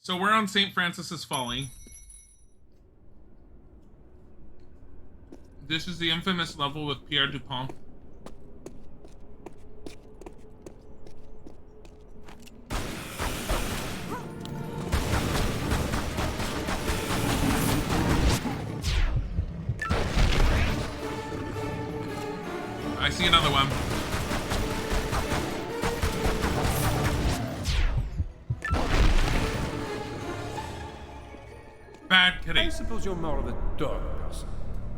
So we're on St. Francis's Folly. This is the infamous level with Pierre Dupont. I see another one. Bad kitty. I suppose you're more of a dog person.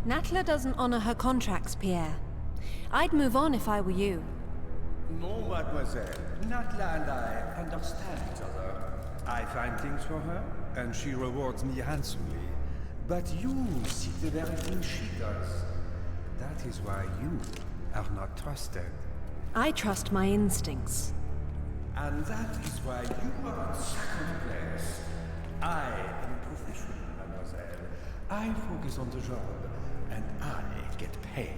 Natla doesn't honor her contracts, Pierre. I'd move on if I were you. No, mademoiselle. Natla and I understand each other. I find things for her, and she rewards me handsomely. But you seek the very thing she does. That is why you are not trusted. I trust my instincts. And that is why you are in second place. I am a professional, mademoiselle. I focus on the job, and I get paid.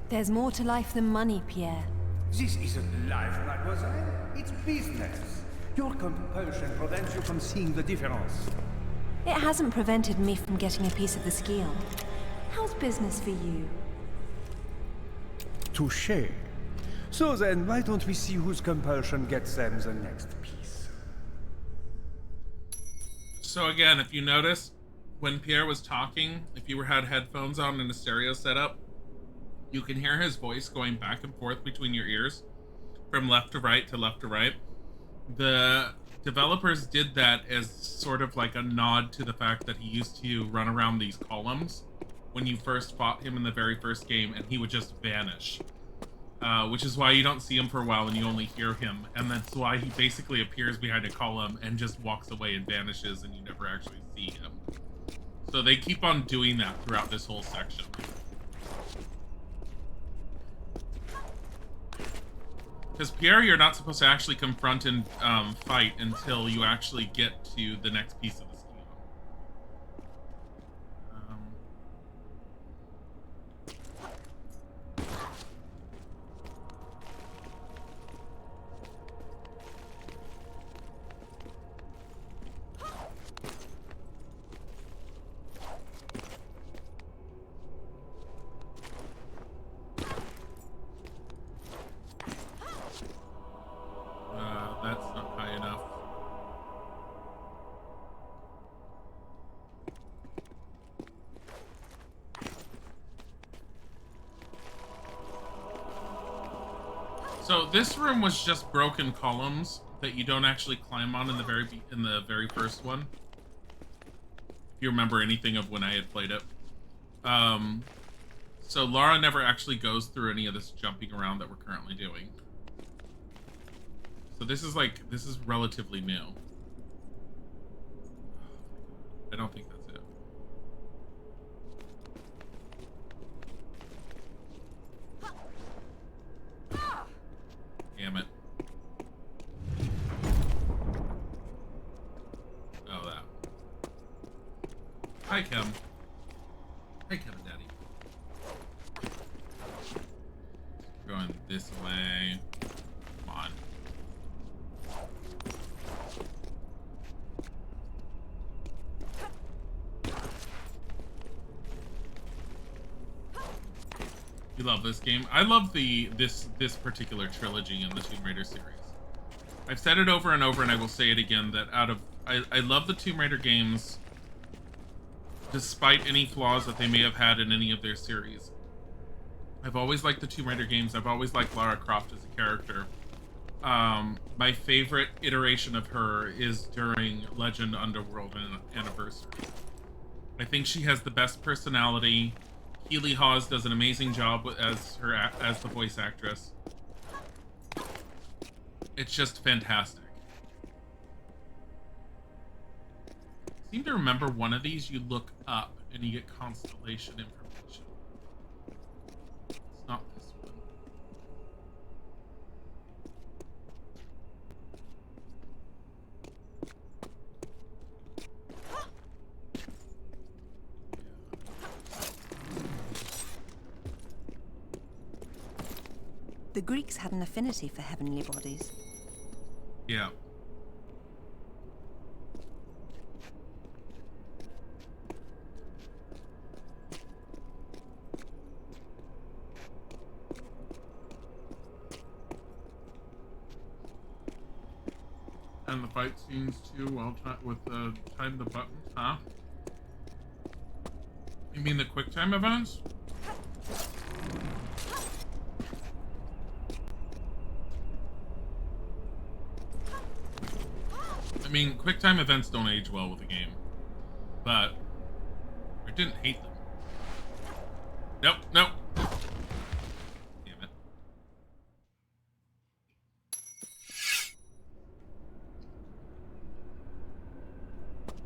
There's more to life than money, Pierre. This isn't life, mademoiselle. It's business. Your compulsion prevents you from seeing the difference. It hasn't prevented me from getting a piece of the skill. How's business for you? Touché. So then, why don't we see whose compulsion gets them the next piece? So again, if you notice, when Pierre was talking, if you had headphones on and a stereo setup, you can hear his voice going back and forth between your ears, from left to right to left to right. The developers did that as sort of like a nod to the fact that he used to run around these columns when you first fought him in the very first game, and he would just vanish. Which is why you don't see him for a while and you only hear him, and that's why he basically appears behind a column and just walks away and vanishes and you never actually see him. So they keep on doing that throughout this whole section. Because Pierre, you're not supposed to actually confront and fight until you actually get to the next piece of the scheme. That's not high enough. So this room was just broken columns that you don't actually climb on in the very first one. If you remember anything of when I had played it. So Lara never actually goes through any of this jumping around that we're currently doing. So this is relatively new. I don't think that's it. Damn it. Oh, that. Hi, Kim. Hi, Kevin Daddy. Going this way. Come on. You love this game. I love this particular trilogy in the Tomb Raider series. I've said it over and over, and I will say it again, that I love the Tomb Raider games despite any flaws that they may have had in any of their series. I've always liked the Tomb Raider games. I've always liked Lara Croft as a character. My favorite iteration of her is during Legend Underworld and Anniversary. I think she has the best personality. Keely Hawes does an amazing job as the voice actress. It's just fantastic. I seem to remember one of these you look up and you get constellation information. It's not this one. The Greeks had an affinity for heavenly bodies. Yeah. And the fight scenes too, with the time the buttons, huh? You mean the quick time events? I mean, quick time events don't age well with the game, but I didn't hate them. Nope, nope. Damn it.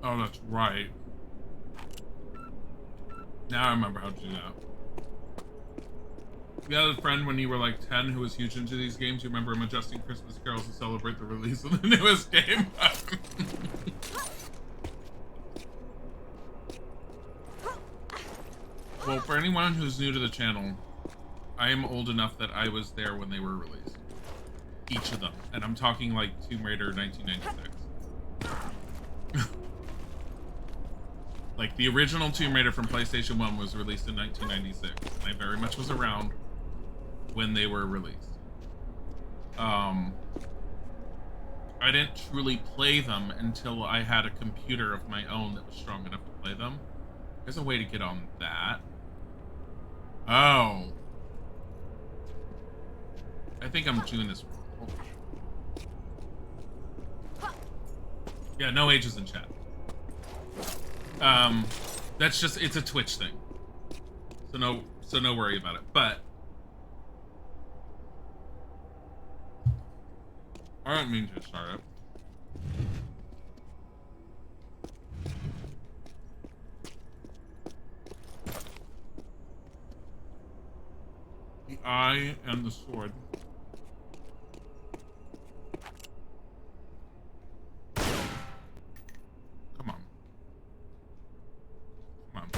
Oh, that's right. Now I remember how to do that. You had a friend when you were like 10 who was huge into these games. You remember him adjusting Christmas carols to celebrate the release of the newest game? Well, for anyone who's new to the channel, I am old enough that I was there when they were released. Each of them. And I'm talking like Tomb Raider 1996. Like, the original Tomb Raider from PlayStation 1 was released in 1996. And I very much was around when they were released. I didn't truly play them until I had a computer of my own that was strong enough to play them. There's a way to get on that. Oh. I think I'm doing this wrong. Hold on. Yeah, no ages in chat. That's just, it's a Twitch thing. So no worry about it. But I don't mean to start it. The eye and the sword. Come on. Come on.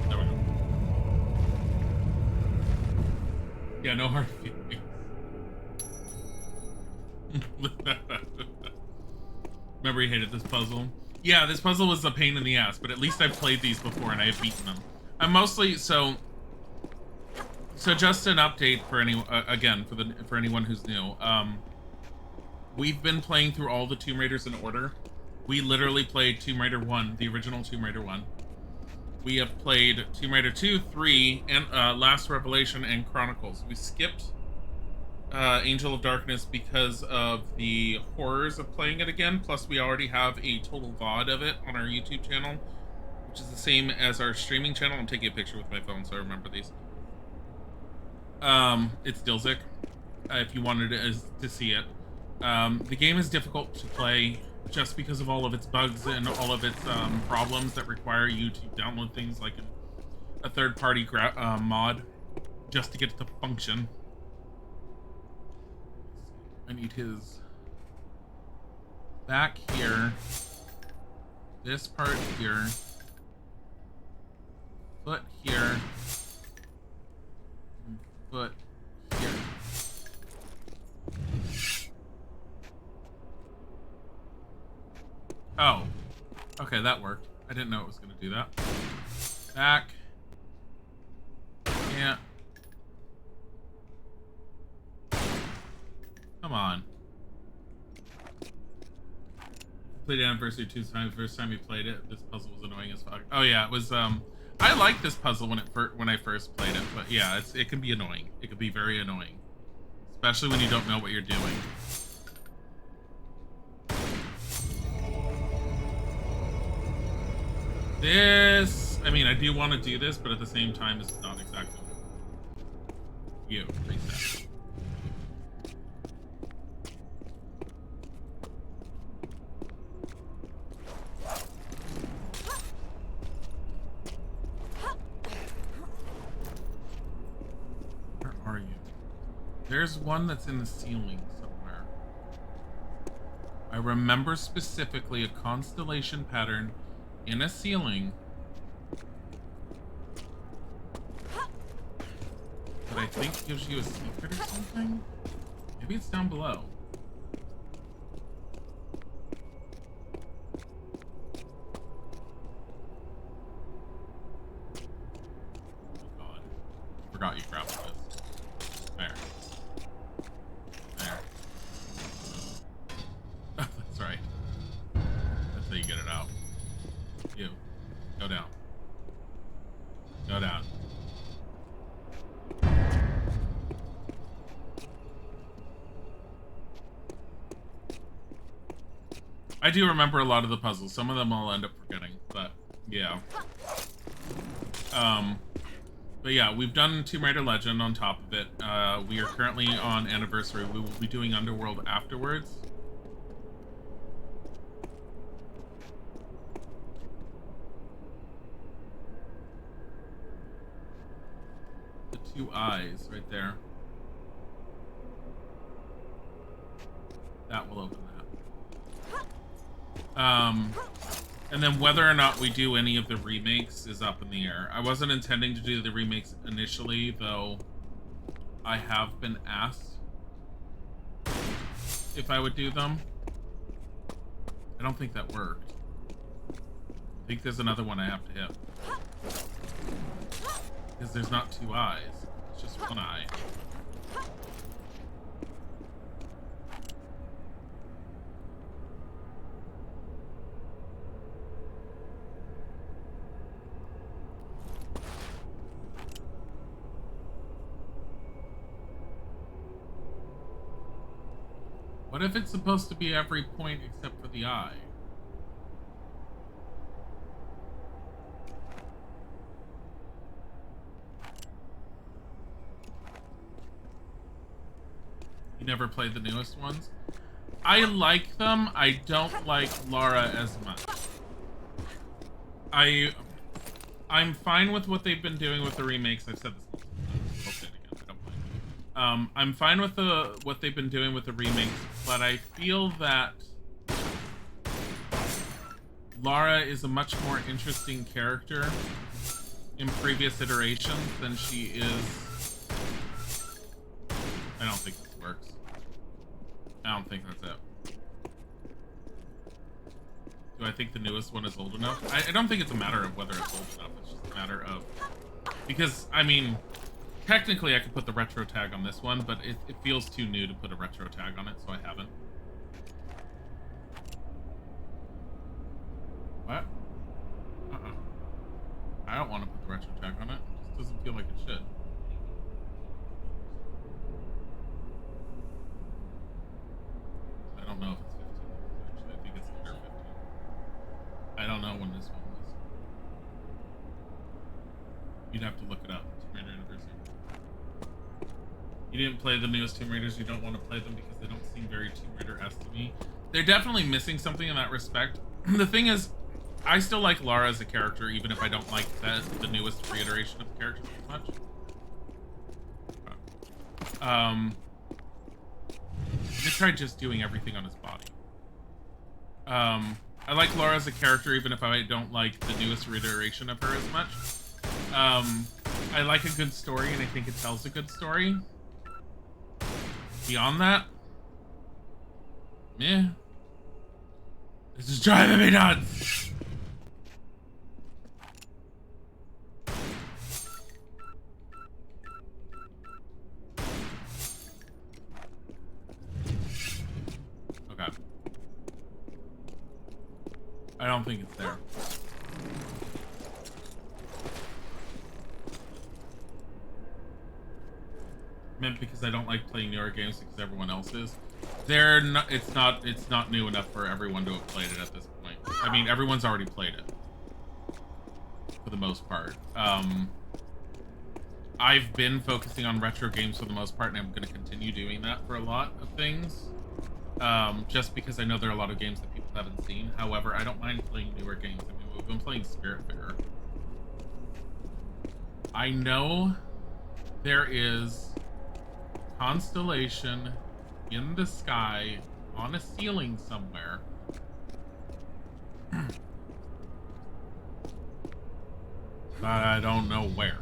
There we go. Yeah, no hard feelings. Remember he hated this puzzle? Yeah, this puzzle was a pain in the ass, but at least I've played these before and I have beaten them. I'm mostly so just an update for for anyone who's new. We've been playing through all the Tomb Raiders in order. We literally played Tomb Raider 1, the original Tomb Raider 1. We have played Tomb Raider 2, 3, and Last Revelation and Chronicles. We skipped Angel of Darkness because of the horrors of playing it again. Plus, we already have a total VOD of it on our YouTube channel, which is the same as our streaming channel. I'm taking a picture with my phone so I remember these. It's Dilzik, if you wanted to see it. The game is difficult to play just because of all of its bugs and all of its problems that require you to download things like a third-party mod just to get it to function. I need his back here, this part here, foot here, and foot here. Oh, okay, that worked. I didn't know it was going to do that. Back. Yeah. Come on. Played Anniversary 2 times. First time we played it, this puzzle was annoying as fuck. Oh yeah, it was. I liked this puzzle when I first played it, but yeah, it can be annoying. It can be very annoying, especially when you don't know what you're doing. This, I mean, I do want to do this, but at the same time, this is not exactly you. Reset. Where are you? There's one that's in the ceiling somewhere. I remember specifically a constellation pattern in a ceiling that I think gives you a secret or something. Maybe it's down below. Oh god. I forgot you grabbed this. There. I do remember a lot of the puzzles. Some of them I'll end up forgetting, but yeah. But yeah, we've done Tomb Raider Legend on top of it. We are currently on Anniversary. We will be doing Underworld afterwards. The two eyes right there. That will open that. And then whether or not we do any of the remakes is up in the air. I wasn't intending to do the remakes initially, though I have been asked if I would do them. I don't think that worked. I think there's another one I have to hit. Because there's not two eyes. It's just one eye. What if it's supposed to be every point except for the eye? You never played the newest ones? I like them. I don't like Lara as much. I'm fine with what they've been doing with the remakes. I've said this multiple times. I'll say it again. I don't mind. I'm fine with what they've been doing with the remakes, but I feel that Lara is a much more interesting character in previous iterations than she is. I don't think this works. I don't think that's it. Do I think the newest one is old enough? I don't think it's a matter of whether it's old enough. It's just a matter of... Because, I mean, technically I could put the retro tag on this one, but it feels too new to put a retro tag on it, so I haven't. What? I don't want to put the retro tag on it. It just doesn't feel like it should. I don't know if it's 15. Actually, I think it's under 15. I don't know when this one was. You'd have to look it up. Tomb Raider Anniversary. You didn't play the newest Tomb Raiders. You don't want to play them because they don't seem very Tomb Raider-esque to me. They're definitely missing something in that respect. The thing is, I still like Lara as a character, even if I don't like the newest reiteration of the character as much. Let me try just doing everything on his body. I like Lara as a character, even if I don't like the newest reiteration of her as much. I like a good story, and I think it tells a good story. Beyond that, meh. This is driving me nuts! Okay. I don't think it's there. Meant because I don't like playing newer games because everyone else is. They're not. It's not new enough for everyone to have played it at this point. I mean, everyone's already played it for the most part. I've been focusing on retro games for the most part, and I'm going to continue doing that for a lot of things. Just because I know there are a lot of games that people haven't seen. However, I don't mind playing newer games. I mean, we've been playing Spiritfarer. I know there is constellation in the sky on a ceiling somewhere. But I don't know where.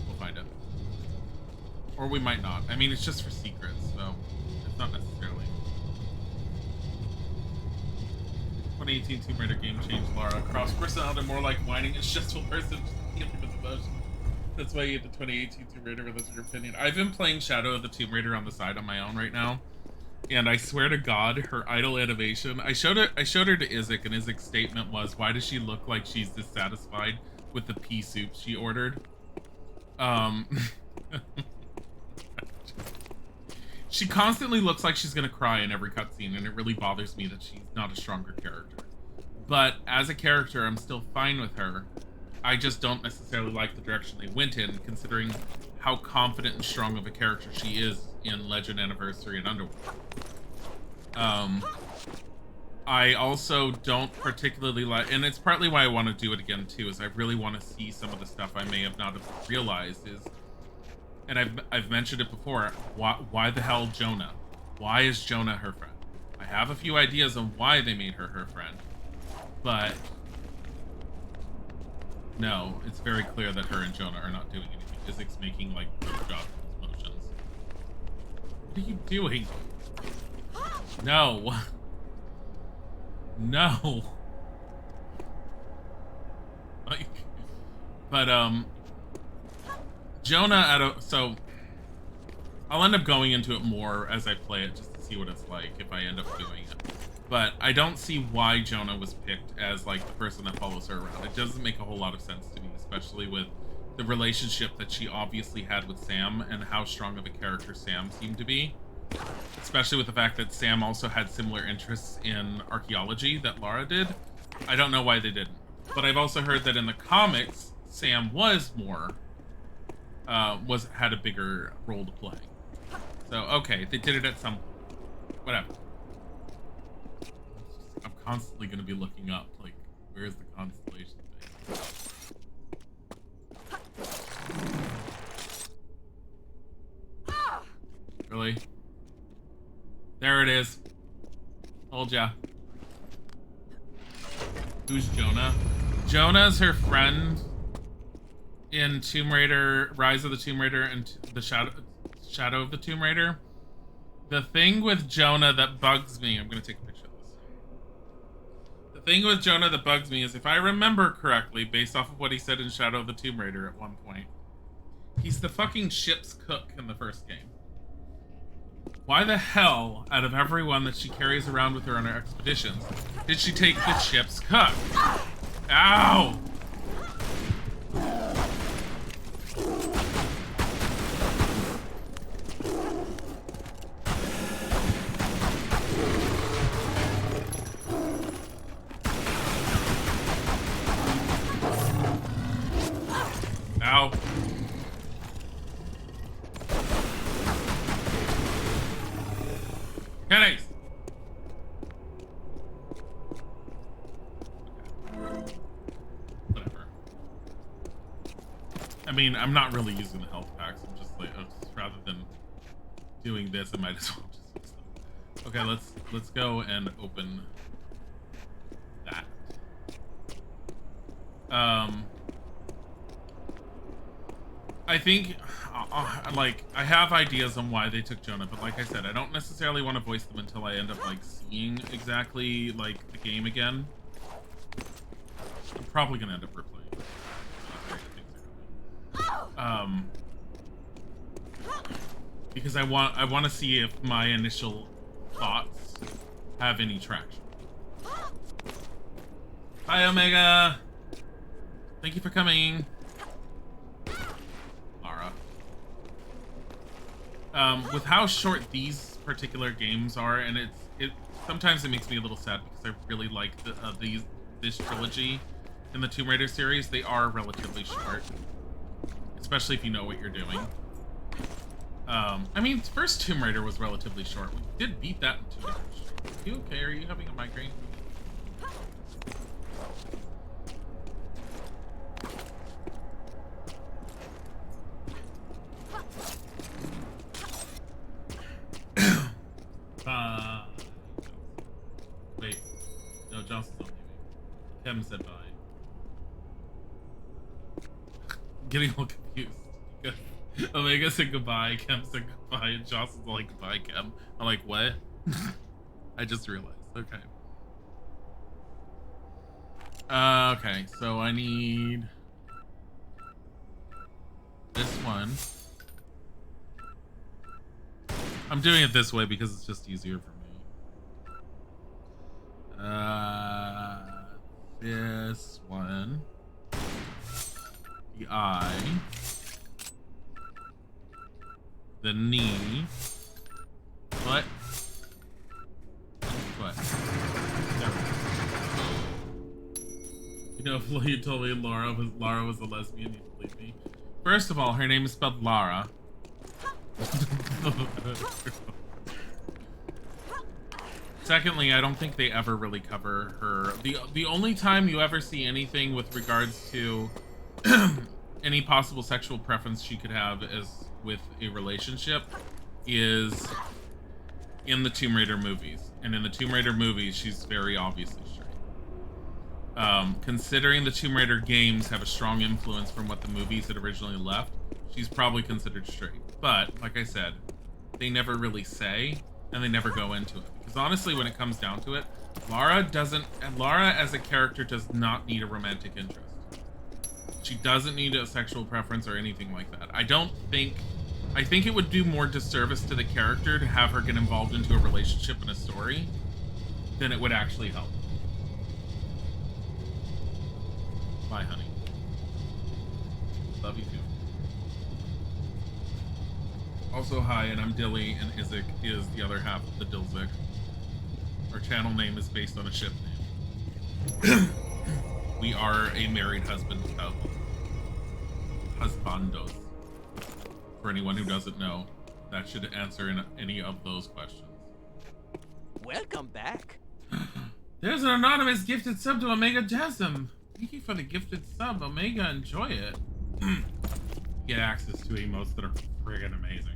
We'll find it. Or we might not. I mean, it's just for secrets, so it's not necessarily. 2018 Tomb Raider game changed Lara. Cross personality more like whining and stressful person. Just with emotion. That's why you get the 2018 Tomb Raider, that's your opinion. I've been playing Shadow of the Tomb Raider on the side on my own right now. And I swear to God, her idle animation. I showed her to Isaac, and Isaac's statement was, why does she look like she's dissatisfied with the pea soup she ordered? She constantly looks like she's gonna cry in every cutscene, and it really bothers me that she's not a stronger character. But as a character, I'm still fine with her. I just don't necessarily like the direction they went in, considering how confident and strong of a character she is in Legend Anniversary and Underworld. I also don't particularly like, and it's partly why I want to do it again too, is I really want to see some of the stuff I may have not have realized is, and I've mentioned it before, why the hell Jonah? Why is Jonah her friend? I have a few ideas on why they made her friend, but no, it's very clear that her and Jonah are not doing anything. Isaac's making like blowjob motions. What are you doing? No. No. Like, but Jonah so I'll end up going into it more as I play it just to see what it's like if I end up doing it. But I don't see why Jonah was picked as like the person that follows her around. It doesn't make a whole lot of sense to me, especially with the relationship that she obviously had with Sam and how strong of a character Sam seemed to be. Especially with the fact that Sam also had similar interests in archaeology that Lara did. I don't know why they didn't. But I've also heard that in the comics, Sam was more, had a bigger role to play. So, okay, they did it at some point. Whatever. I'm constantly going to be looking up, like, where's the constellation thing? Really? There it is. Told ya. Who's Jonah? Jonah's her friend in Tomb Raider, Rise of the Tomb Raider, and the Shadow of the Tomb Raider. The thing with Jonah that bugs me, I'm gonna take a picture of this. The thing with Jonah that bugs me is, if I remember correctly, based off of what he said in Shadow of the Tomb Raider at one point, he's the fucking ship's cook in the first game. Why the hell, out of everyone that she carries around with her on her expeditions, did she take the ship's cook? Ow! Ow. Kenny's! Whatever. I mean, I'm not really using the health packs. I'm just like, rather than doing this, I might as well just use them. Okay, let's go and open that. I think, like, I have ideas on why they took Jonah, but like I said, I don't necessarily want to voice them until I end up, like, seeing exactly, like, the game again. I'm probably gonna end up replaying. Because I want to see if my initial thoughts have any traction. Hi, Omega! Thank you for coming. With how short these particular games are, and sometimes it makes me a little sad because I really like this trilogy in the Tomb Raider series. They are relatively short, especially if you know what you're doing. I mean, first Tomb Raider was relatively short. We did beat that in 2 days. Are you okay? Are you having a migraine? Wait. No, Johnson's not leaving. Kevin said bye. Getting all confused. Omega said goodbye, Kem said goodbye, and Johnson's like, goodbye, Kem. I'm like, what? I just realized. Okay. Okay, so I need this one. I'm doing it this way because it's just easier for me. This one. The eye. The knee. You told me Laura was a lesbian. You believe me? First of all, her name is spelled Lara. Secondly, I don't think they ever really cover her. The only time you ever see anything with regards to any possible sexual preference she could have as with a relationship is in the Tomb Raider movies. And in the Tomb Raider movies, she's very obviously straight. Considering the Tomb Raider games have a strong influence from what the movies had originally left, she's probably considered straight. But, like I said, they never really say, and they never go into it. Because honestly, when it comes down to it, Lara as a character does not need a romantic interest. She doesn't need a sexual preference or anything like that. I think it would do more disservice to the character to have her get involved into a relationship and a story than it would actually help. Bye, honey. Love you too. Also, hi, and I'm Dilly, and Isaac is the other half of the Dilzik. Our channel name is based on a ship name. We are a married husband couple. Husbandos. For anyone who doesn't know, that should answer any of those questions. Welcome back. There's an anonymous gifted sub to Omega Jasm. Thank you for the gifted sub, Omega. Enjoy it. Get access to emotes that are friggin' amazing.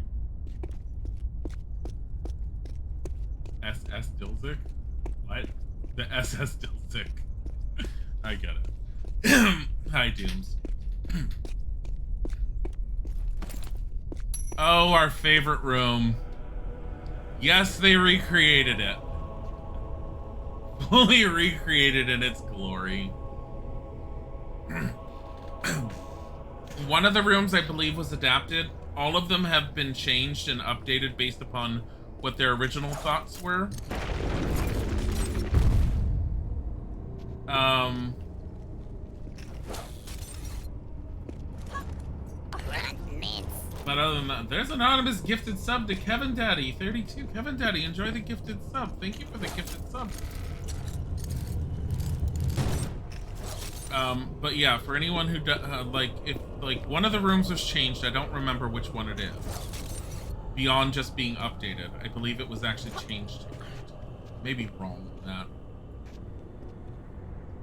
SS Dilzik? What? The SS Dilzik. I get it. Hi, Dooms. Oh, our favorite room. Yes, they recreated it. Fully recreated in its glory. One of the rooms, I believe, was adapted. All of them have been changed and updated based upon what their original thoughts were. But other than that, there's an anonymous gifted sub to Kevin Daddy 32. Kevin Daddy, enjoy the gifted sub. Thank you for the gifted sub. But yeah, for anyone who if one of the rooms was changed, I don't remember which one it is. Beyond just being updated, I believe it was actually changed. Maybe wrong with that.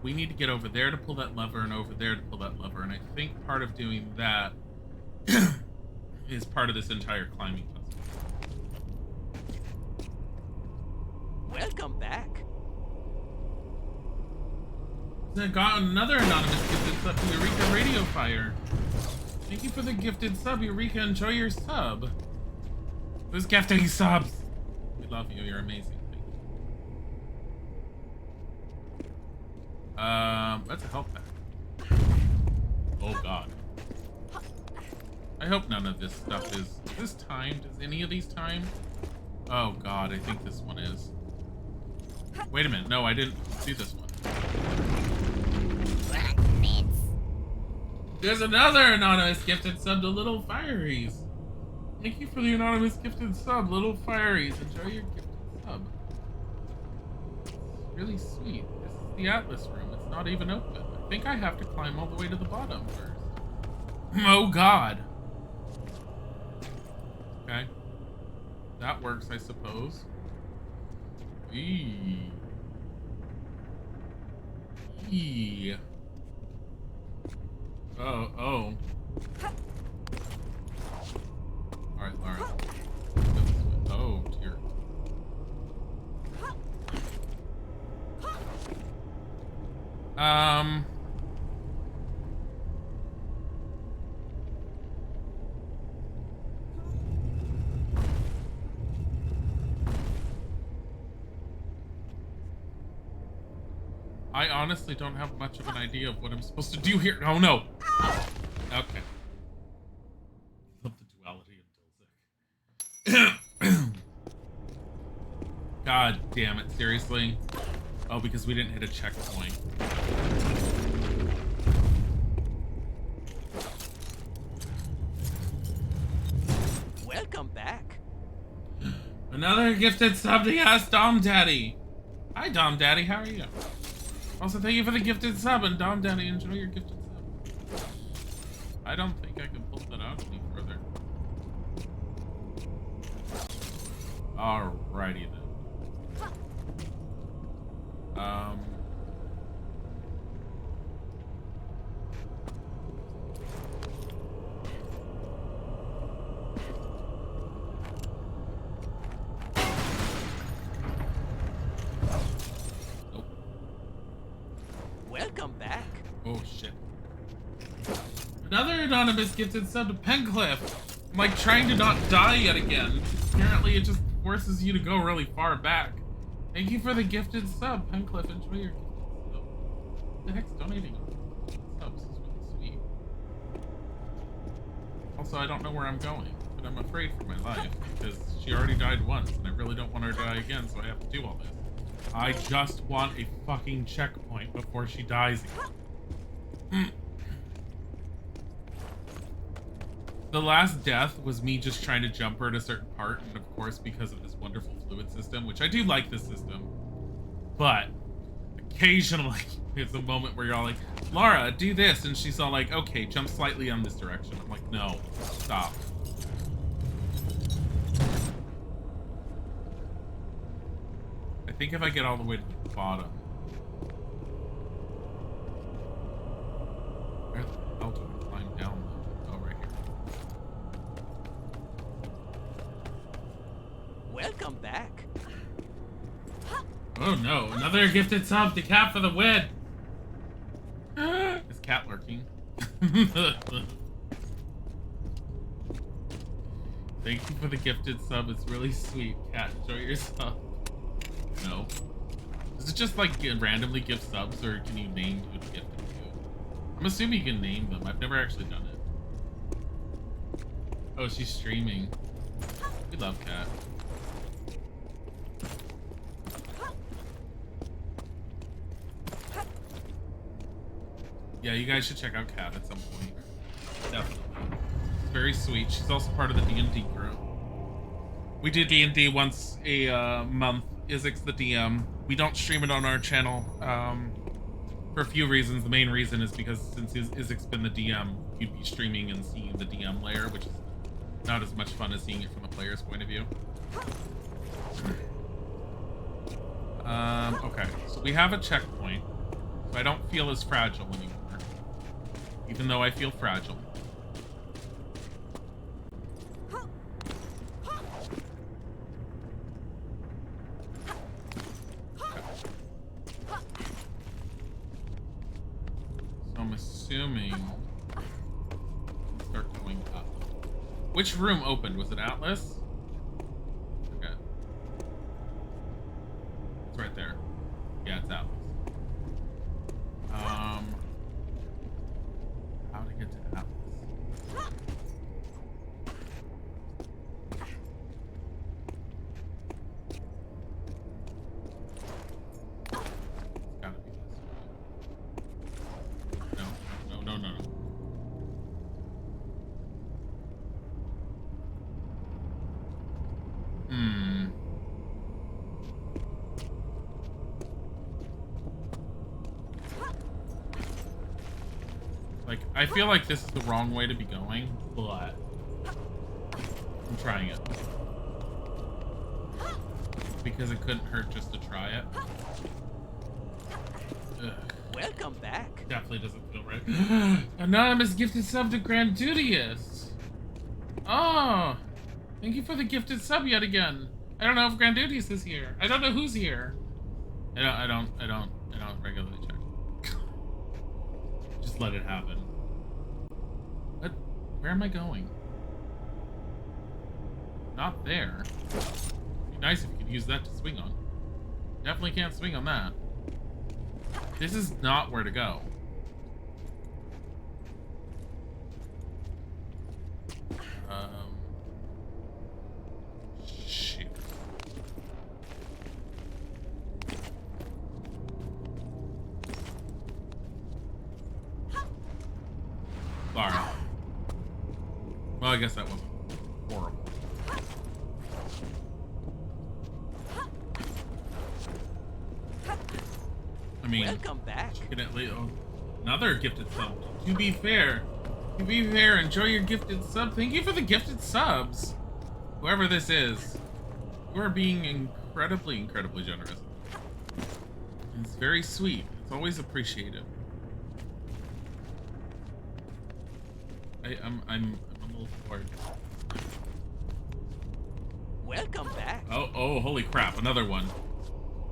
We need to get over there to pull that lever and over there to pull that lever, and I think part of doing that is part of this entire climbing puzzle. Welcome back. I got another anonymous gifted sub to Eureka Radio Fire. Thank you for the gifted sub, Eureka. Enjoy your sub. Who's gifting subs? We love you. You're amazing. Thank you. That's a health pack. Oh God. I hope none of this stuff is this timed. Is any of these timed? Oh God, I think this one is. Wait a minute. No, I didn't see this one. There's another anonymous gifted sub to Little Fireys. Thank you for the anonymous gifted sub, Little Fireys. Enjoy your gifted sub. It's really sweet. This is the Atlas room. It's not even open. I think I have to climb all the way to the bottom first. Oh God. Okay. That works, I suppose. Eee. Eee. Oh. Alright, Laura. Oh, dear. I honestly don't have much of an idea of what I'm supposed to do here. Oh no! Okay. Love the duality of Dilzik. God damn it, seriously? Oh, because we didn't hit a checkpoint. Welcome back. Another gifted sub to Yes, Dom Daddy. Hi, Dom Daddy, how are you? Also, thank you for the gifted sub, and Dom Danny, enjoy your gifted sub. I don't think I can pull that out any further. Alrighty then. Welcome back. Oh shit. Another anonymous gifted sub to Pencliff. I'm like trying to not die yet again. Apparently it just forces you to go really far back. Thank you for the gifted sub, Pencliff. Enjoy your gifted sub. What the heck's donating subs? This is really sweet. Also, I don't know where I'm going, but I'm afraid for my life because she already died once and I really don't want her to die again, so I have to do all this. I just want a fucking checkpoint before she dies again. The last death was me just trying to jump her at a certain part, and of course because of this wonderful fluid system, which I do like this system, but occasionally there's a moment where you're all like, Laura, do this, and she's all like, okay, jump slightly on this direction. I'm like, no, stop. I think if I get all the way to the bottom. Where the hell do I climb down? Oh, right here. Welcome back. Oh no, another gifted sub to Cat for the win! Is Cat lurking? Thank you for the gifted sub, it's really sweet. Cat, enjoy your sub. No. Does it just like randomly give subs, or can you name who to gift them to? I'm assuming you can name them. I've never actually done it. Oh, she's streaming. We love Cat. Yeah, you guys should check out Cat at some point. Definitely. It's very sweet. She's also part of the D&D group. We do D&D once a month. Izik's the DM. We don't stream it on our channel for a few reasons. The main reason is because since Izik's been the DM, you'd be streaming and seeing the DM layer, which is not as much fun as seeing it from the player's point of view. Okay, so we have a checkpoint, so I don't feel as fragile anymore, even though I feel fragile. I'm assuming start going up. Which room opened? Was it Atlas? Okay. It's right there. Yeah, it's Atlas. How to get to Atlas? It's gotta be this way. No. Like, I feel like this is the wrong way to be going, but I'm trying it. Because it couldn't hurt just to try it. Ugh. Welcome back. Definitely doesn't feel right. Anonymous gifted sub to Grandudius. Oh, thank you for the gifted sub yet again. I don't know if Grandudius is here. I don't know who's here. I don't regularly check. Just let it happen. What? Where am I going? Not there. It'd be nice if you could use that to swing on. Definitely can't swing on that. This is not where to go. Shit. Lara. Well, I guess that wasn't horrible. mean, Welcome back. can it another gifted sub. To be fair, enjoy your gifted sub. Thank you for the gifted subs. Whoever this is, you are being incredibly generous. It's very sweet. It's always appreciated. I'm a little bored. Welcome back. Oh, holy crap, another one.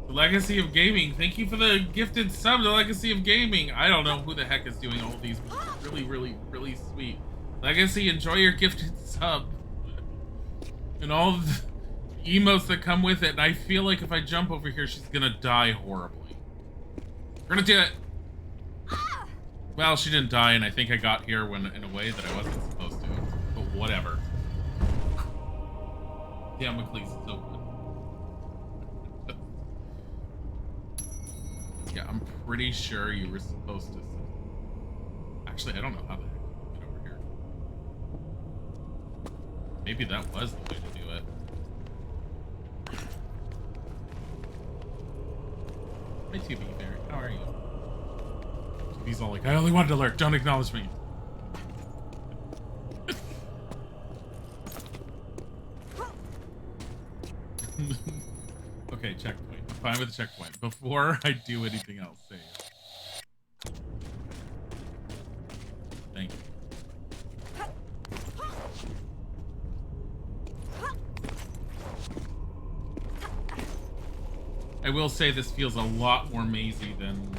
The Legacy of Gaming, thank you for the gifted sub, the Legacy of Gaming. I don't know who the heck is doing all these, but really sweet. Legacy, enjoy your gifted sub. And all the emotes that come with it, and I feel like if I jump over here, she's gonna die horribly. We're gonna do it! Well, she didn't die, and I think I got here in a way that I wasn't supposed to. But whatever. Yeah, McLeese is so good. Yeah, I'm pretty sure you were supposed to. Actually, I don't know how the heck you get over here. Maybe that was the way to do it. Hi, 2B Bear. How are you? 2B's all like, I only wanted to lurk. Don't acknowledge me. Okay, checkpoint. I'm fine with the checkpoint. Before I do anything else, save. Thank you. I will say this feels a lot more mazy than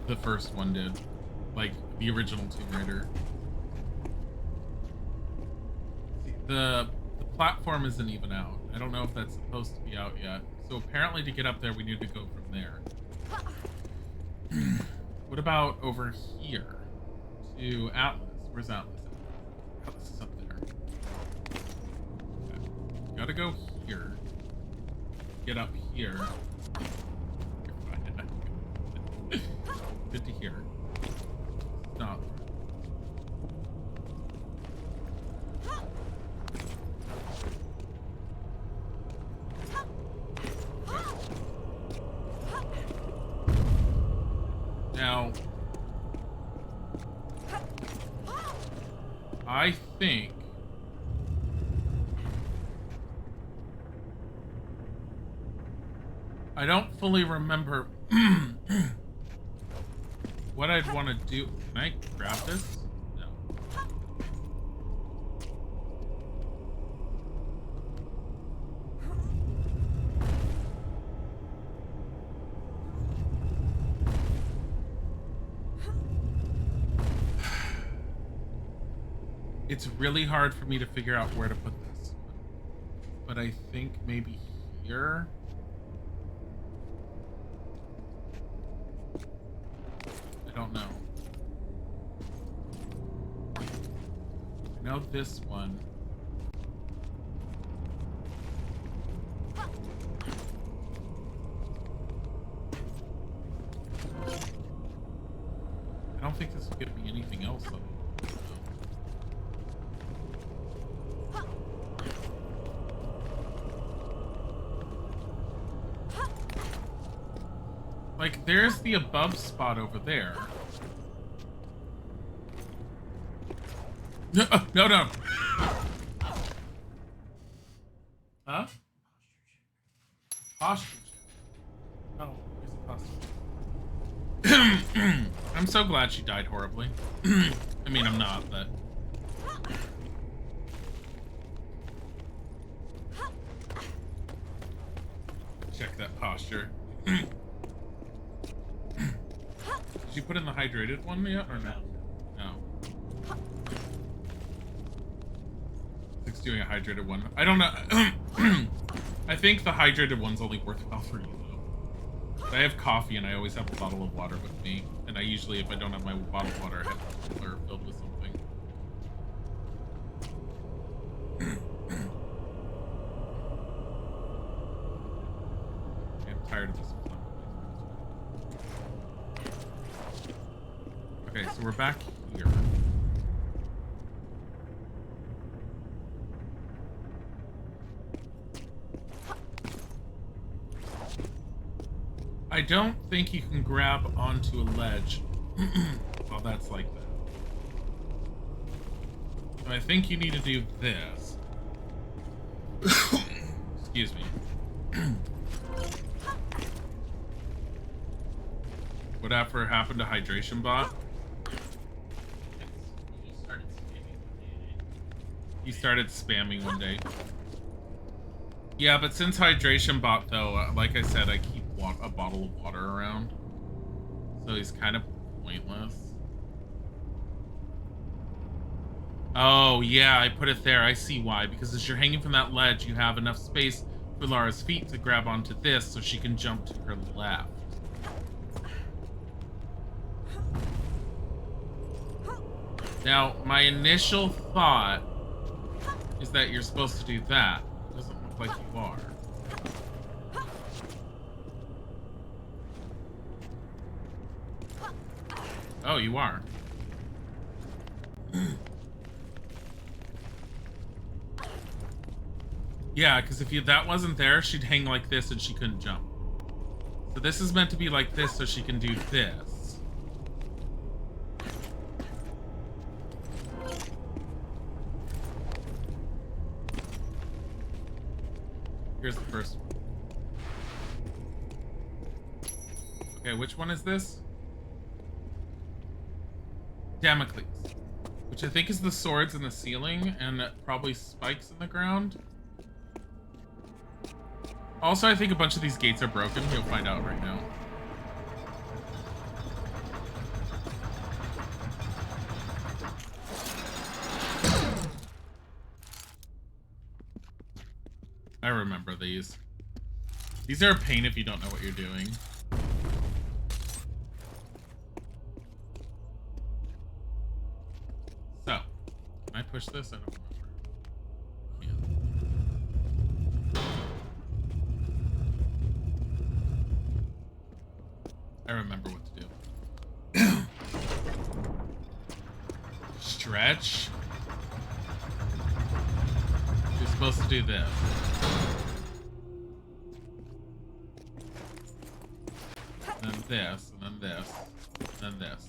the first one did. Like, the original Tomb Raider. The platform isn't even out. I don't know if that's supposed to be out yet. So apparently to get up there, we need to go from there. What about over here? To Atlas. Where's Atlas? Atlas is up there. Okay. Gotta go here. Get up here. Good to hear. Stop. Now, I think I don't fully remember what I'd want to do. Can I grab this? No. It's really hard for me to figure out where to put this. But I think maybe here. I don't know. I know this one. I don't think this will give me anything else though. Like, there's the above spot over there. No, no. Huh? Posture check. Oh, here's the posture. I'm so glad she died horribly. I mean, I'm not, but... Check that posture. Did you put in the hydrated one yet, or no? No. It's doing a hydrated one. I don't know. I think the hydrated one's only worthwhile for you, though. I have coffee, and I always have a bottle of water with me. And I usually, if I don't have my bottle of water, I have a cooler filled with something. I'm tired of this. Okay, so we're back here. I don't think you can grab onto a ledge while that's like that. So I think you need to do this. Excuse me. Whatever happened to Hydration Bot? He started spamming one day. Yeah, but since Hydration Bot, though, like I said, I keep a bottle of water around. So he's kind of pointless. Oh, yeah, I put it there. I see why. Because as you're hanging from that ledge, you have enough space for Lara's feet to grab onto this so she can jump to her left. Now, my initial thought is that you're supposed to do that. It doesn't look like you are. Oh, you are. Yeah, because if that wasn't there, she'd hang like this and she couldn't jump. So this is meant to be like this so she can do this. Here's the first one. Okay, which one is this? Damocles. Which I think is the swords in the ceiling and probably spikes in the ground. Also, I think a bunch of these gates are broken. You'll find out right now. I remember these. These are a pain if you don't know what you're doing. So, can I push this? I don't remember. I remember what to do. Stretch. You're supposed to do this. And then this, and then this, and then this.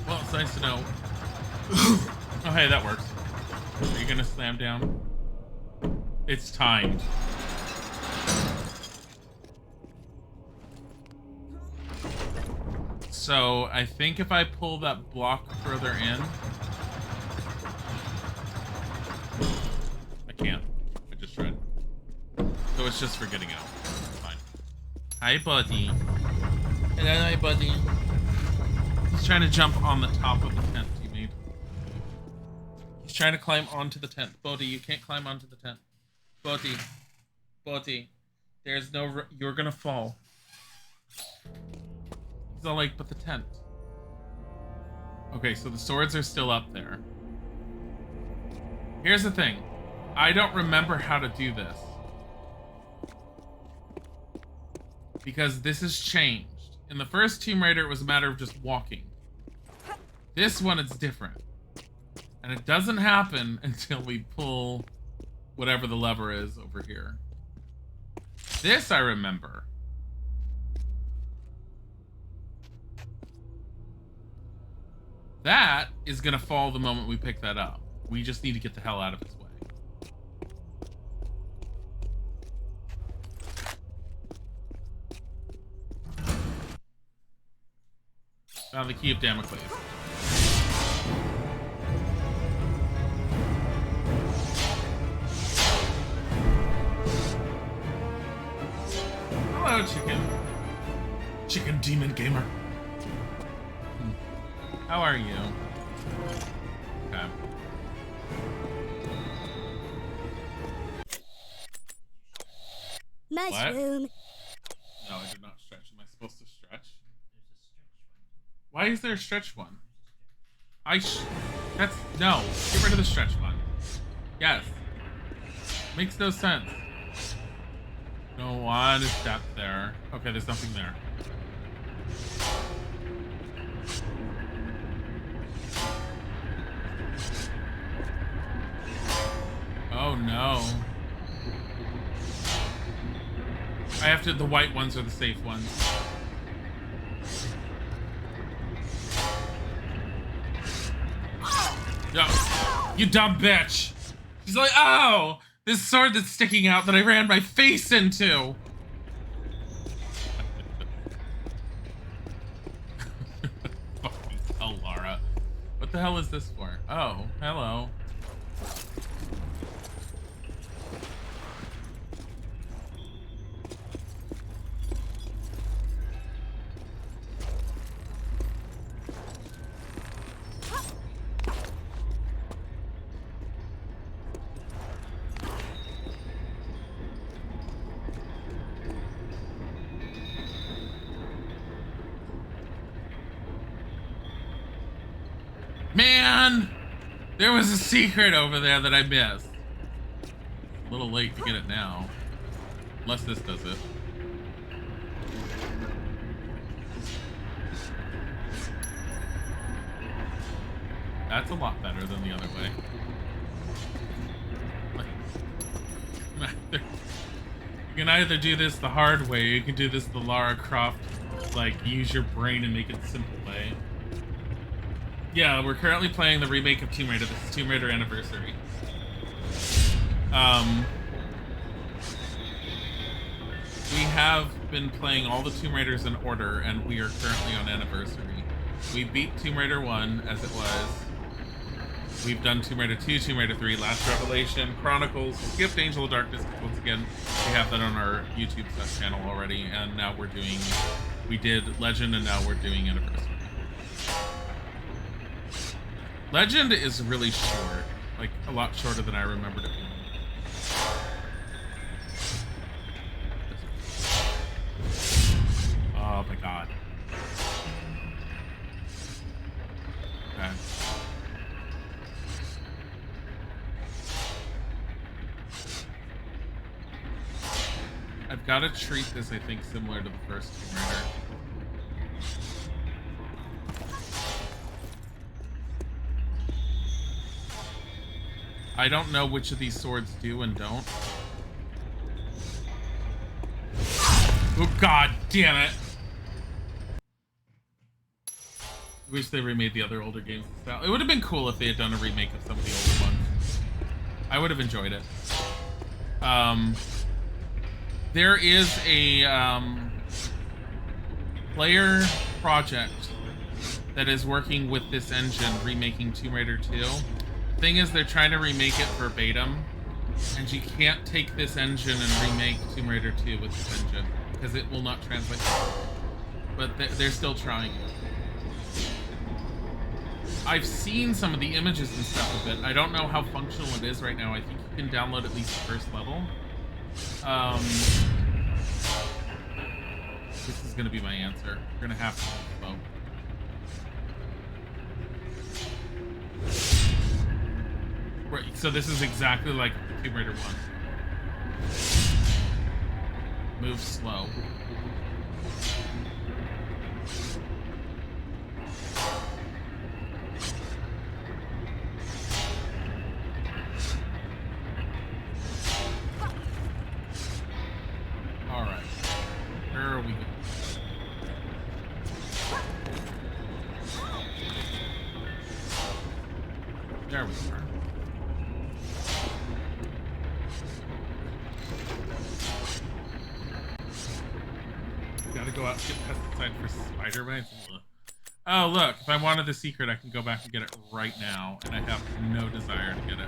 Well, it's nice to know. Oh, hey, that works. Are you gonna slam down? It's timed. So, I think if I pull that block further in... I can't. I just tried. So it's just for getting out. It's fine. Hi, buddy. Hello, hi, buddy. He's trying to jump on the top of the tent you made. He's trying to climb onto the tent. Bodhi, you can't climb onto the tent. Bodhi. Bodhi. There's no... You're gonna fall. He's all like, but the tent. Okay, so the swords are still up there. Here's the thing. I don't remember how to do this. Because this has changed. In the first Tomb Raider, it was a matter of just walking. This one, it's different. And it doesn't happen until we pull whatever the lever is over here. This I remember. That is gonna fall the moment we pick that up. We just need to get the hell out of its way. Found the key of Damocles. Hello, chicken. Chicken demon gamer. How are you? Okay. Mushroom. No, I did not stretch. Am I supposed to stretch? Why is there a stretch one? That's... No. Get rid of the stretch one. Yes. Makes no sense. No one is that there. Okay, there's nothing there. I have to. The white ones are the safe ones. Yo, you dumb bitch. She's like, oh, this sword that's sticking out that I ran my face into. Fucking hell, Lara. What the hell is this for? Oh, hello. Man, there was a secret over there that I missed. A little late to get it now. Unless this does it. That's a lot better than the other way. You can either do this the hard way, or you can do this the Lara Croft, like, use your brain and make it the simple way. Yeah, we're currently playing the remake of Tomb Raider. This is Tomb Raider Anniversary. We have been playing all the Tomb Raiders in order, and we are currently on Anniversary. We beat Tomb Raider 1 as it was. We've done Tomb Raider 2, Tomb Raider 3, Last Revelation, Chronicles, skipped Angel of Darkness. Once again, we have that on our YouTube channel already, and now we're doing... We did Legend, and now we're doing Anniversary. Legend is really short, like a lot shorter than I remembered it being. Oh my god. Okay. I've got to treat this, I think, similar to the first Tomb Raider. I don't know which of these swords do and don't. Oh god damn it! Wish they remade the other older games style. It would have been cool if they had done a remake of some of the older ones. I would have enjoyed it. There is a player project that is working with this engine remaking Tomb Raider 2. Thing is, they're trying to remake it verbatim, and you can't take this engine and remake Tomb Raider 2 with this engine because it will not translate. But they're still trying. I've seen some of the images and stuff of it. I don't know how functional it is right now. I think you can download at least the first level. This is going to be my answer. We're going to have to vote. Right, so this is exactly like Tomb Raider 1. Move slow. Alright. Where are we going? There we are. Gotta go out and get pesticide for spider bites. Oh look, if I wanted the secret I can go back and get it right now, and I have no desire to get it.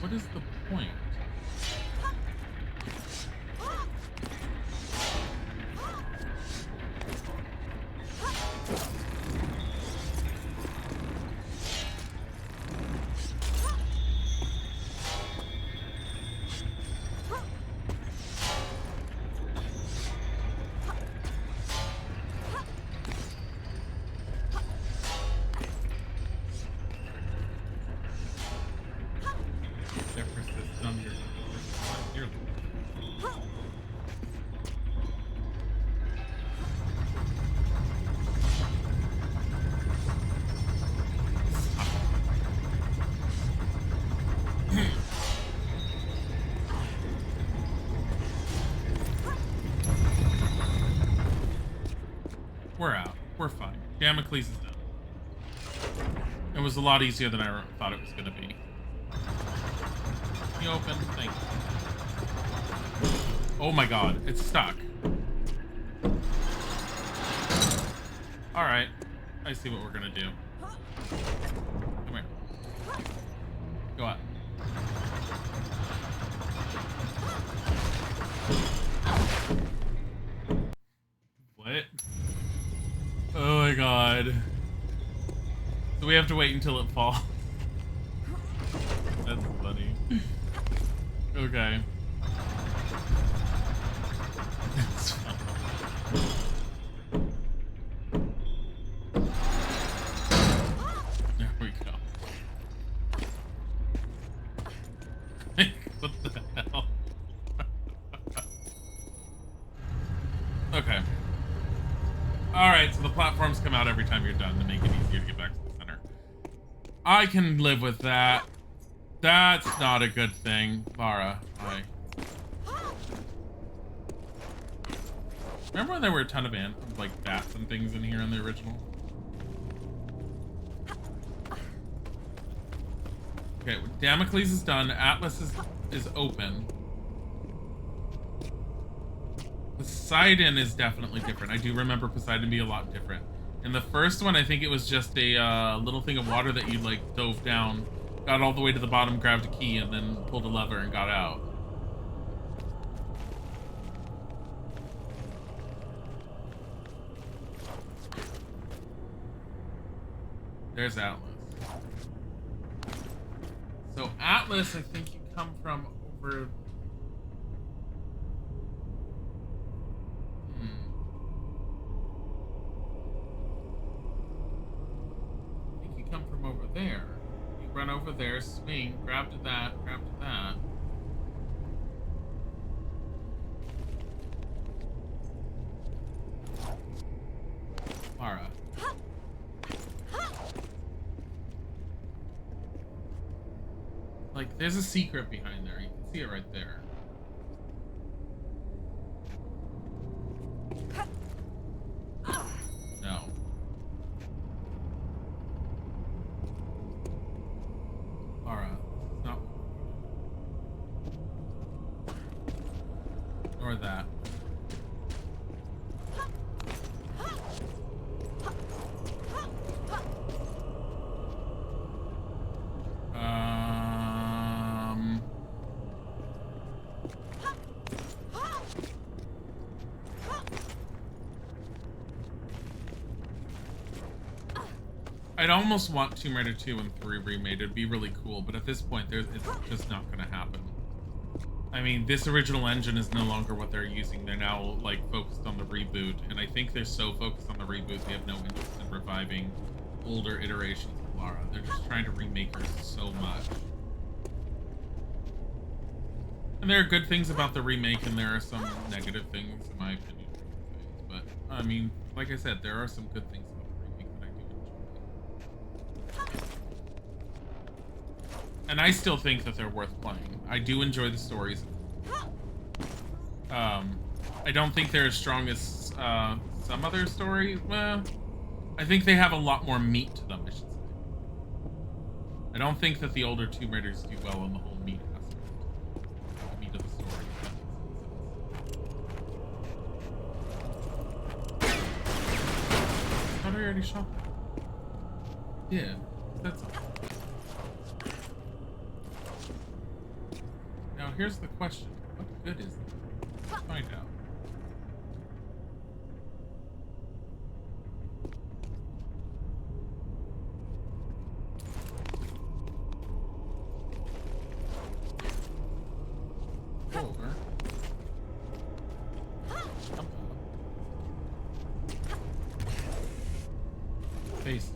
What is the point? Damocles is done. It was a lot easier than I thought it was going to be. You open? Thank you. Oh my god, it's stuck. Alright. I see what we're going to do. Come here. Go up. What? Oh my god. So we have to wait until it falls. That's funny. Okay. It's fun. There we go. What the hell? Okay. Alright, so the platforms come out every time you're done to make it easier to get back to the center. I can live with that. That's not a good thing. Lara, hi. Remember when there were a ton of like bats and things in here in the original? Okay, Damocles is done. Atlas is open. Poseidon is definitely different. I do remember Poseidon being a lot different. In the first one, I think it was just a little thing of water that you like dove down, got all the way to the bottom, grabbed a key, and then pulled a lever and got out. There's Atlas. So Atlas, I think you come from over... I think you come from over there. You run over there, swing, grab to that, grab to that. Lara. Like, there's a secret behind there. You can see it right there. No. Lara, no. Or that. I'd almost want Tomb Raider 2 and 3 remade. It'd be really cool, but at this point, it's just not going to happen. I mean, this original engine is no longer what they're using. They're now, like, focused on the reboot, and I think they're so focused on the reboot, they have no interest in reviving older iterations of Lara. They're just trying to remake her so much. And there are good things about the remake, and there are some negative things, in my opinion. But, I mean, like I said, there are some good things about the remake that I do enjoy. And I still think that they're worth playing. I do enjoy the stories. I don't think they're as strong as some other stories. Well, I think they have a lot more meat to them, I should say. I don't think that the older Tomb Raiders do well on the whole meat aspect. The meat of the story. I thought I already shot that. Yeah, that's all. Now here's the question. What good is it? Let's find out. Over. Up. Faces.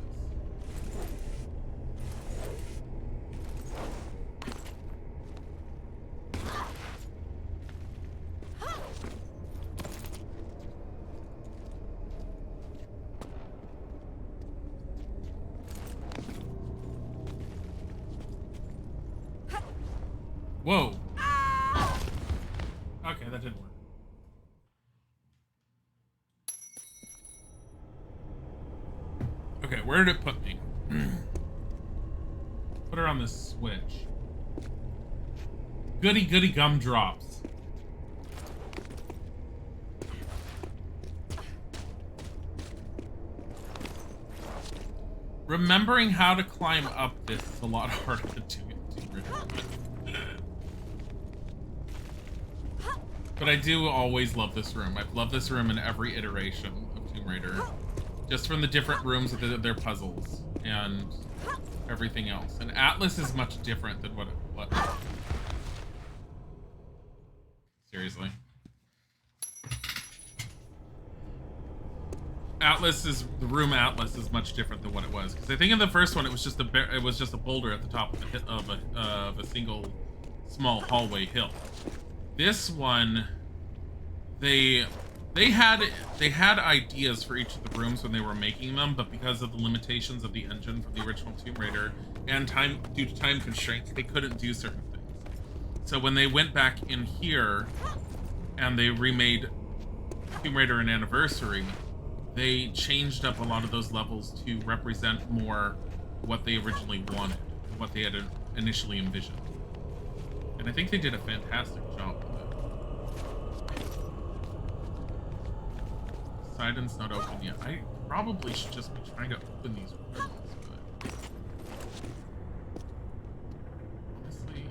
Whoa. Okay, that didn't work. Alright, where did it put me? Put her on this switch. Goody goody gumdrops. Remembering how to climb up this is a lot harder than doing Tomb Raider. But I do always love this room. I've loved this room in every iteration of Tomb Raider. Just from the different rooms with their puzzles and everything else. And Atlas is much different than what. Seriously. The room Atlas is much different than what it was, because I think in the first one it was just a boulder at the top of a single small hallway hill. This one, they had ideas for each of the rooms when they were making them, but because of the limitations of the engine from the original Tomb Raider and due to time constraints, they couldn't do certain things. So when they went back in here and they remade Tomb Raider and Anniversary, they changed up a lot of those levels to represent more what they originally wanted, what they had initially envisioned. And I think they did a fantastic job with it. Sidon's not open yet. I probably should just be trying to open these rooms, but honestly,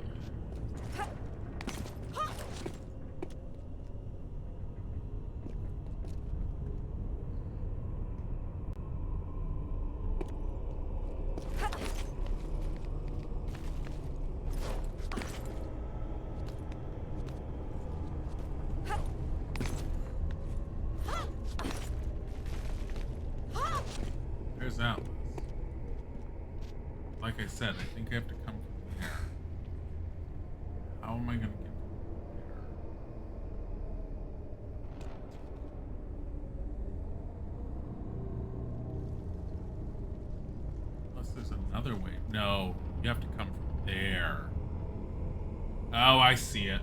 there's Atlas. Like I said, I think I have to come from there. How am I gonna get from there? Unless there's another way. No, you have to come from there. Oh, I see it.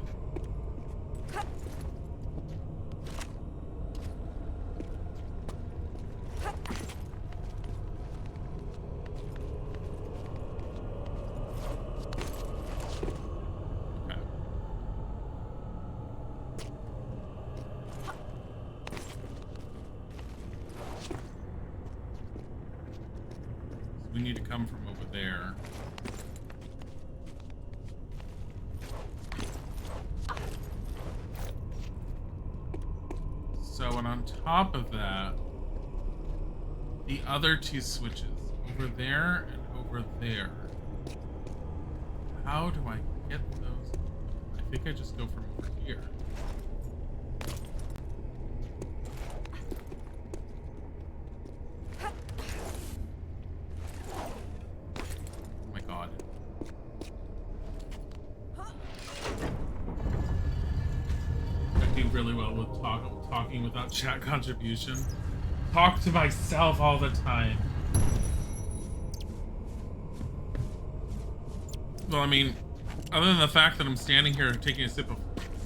We need to come from over there. So, and on top of that, the other two switches, over there and over there. How do I get those? I think I just go from over here. Really well with talking without chat contribution. Talk to myself all the time. Well, I mean, other than the fact that I'm standing here taking a sip of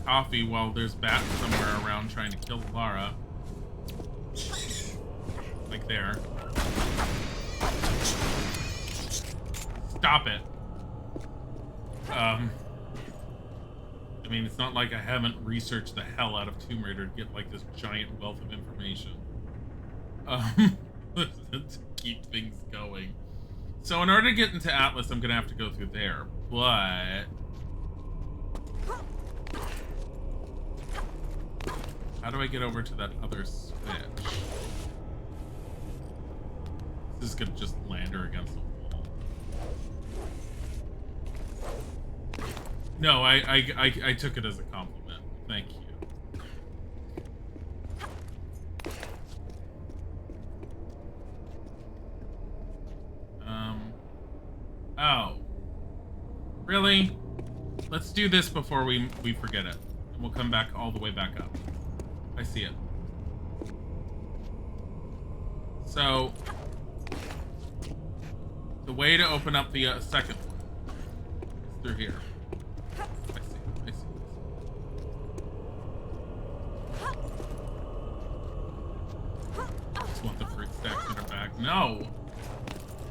coffee while there's bats somewhere around trying to kill Lara. Like there. Stop it. I mean, it's not like I haven't researched the hell out of Tomb Raider to get like this giant wealth of information. To keep things going. So in order to get into Atlas, I'm gonna have to go through there, but how do I get over to that other switch? This is gonna just land her against the wall. No, I took it as a compliment. Thank you. Oh. Really? Let's do this before we forget it. And we'll come back all the way back up. I see it. So, the way to open up the second one is through here. I see. I just want the fruit stacks in her back. No!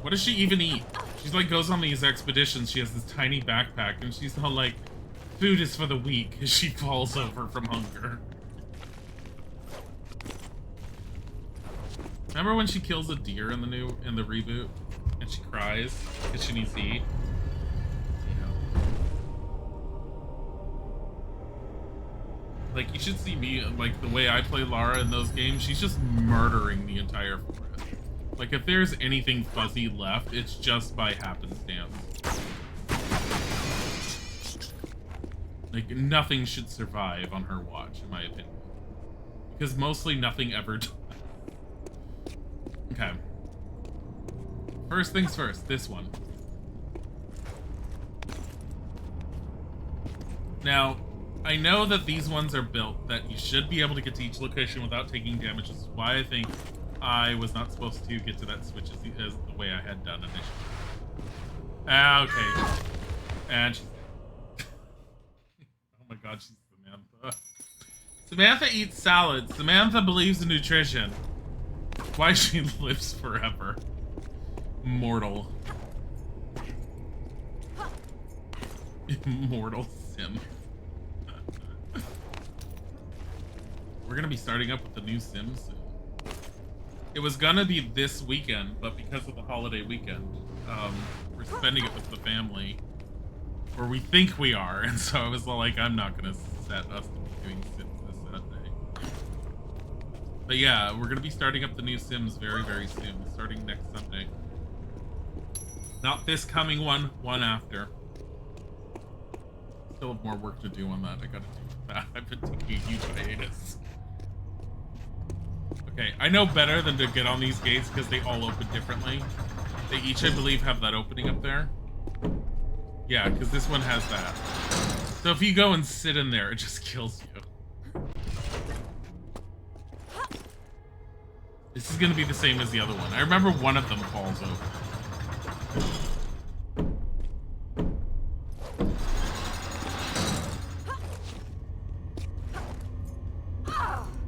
What does she even eat? She's like goes on these expeditions. She has this tiny backpack and she's all like, food is for the weak as she falls over from hunger. Remember when she kills a deer in the reboot and she cries because she needs to eat? Like, you should see me, like, the way I play Lara in those games. She's just murdering the entire forest. Like, if there's anything fuzzy left, it's just by happenstance. Like, nothing should survive on her watch, in my opinion. Because mostly nothing ever does. Okay. First things first, this one. Now, I know that these ones are built that you should be able to get to each location without taking damage. This is why I think I was not supposed to get to that switch as the way I had done initially. Okay. And she's dead. Oh my god, she's Samantha. Samantha eats salads. Samantha believes in nutrition. Why she lives forever. Mortal. Immortal sim. We're gonna be starting up with the new Sims soon. It was gonna be this weekend, but because of the holiday weekend, we're spending it with the family, or we think we are, and so I was like, I'm not gonna set us to be doing Sims this Sunday. But yeah, we're gonna be starting up the new Sims very, very soon, starting next Sunday. Not this coming one, one after. Still have more work to do on that. I gotta do that. I've been taking a huge hiatus. Okay, I know better than to get on these gates because they all open differently. They each, I believe, have that opening up there. Yeah, because this one has that. So if you go and sit in there, it just kills you. This is going to be the same as the other one. I remember one of them falls over.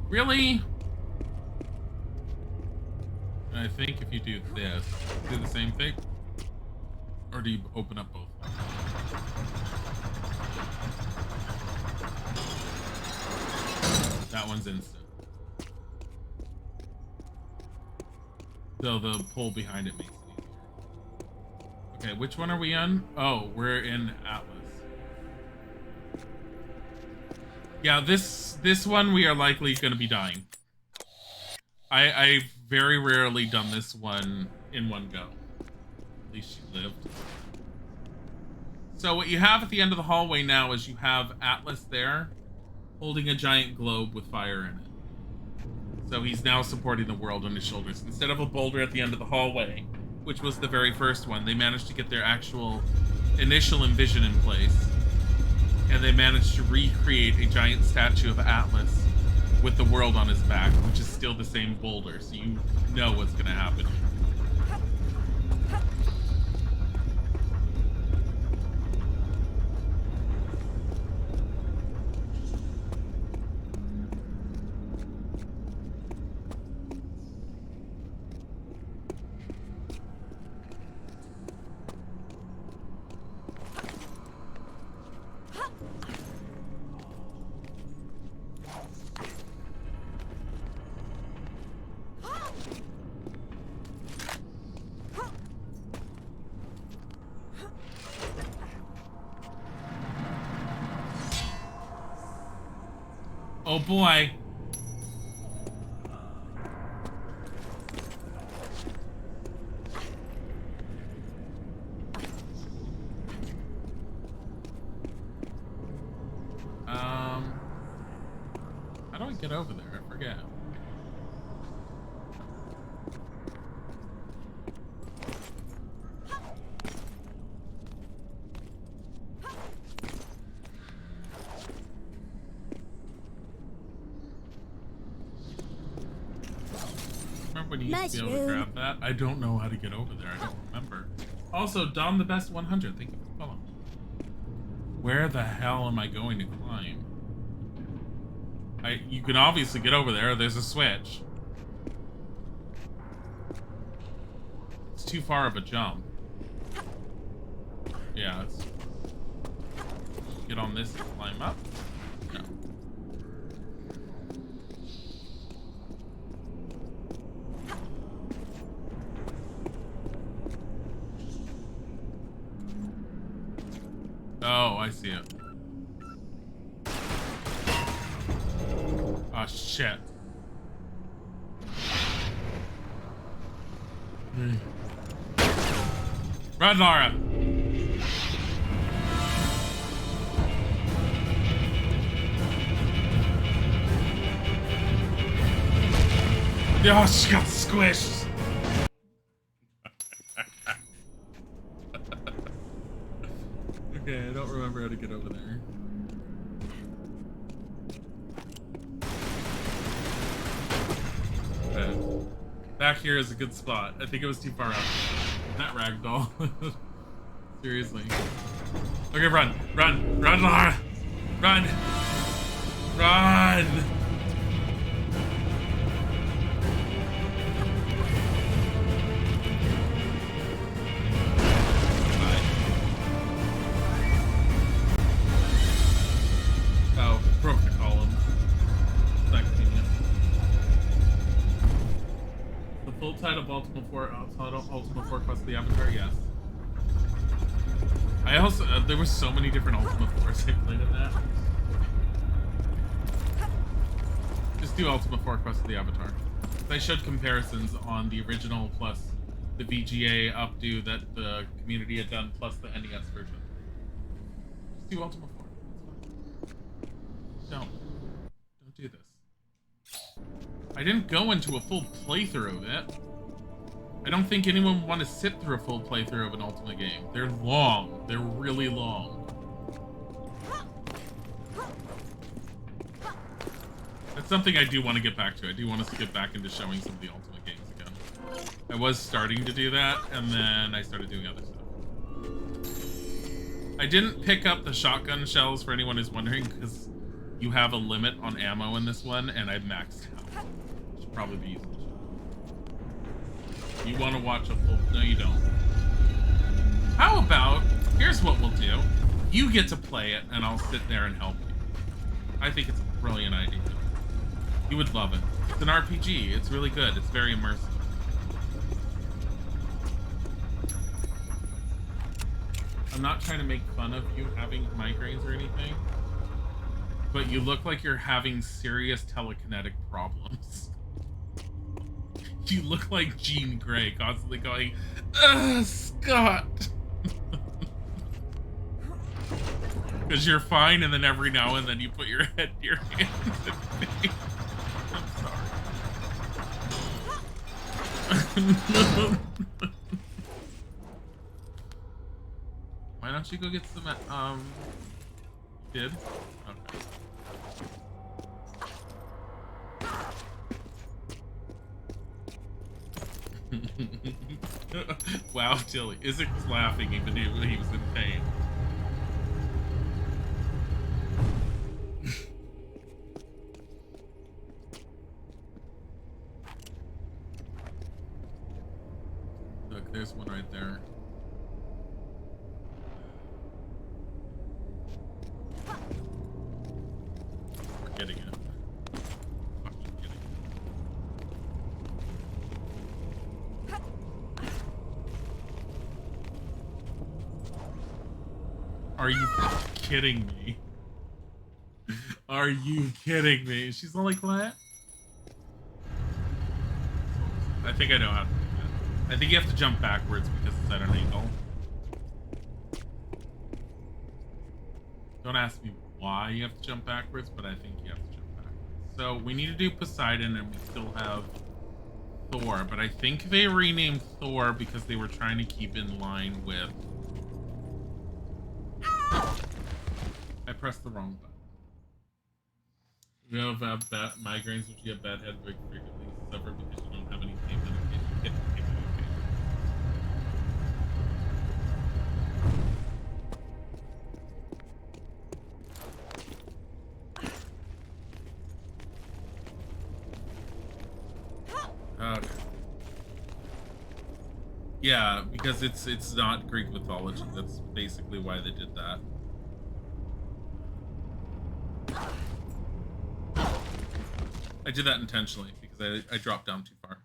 Really? I think if you do this, do the same thing? Or do you open up both? That one's instant. So the pull behind it makes it easier. Okay, which one are we on? Oh, we're in Atlas. Yeah, this one we are likely going to be dying. I've very rarely done this one in one go. At least she lived. So what you have at the end of the hallway now is you have Atlas there, holding a giant globe with fire in it. So he's now supporting the world on his shoulders. Instead of a boulder at the end of the hallway, which was the very first one, they managed to get their actual initial envision in place. And they managed to recreate a giant statue of Atlas with the world on his back, which is still the same boulder, so you know what's going to happen. Oh boy. How do I get over there? I forget. When you used to be able to grab that. I don't know how to get over there. I don't remember. Also, Dom the Best 100. Thank you for following. Where the hell am I going to climb? You can obviously get over there. There's a switch. It's too far of a jump. Yeah, let's get on this and climb up. No. Oh, I see it. Oh, shit. Run, Laura! Oh, she got squished! Okay, I don't remember how to get over there. Okay. Back here is a good spot. I think it was too far out. That ragdoll. Seriously. Okay, run! Run! Run, Laura! Run! Run! Oh, broke the column. Not convenient. The full title of Ultima 4, Ultima 4 Quest of the Avatar, yes. I also, there were so many different Ultima 4s I played in that. Just do Ultima 4 Quest of the Avatar. I showed comparisons on the original plus the VGA updo that the community had done plus the NES version. Just do Ultima 4. Don't do this. I didn't go into a full playthrough of it. I don't think anyone would want to sit through a full playthrough of an Ultima game. They're long. They're really long. That's something I do want to get back to. I do want us to get back into showing some of the Ultima games again. I was starting to do that, and then I started doing other stuff. I didn't pick up the shotgun shells for anyone who's wondering, because you have a limit on ammo in this one, and I maxed out. Should probably be using the shotgun. You want to watch a full... No, you don't. How about... Here's what we'll do. You get to play it, and I'll sit there and help you. I think it's a brilliant idea. You would love it. It's an RPG. It's really good. It's very immersive. I'm not trying to make fun of you having migraines or anything, but you look like you're having serious telekinetic problems. You look like Jean Grey, constantly going, Scott! Because you're fine, and then every now and then you put your head to your hand and face. I'm sorry. Why don't you go get some, you did? Okay. Wow, Dilly. Isaac was laughing even though he was in pain. Look, there's one right there. We're getting it. Fucking getting it. Are you kidding me? Are you kidding me? She's all like, what? I think I know how to do that. I think you have to jump backwards because it's at an angle. Don't ask me why you have to jump backwards, but I think you have to jump backwards. So we need to do Poseidon, and we still have Thor, but I think they renamed Thor because they were trying to keep in line with... I pressed the wrong button. You have bad migraines, which you have bad head very frequently. Suffer because you don't have any pain medication. Okay. Yeah, because it's not Greek mythology. That's basically why they did that. I did that intentionally because I dropped down too far.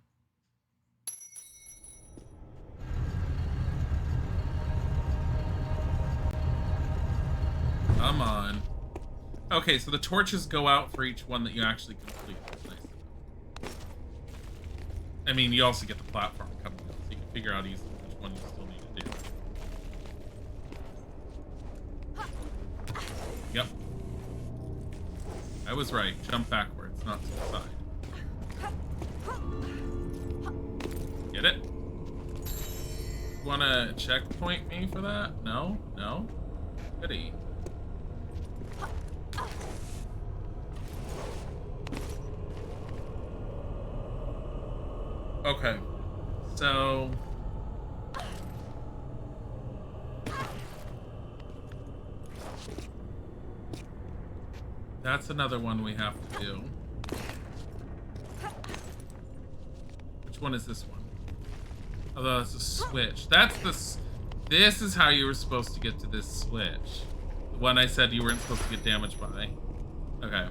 Come on. Okay, so the torches go out for each one that you actually complete. Nice. I mean, you also get the platform coming up, so you can figure out easily which one you still need to do. Yep. I was right. Jump backwards, not to the side. Get it? Wanna checkpoint me for that? No? No? Goody. Okay. So... that's another one we have to do. Which one is this one? Although it's a switch. That's the... this is how you were supposed to get to this switch. The one I said you weren't supposed to get damaged by. Okay.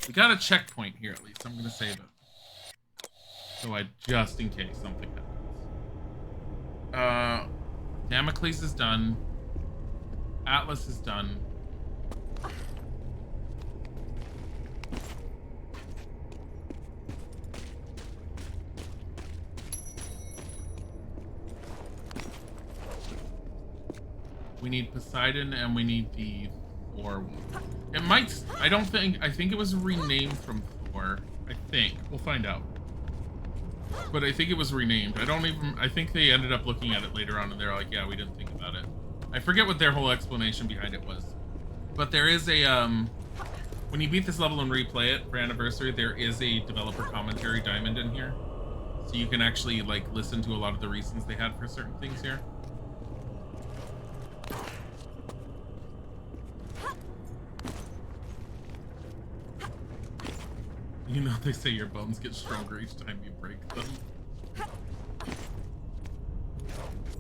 We got a checkpoint here at least. I'm gonna save it. So just in case something happens. Damocles is done. Atlas is done. We need Poseidon and we need the Thor one. It might... I think it was renamed from Thor. I think. We'll find out. But I think it was renamed. I think they ended up looking at it later on and they're like, yeah, we didn't think about it. I forget what their whole explanation behind it was. But there is a, when you beat this level and replay it for Anniversary, there is a developer commentary diamond in here. So you can actually, like, listen to a lot of the reasons they had for certain things here. You know, they say your bones get stronger each time you break them.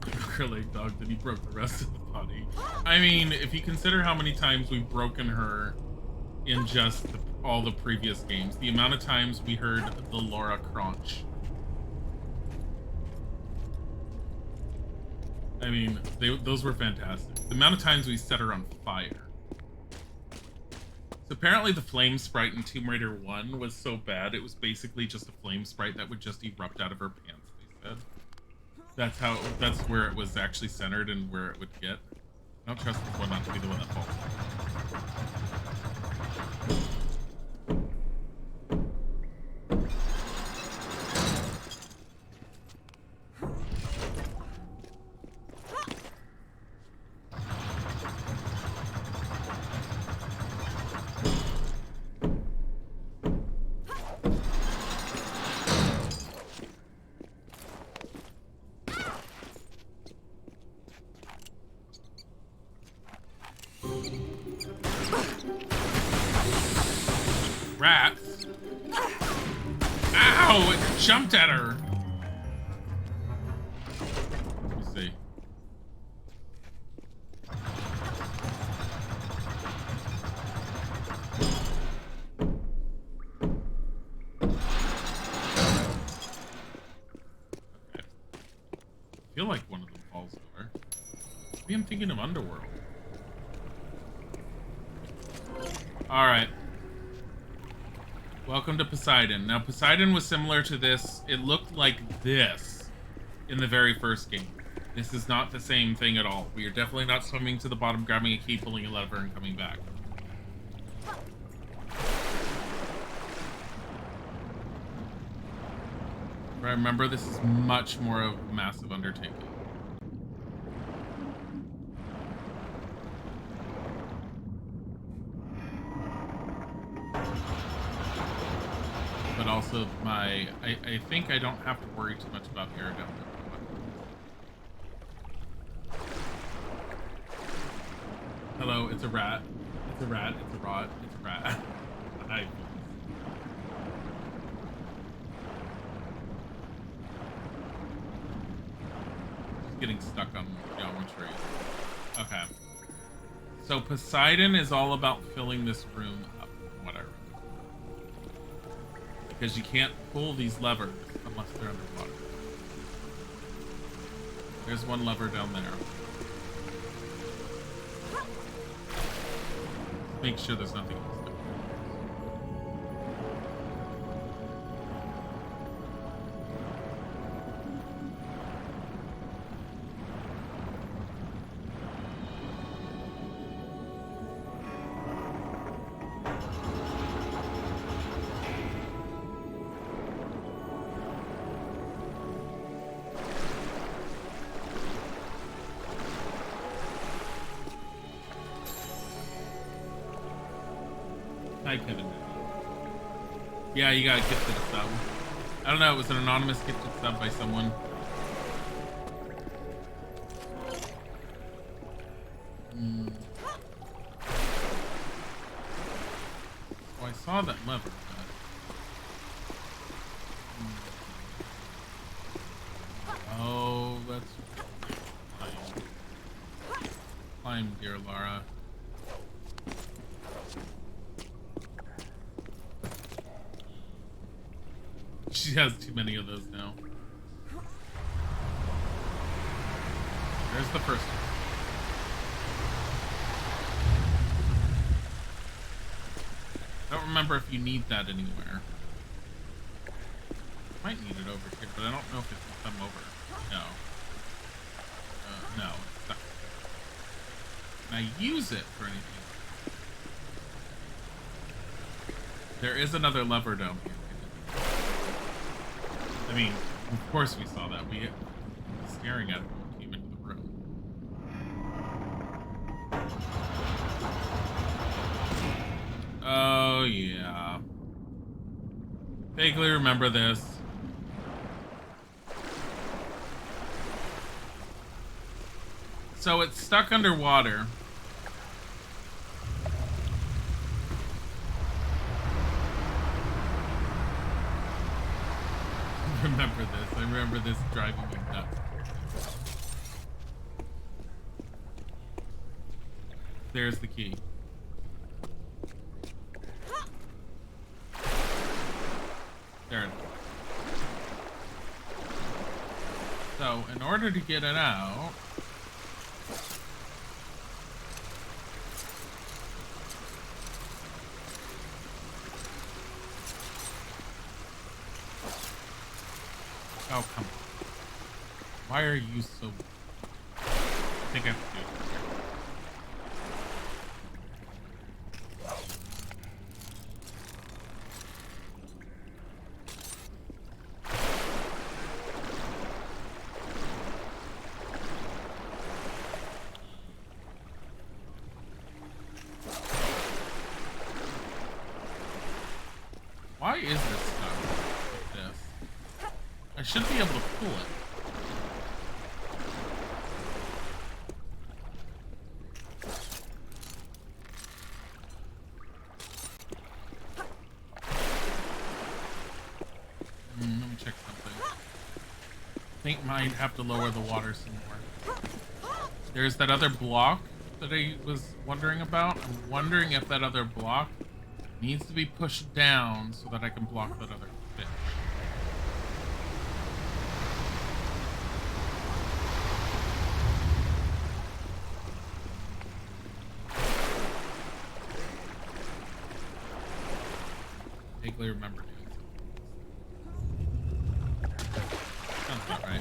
Acrylic dog, then he broke the rest of the body. I mean, if you consider how many times we've broken her in just all the previous games, the amount of times we heard the Laura crunch. I mean, those were fantastic. The amount of times we set her on fire. So apparently the flame sprite in Tomb Raider 1 was so bad, it was basically just a flame sprite that would just erupt out of her pants, they said. That's where it was actually centered and where it would get. I don't trust this one not to be the one that falls. Rats. Ow! It jumped at her. Let me see. Okay. I feel like one of them falls over. Maybe I'm thinking of Underworld. All right. Welcome to Poseidon. Now, Poseidon was similar to this. It looked like this in the very first game. This is not the same thing at all. We are definitely not swimming to the bottom, grabbing a key, pulling a lever, and coming back. But remember, this is much more of a massive undertaking. But also I think I don't have to worry too much about aerodynamics. Hello, it's a rat. It's a rat. It's a rod. It's a rat. Hi. getting stuck on geometry. Okay. So Poseidon is all about filling this room up, from what I remember. Because you can't pull these levers unless they're underwater. There's one lever down there. Make sure there's nothing else. I couldn't. Yeah, you got a gifted sub. I don't know, it was an anonymous gifted sub by someone. Oh, I saw that lever, but... Oh, that's... Climb, dear Lara. She has too many of those now. There's the first one. I don't remember if you need that anywhere. Might need it over here, but I don't know if it can come over. No. No, it's stuck. Can I use it for anything? There is another lever down here. I mean, of course we saw that. We were staring at it when we came into the room. Oh, yeah. Vaguely remember this. So it's stuck underwater. Remember this. I remember this driving me nuts. There's the key. There it is. So, in order to get it out... Oh, come on. Why are you so... I think I have to do it. Why is this stuff like this? I should be able to pull it. Let me check something. I think might have to lower the water some more. There's that other block that I was wondering about. I'm wondering if that other block needs to be pushed down so that I can block that other fish. Vaguely remember doing something. Sounds about right.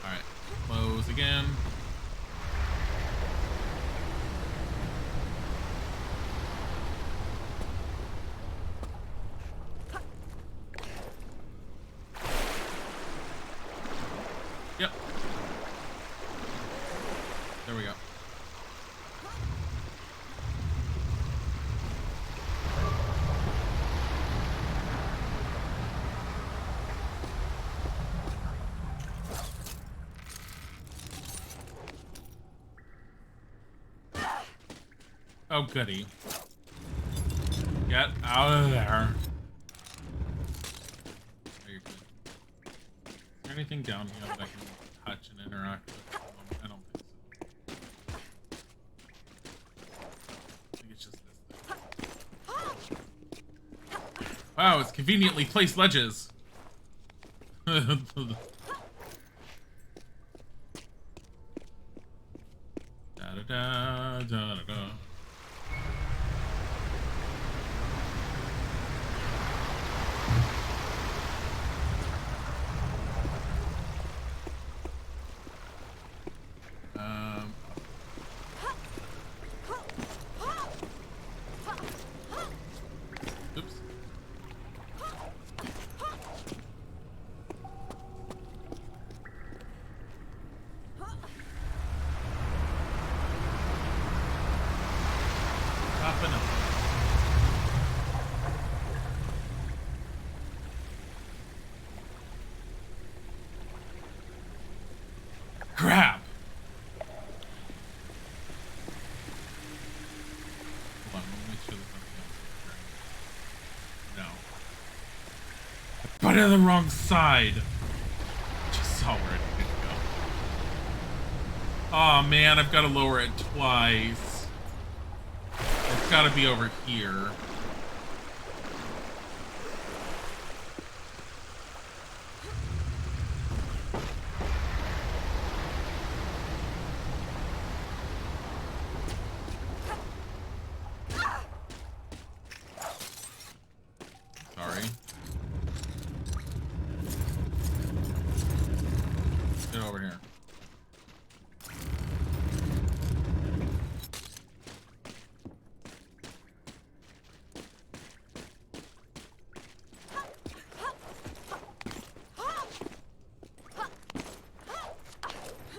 Alright, close again. Yep. There we go. Oh, goody. Get out of there. Anything down here that I can touch and interact with? I don't think so. I think it's just this thing. Wow, it's conveniently placed ledges. Da da da da da. Oops. Up and up. Crap! Hold on, let me make sure there's nothing else. No. I put it on the wrong side! Just saw where it did go. Oh man, I've got to lower it twice. It's got to be over here. Sorry. Get over here.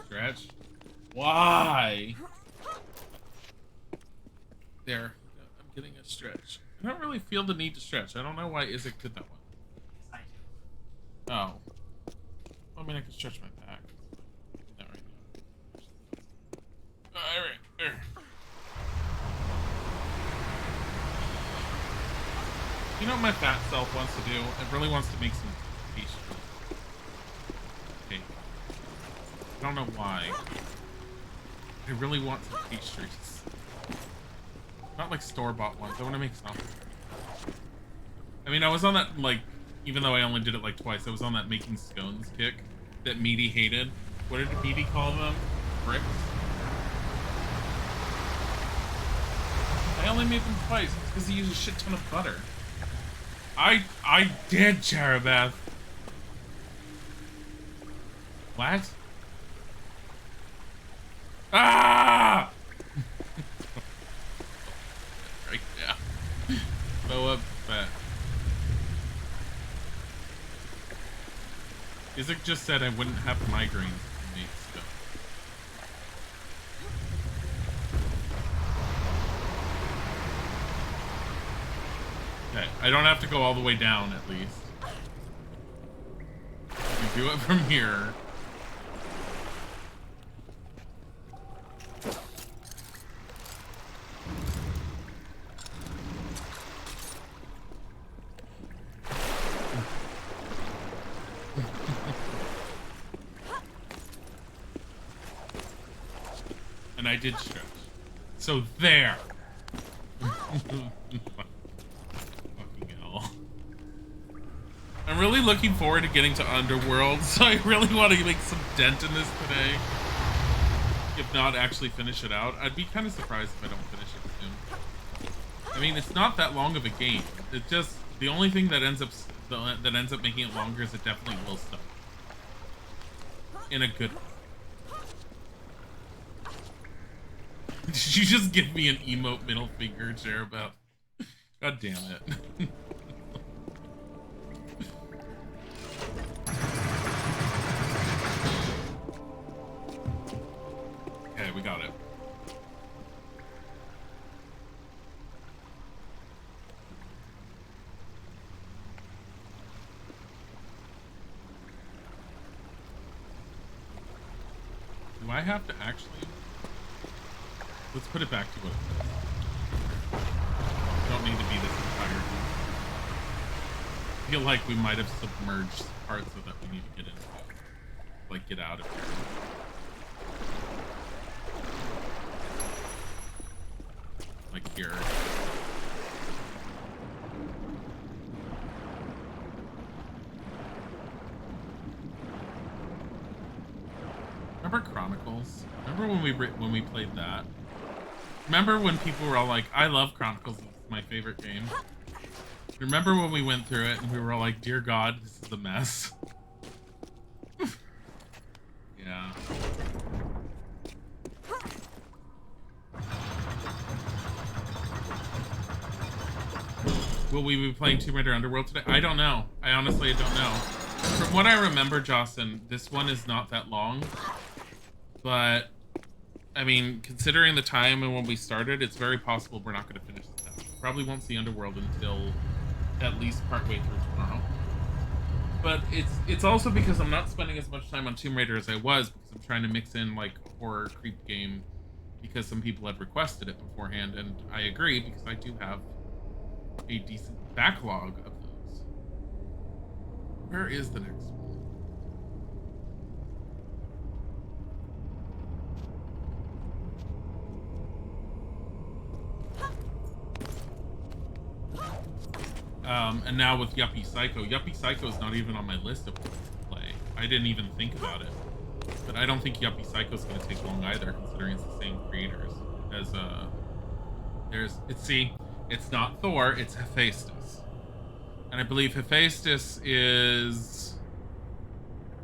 Stretch. Why? There. I'm getting a stretch. I don't really feel the need to stretch. I don't know why Isaac did that one. Oh. I mean, I can stretch my back. Not right now. Alright. There. You know what my fat self wants to do? It really wants to make some pastry. Okay. I don't know why. I really want some pastries. Not like store-bought ones. I want to make something. I mean, I was on that, like, even though I only did it like twice, I was on that making scones kick that Meaty hated. What did Meaty call them? Bricks? I only made them twice because he used a shit ton of butter. I did, Cherubeth. What? Ah! Right now. So upset. Isaac just said I wouldn't have migraines to make stuff. Okay, I don't have to go all the way down at least. I can do it from here. And I did stretch. So there. Fucking hell. I'm really looking forward to getting to Underworld, so I really want to make some dent in this today. If not, actually finish it out. I'd be kind of surprised if I don't finish it soon. I mean, it's not that long of a game. It just, the only thing that ends up making it longer is it definitely will stop. In a good way. Did you just give me an emote middle finger, Cherubeth? God damn it. Okay, we got it. Do I have to actually... Let's put it back to what it was. Don't need to be this entire thing. I feel like we might have submerged parts of that we need to get into. like get out of here. Like here. Remember Chronicles? Remember when we played that? Remember when people were all like, "I love Chronicles. It's my favorite game." Remember when we went through it and we were all like, "Dear God, this is a mess." Yeah. Will we be playing Tomb Raider Underworld today? I don't know. I honestly don't know. From what I remember, Jocelyn, this one is not that long. But, I mean, considering the time and when we started, it's very possible we're not going to finish this out. Probably won't see Underworld until at least partway through tomorrow. But it's also because I'm not spending as much time on Tomb Raider as I was, because I'm trying to mix in, like, a horror creep game because some people had requested it beforehand, and I agree because I do have a decent backlog of those. Where is the next one? And now with Yuppie Psycho. Yuppie Psycho is not even on my list of what to play. I didn't even think about it. But I don't think Yuppie Psycho is going to take long either, considering it's the same creators as, it's not Thor, it's Hephaestus. And I believe Hephaestus is...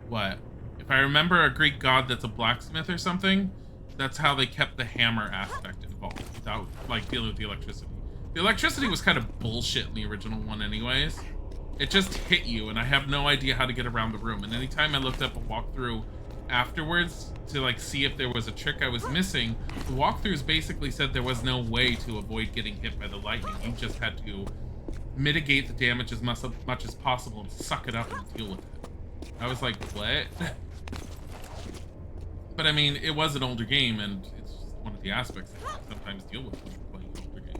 what? If I remember a Greek god that's a blacksmith or something, that's how they kept the hammer aspect involved, without, like, dealing with the electricity. The electricity was kind of bullshit in the original one anyways. It just hit you, and I have no idea how to get around the room. And anytime I looked up a walkthrough afterwards to, like, see if there was a trick I was missing, the walkthroughs basically said there was no way to avoid getting hit by the lightning. You just had to mitigate the damage as much as possible and suck it up and deal with it. I was like, what? But I mean, it was an older game, and it's just one of the aspects that you sometimes deal with when you're playing an older game.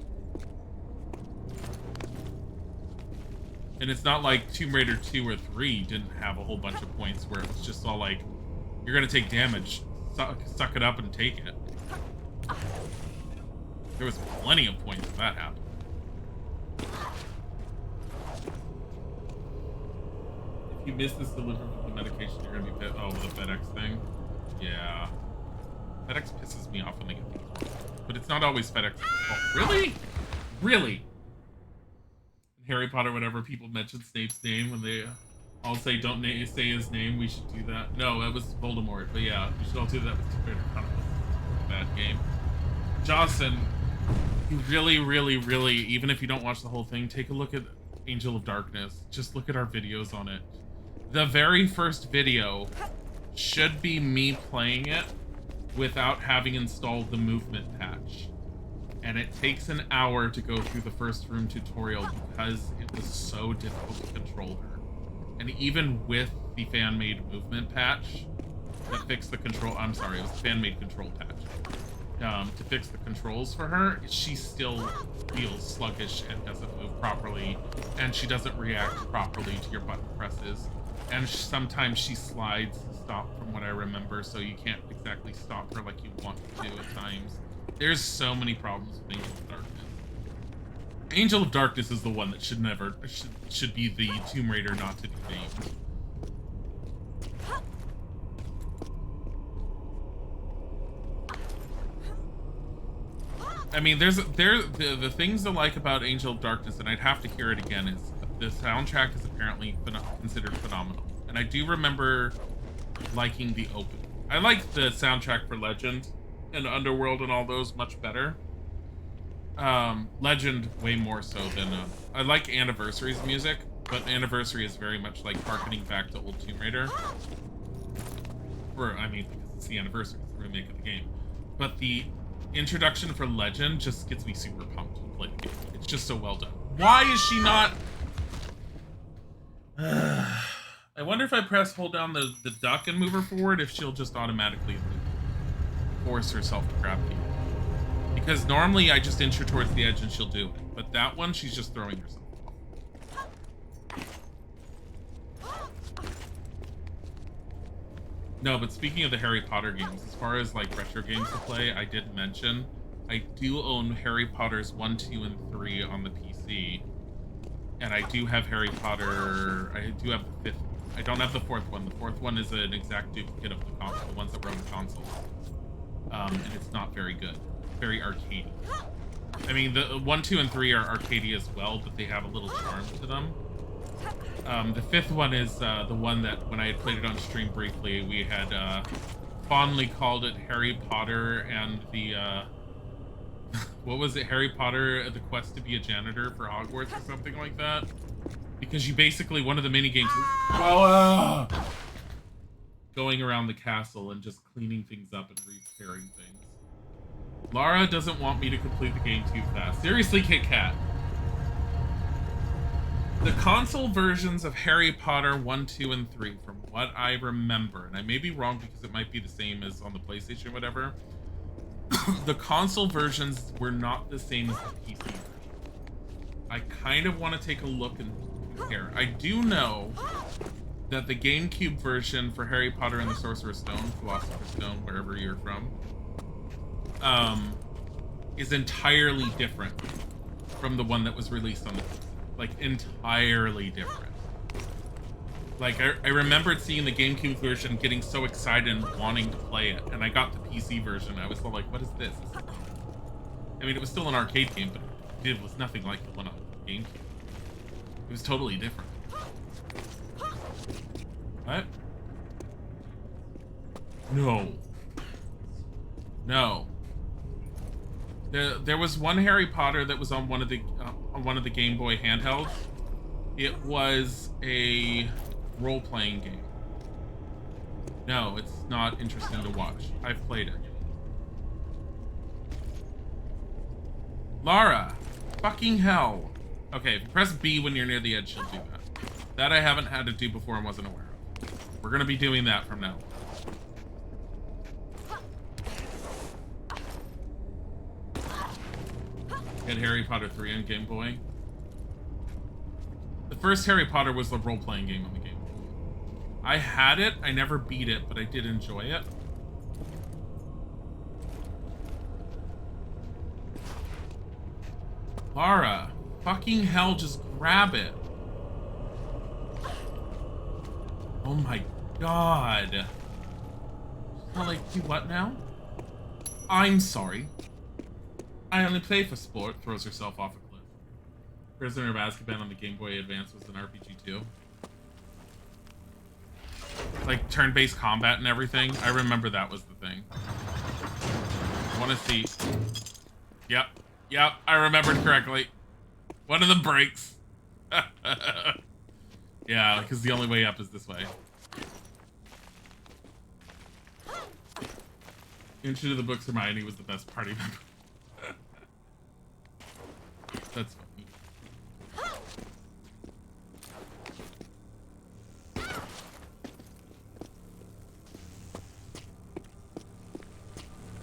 And it's not like Tomb Raider 2 or 3 didn't have a whole bunch of points where it was just all like, you're gonna take damage, suck it up and take it. There was plenty of points where that happened. If you miss this delivery with the medication, you're gonna be pissed. Oh, the FedEx thing? Yeah. FedEx pisses me off when they get things wrong. But it's not always FedEx. Oh, really? Really? Harry Potter, whenever people mention Snape's name, when they all say don't say his name, we should do that. No, that was Voldemort, but yeah, we should all do that with Tomb Raider Chronicles. Bad game. Jocelyn, you really, really, really, even if you don't watch the whole thing, take a look at Angel of Darkness. Just look at our videos on it. The very first video should be me playing it without having installed the movement patch. And it takes an hour to go through the first room tutorial because it was so difficult to control her. And even with the fan-made movement patch that fixed the control, I'm sorry, it was the fan-made control patch. To fix the controls for her, she still feels sluggish and doesn't move properly, and she doesn't react properly to your button presses. And sometimes she slides to stop, from what I remember, so you can't exactly stop her like you want to do at times. There's so many problems with Angel of Darkness. Angel of Darkness is the one that should be the Tomb Raider not to be named. I mean, the things I like about Angel of Darkness, and I'd have to hear it again, is the soundtrack is apparently considered phenomenal. And I do remember liking the opening. I like the soundtrack for Legend and Underworld and all those much better. Legend way more so than I like Anniversary's music, but Anniversary is very much like harkening back to old Tomb Raider. I mean, because it's the Anniversary, it's the remake of the game. But the introduction for Legend just gets me super pumped to play the game. It's just so well done. Why is she not? I wonder if I hold down the duck and move her forward, if she'll just automatically force herself to grab me. Because normally I just inch her towards the edge and she'll do it. But that one, she's just throwing herself off. No, but speaking of the Harry Potter games, as far as like retro games to play, I did mention I do own Harry Potter's 1, 2, and 3 on the PC. And I do have Harry Potter. I do have the 5th. I don't have the 4th one. The 4th one is an exact duplicate of the console, the ones that were on the console. And it's not very good. Very arcadey. I mean, the 1, 2, and 3 are arcadey as well, but they have a little charm to them. The 5th one is the one that, when I had played it on stream briefly, we had fondly called it Harry Potter and the what was it? Harry Potter, the quest to be a janitor for Hogwarts or something like that. Because you basically, one of the mini games is going around the castle and just cleaning things up and repairing things. Lara doesn't want me to complete the game too fast. Seriously, Kit Kat. The console versions of Harry Potter 1, 2, and 3, from what I remember, and I may be wrong because it might be the same as on the PlayStation or whatever, the console versions were not the same as the PC version. I kind of want to take a look and compare. I do know that the GameCube version for Harry Potter and the Sorcerer's Stone, Philosopher's Stone, wherever you're from, is entirely different from the one that was released on the PC. Like, entirely different. Like, I remembered seeing the GameCube version, getting so excited and wanting to play it, and I got the PC version. I was all like, what is this? I mean, it was still an arcade game, but it was nothing like the one on GameCube. It was totally different. What? No. No. There was one Harry Potter that was on one of the Game Boy handhelds. It was a role-playing game. No, it's not interesting to watch. I've played it. Lara, fucking hell. Okay, if you press B when you're near the edge, she'll do that. That I haven't had to do before and wasn't aware of. We're gonna be doing that from now on. Had Harry Potter 3 on Game Boy. The first Harry Potter was the role-playing game on the Game Boy. I had it, I never beat it, but I did enjoy it. Lara, fucking hell, just grab it. Oh my god. Well, like, do what now? I'm sorry. I only play for sport. Throws herself off a cliff. Prisoner of Azkaban on the Game Boy Advance was an RPG too. Like turn-based combat and everything. I remember that was the thing. I want to see. Yep. Yep. I remembered correctly. One of them breaks. Yeah, because the only way up is this way. Into the Books, Hermione was the best party member. That's funny.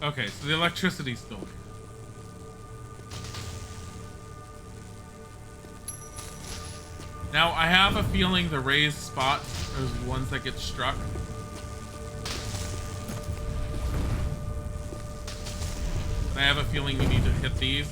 Okay, so the electricity's still here. Now, I have a feeling the raised spots are the ones that get struck. And I have a feeling we need to hit these.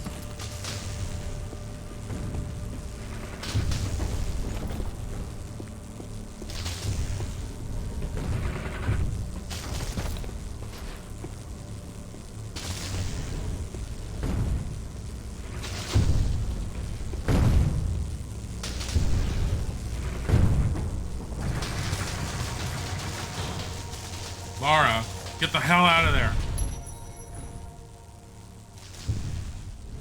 Lara, get the hell out of there.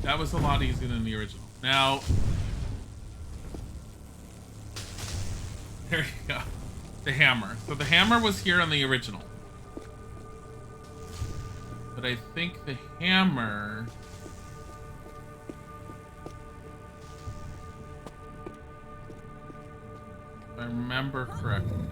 That was a lot easier than the original. Now, there you go. The hammer. So the hammer was here on the original. But I think the hammer... if I remember correctly.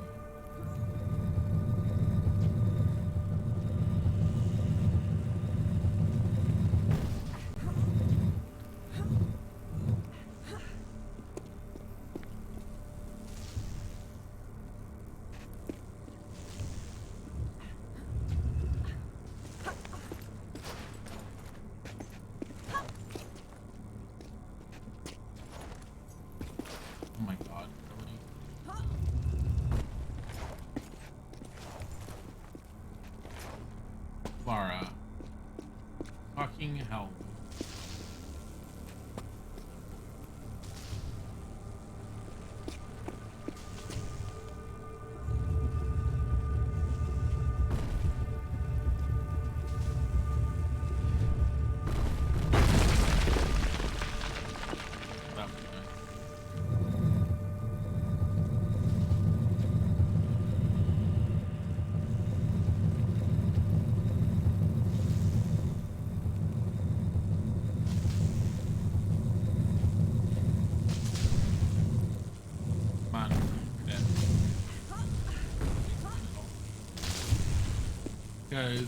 Because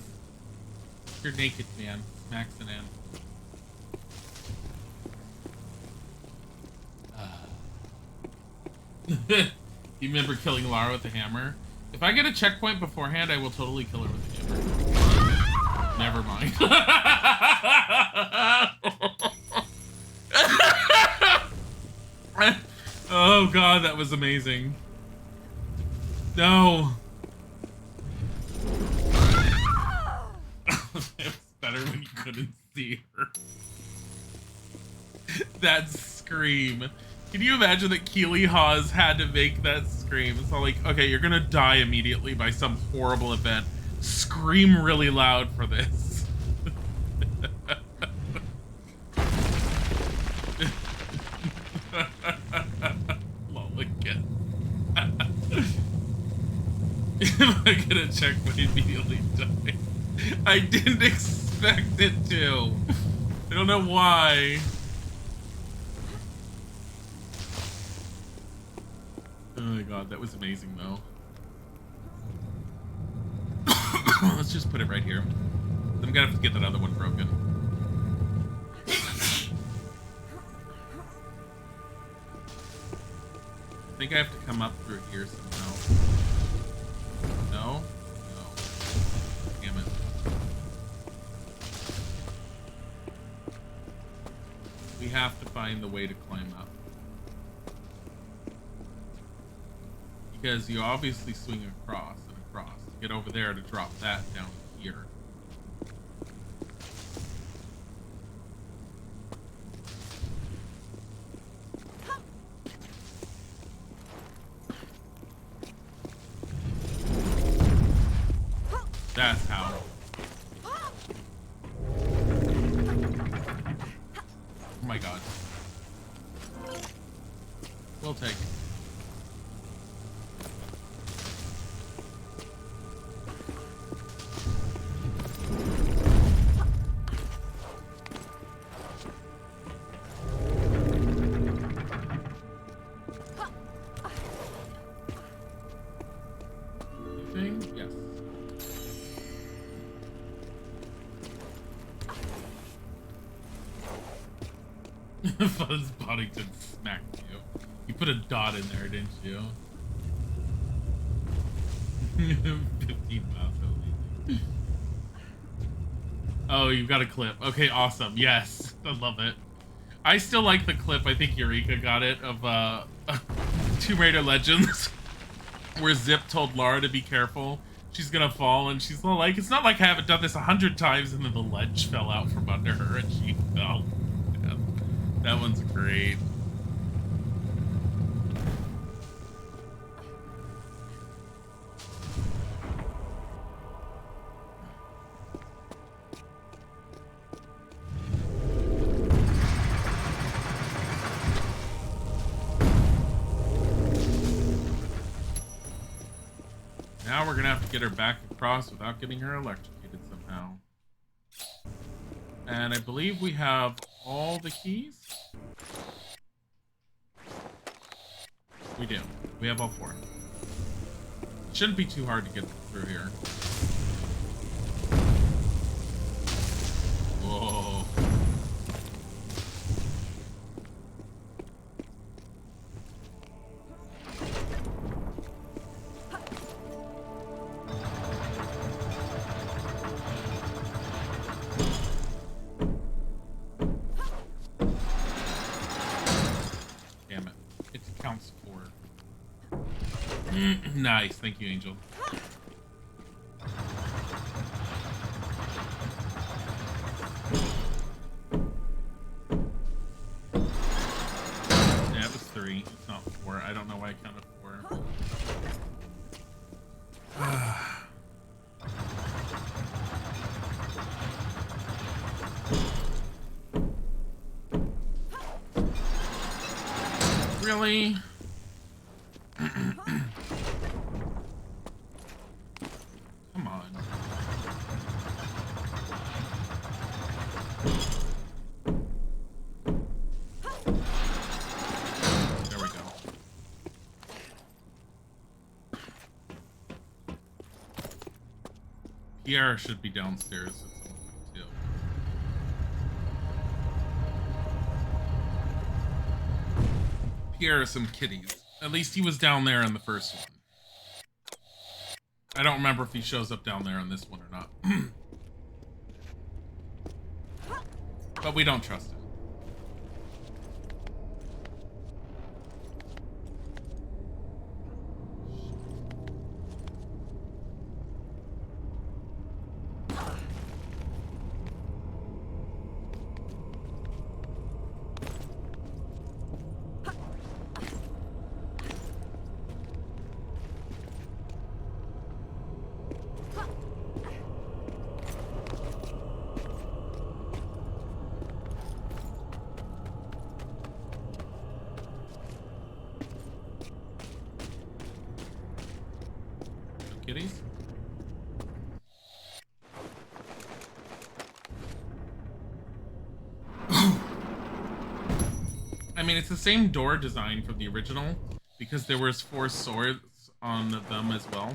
you're naked, man. Maxing in. You remember killing Lara with the hammer? If I get a checkpoint beforehand, I will totally kill her with the hammer. Never mind. Oh god, that was amazing. No. It was better when you couldn't see her. That scream. Can you imagine that Keely Hawes had to make that scream? It's all like, okay, you're gonna die immediately by some horrible event. Scream really loud for this. Lol again. Am I gonna check my immediately die? I didn't expect it to. I don't know why. Oh my god, that was amazing though. Let's just put it right here. I'm gonna have to get that other one broken. I think I have to come up through here somehow. No? No. Damn it. We have to find the way to climb up. Because you obviously swing across and across to get over there to drop that down here. That's how. Oh my god. We'll take it. Yes. Fuzz Boddington smacked you. You put a dot in there, didn't you? 15 miles only. Oh, you've got a clip. Okay, awesome. Yes. I love it. I still like the clip. I think Eureka got it of Tomb Raider Legends where Zip told Lara to be careful. She's gonna fall, and she's like, it's not like I haven't done this 100 times, and then the ledge fell out from under her, and she fell. Yeah. That one's great. Now we're gonna have to get her back across without getting her electrocuted somehow. And I believe we have all the keys. We do. We have all 4. It shouldn't be too hard to get through here. Whoa. Nice, thank you, Angel. Yeah, it was 3. It's not 4. I don't know why I counted 4. Really? Come on. There we go. Pierre should be downstairs at some point too. Pierre are some kitties. At least he was down there in the first one. I don't remember if he shows up down there in this one or not. But we don't trust him. Kitties? I mean, it's the same door design from the original because there was 4 swords on them as well.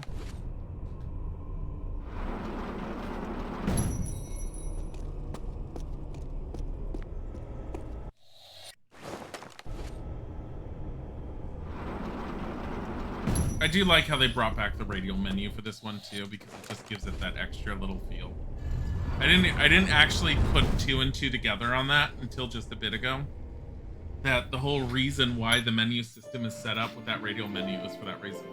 I do like how they brought back the radial menu for this one too, because it just gives it that extra little feel. I didn't actually put 2 and 2 together on that until just a bit ago. That the whole reason why the menu system is set up with that radial menu is for that reason.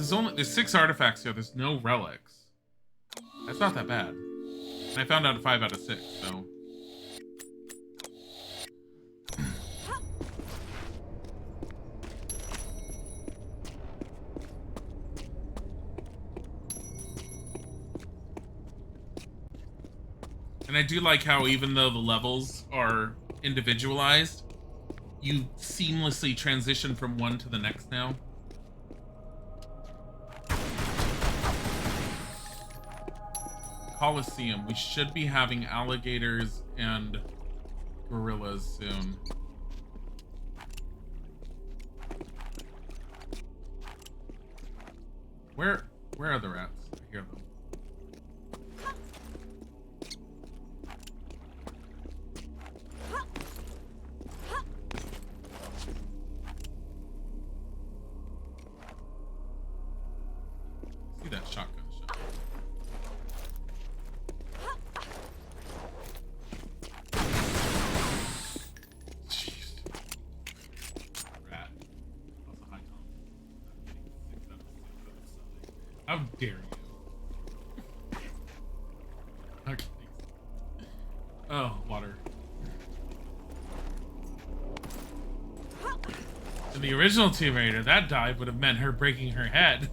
So there's 6 artifacts here. There's no relics. That's not that bad. And I found out 5 out of 6, so. And I do like how even though the levels are individualized, you seamlessly transition from one to the next now. Coliseum. We should be having alligators and gorillas soon. Where are the rats? I hear them. See that shotgun shot. Jeez. Rat. That's a high confidence. How dare you? Okay. Oh, water. In the original Tomb Raider, that dive would have meant her breaking her head.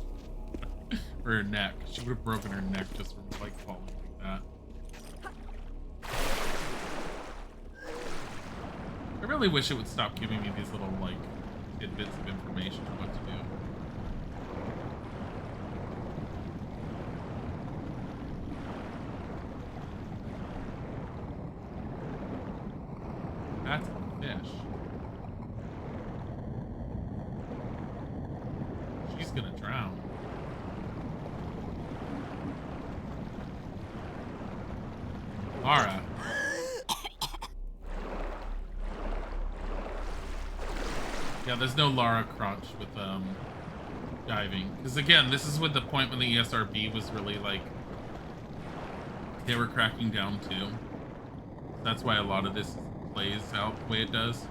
Or her neck. She would have broken her neck just from like falling like that. I really wish it would stop giving me these little like tidbits of information on what to do. That's a fish. She's gonna drown. Mara. Yeah, there's no Lara Crunch with diving. Because again, this is with the point when the ESRB was really like they were cracking down too. That's why a lot of this plays out the way it does.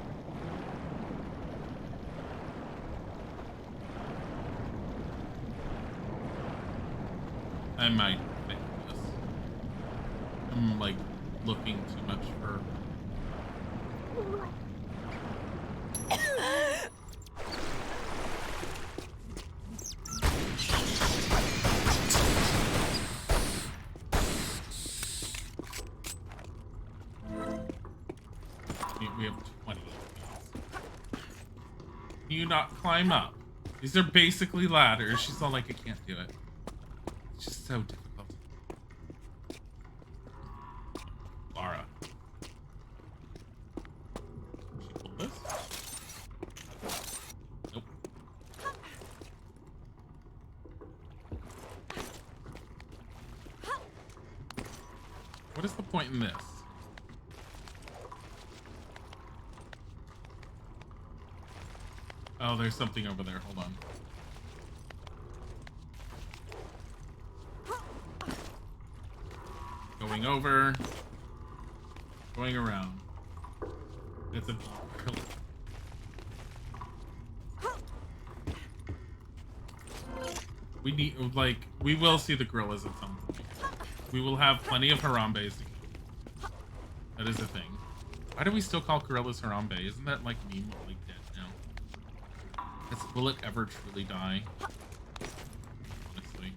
I might think this. I'm like looking too much for. We have 20 of these. Can you not climb up? These are basically ladders. She's all like, I can't do it. It's just so difficult. Lara. She pulled this? Nope. What is the point in this? Oh, there's something over there. Hold on. Going over. Going around. It's a... We need, like, we will see the gorillas at some point. We will have plenty of Harambe's. That is a thing. Why do we still call gorillas Harambe? Isn't that, like, meme, like, dead now? Will it ever truly die? Honestly.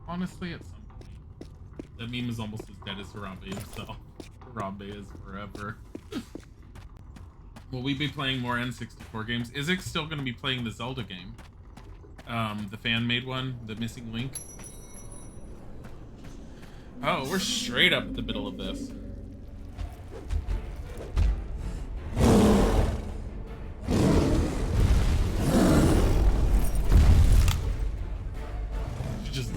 Honestly, at some point, that meme is almost as dead as Harambe himself. Harambe is forever. Will we be playing more N64 games? Isaac's still going to be playing the Zelda game. The fan-made one, the Missing Link. Oh, we're straight up at the middle of this. Just...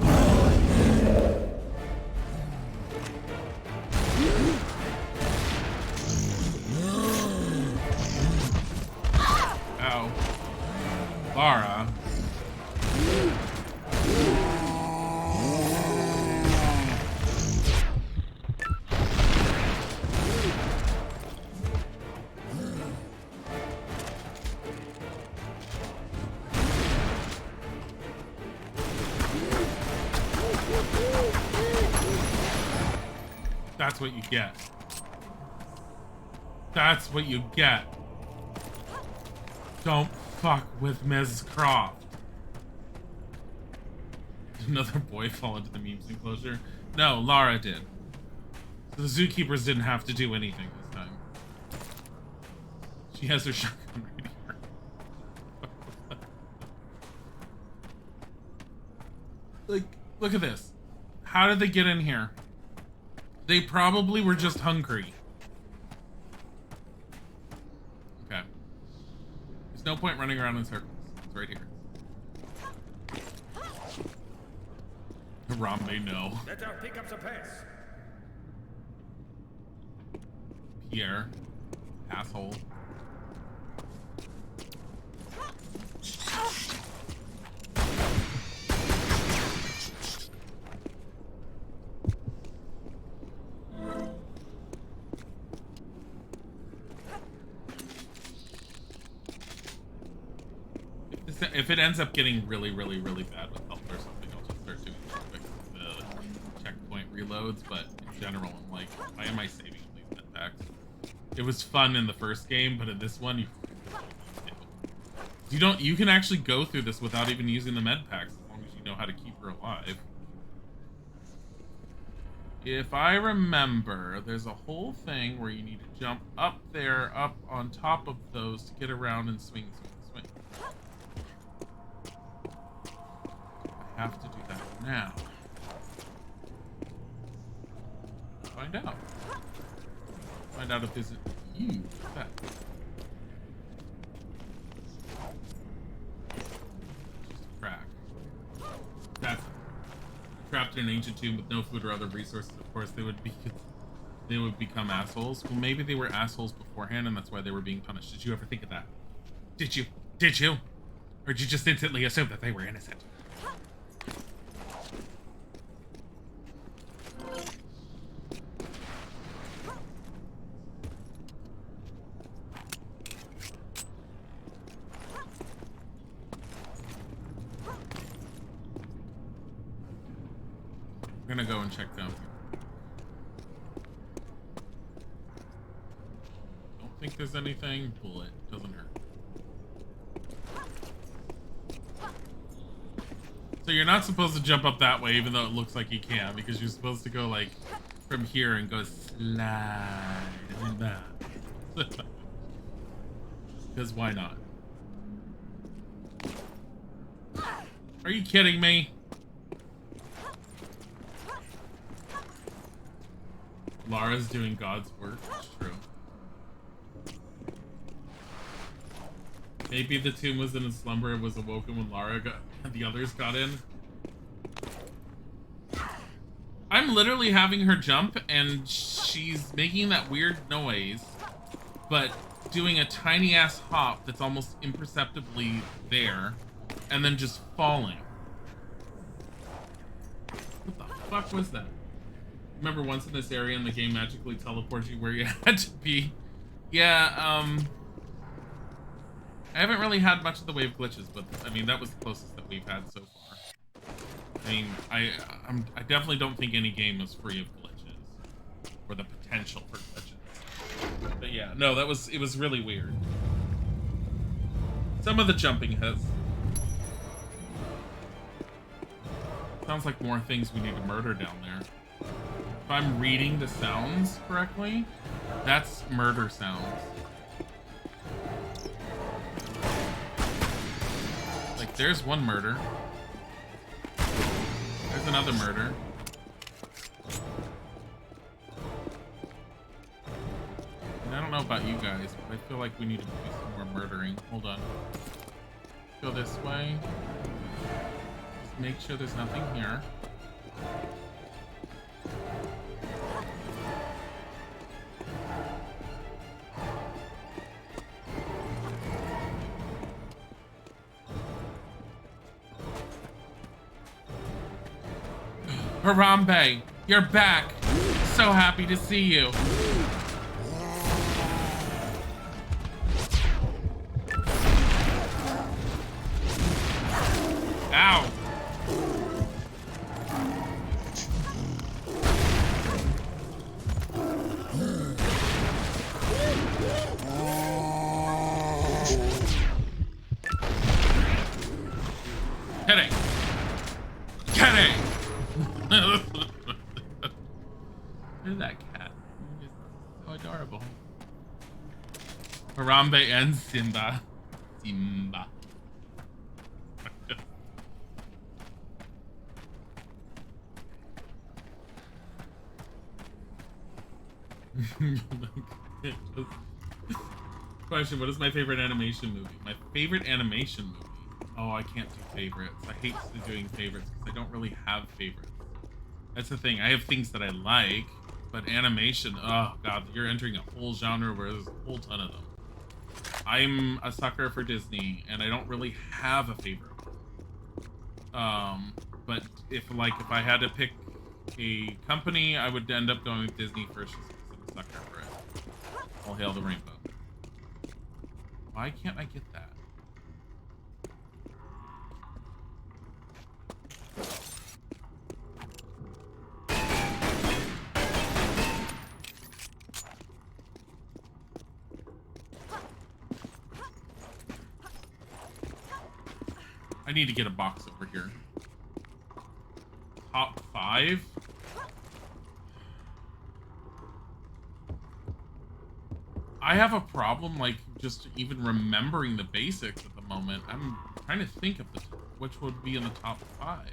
Ow. Lara. That's what you get. That's what you get. Don't fuck with Ms. Croft. Did another boy fall into the memes enclosure? No, Lara did. So the zookeepers didn't have to do anything this time. She has her shotgun right here. Like, look at this. How did they get in here? They probably were just hungry. Okay. There's no point running around in circles. It's right here. Harambe, no. Let her pick up the pace. Pierre. Asshole. If it ends up getting really, really, really bad with health or something, I'll just start doing the checkpoint reloads, but in general, I'm like, why am I saving all these med packs? It was fun in the first game, but in this one, you can actually go through this without even using the med packs, as long as you know how to keep her alive. If I remember, there's a whole thing where you need to jump up there, up on top of those to get around and swing, swing, swing. I have to do that now. Find out. Find out if there's a... What's that? Just a crack. That's trapped in an ancient tomb with no food or other resources. Of course, they would become assholes. Well, maybe they were assholes beforehand, and that's why they were being punished. Did you ever think of that? Did you? Did you? Or did you just instantly assume that they were innocent? I'm gonna go and check down here. Don't think there's anything. Bullet. Doesn't hurt. So you're not supposed to jump up that way, even though it looks like you can, because you're supposed to go, like, from here and go slide and that. Because why not? Are you kidding me? Lara's doing God's work. It's true. Maybe the tomb was in a slumber and was awoken when the others got in. I'm literally having her jump and she's making that weird noise, but doing a tiny ass hop that's almost imperceptibly there, and then just falling. What the fuck was that? Remember once in this area and the game magically teleports you where you had to be? Yeah, I haven't really had much of the wave glitches, but I mean, that was the closest that we've had so far. I mean, I definitely don't think any game was free of glitches, or the potential for glitches. But yeah, no, it was really weird. Some of the jumping has... Sounds like more things we need to murder down there. If I'm reading the sounds correctly, that's murder sounds. Like, there's one murder. There's another murder. And I don't know about you guys, but I feel like we need to do some more murdering. Hold on. Go this way. Just make sure there's nothing here. Harambe, you're back. So happy to see you. Ow. Kidding. Kidding. Look at that cat. He's so adorable. Harambe and Simba. Simba. Question, what is my favorite animation movie? My favorite animation movie? Oh, I can't do favorites. I hate doing favorites because I don't really have favorites. That's the thing. I have things that I like, but animation, oh god, you're entering a whole genre where there's a whole ton of them. I'm a sucker for Disney, and I don't really have a favorite. But if I had to pick a company, I would end up going with Disney first just because I'm a sucker for it. All hail the rainbow. Why can't I get that? I need to get a box over here. Top 5? I have a problem, like, just even remembering the basics at the moment. I'm trying to think of which would be in the top 5.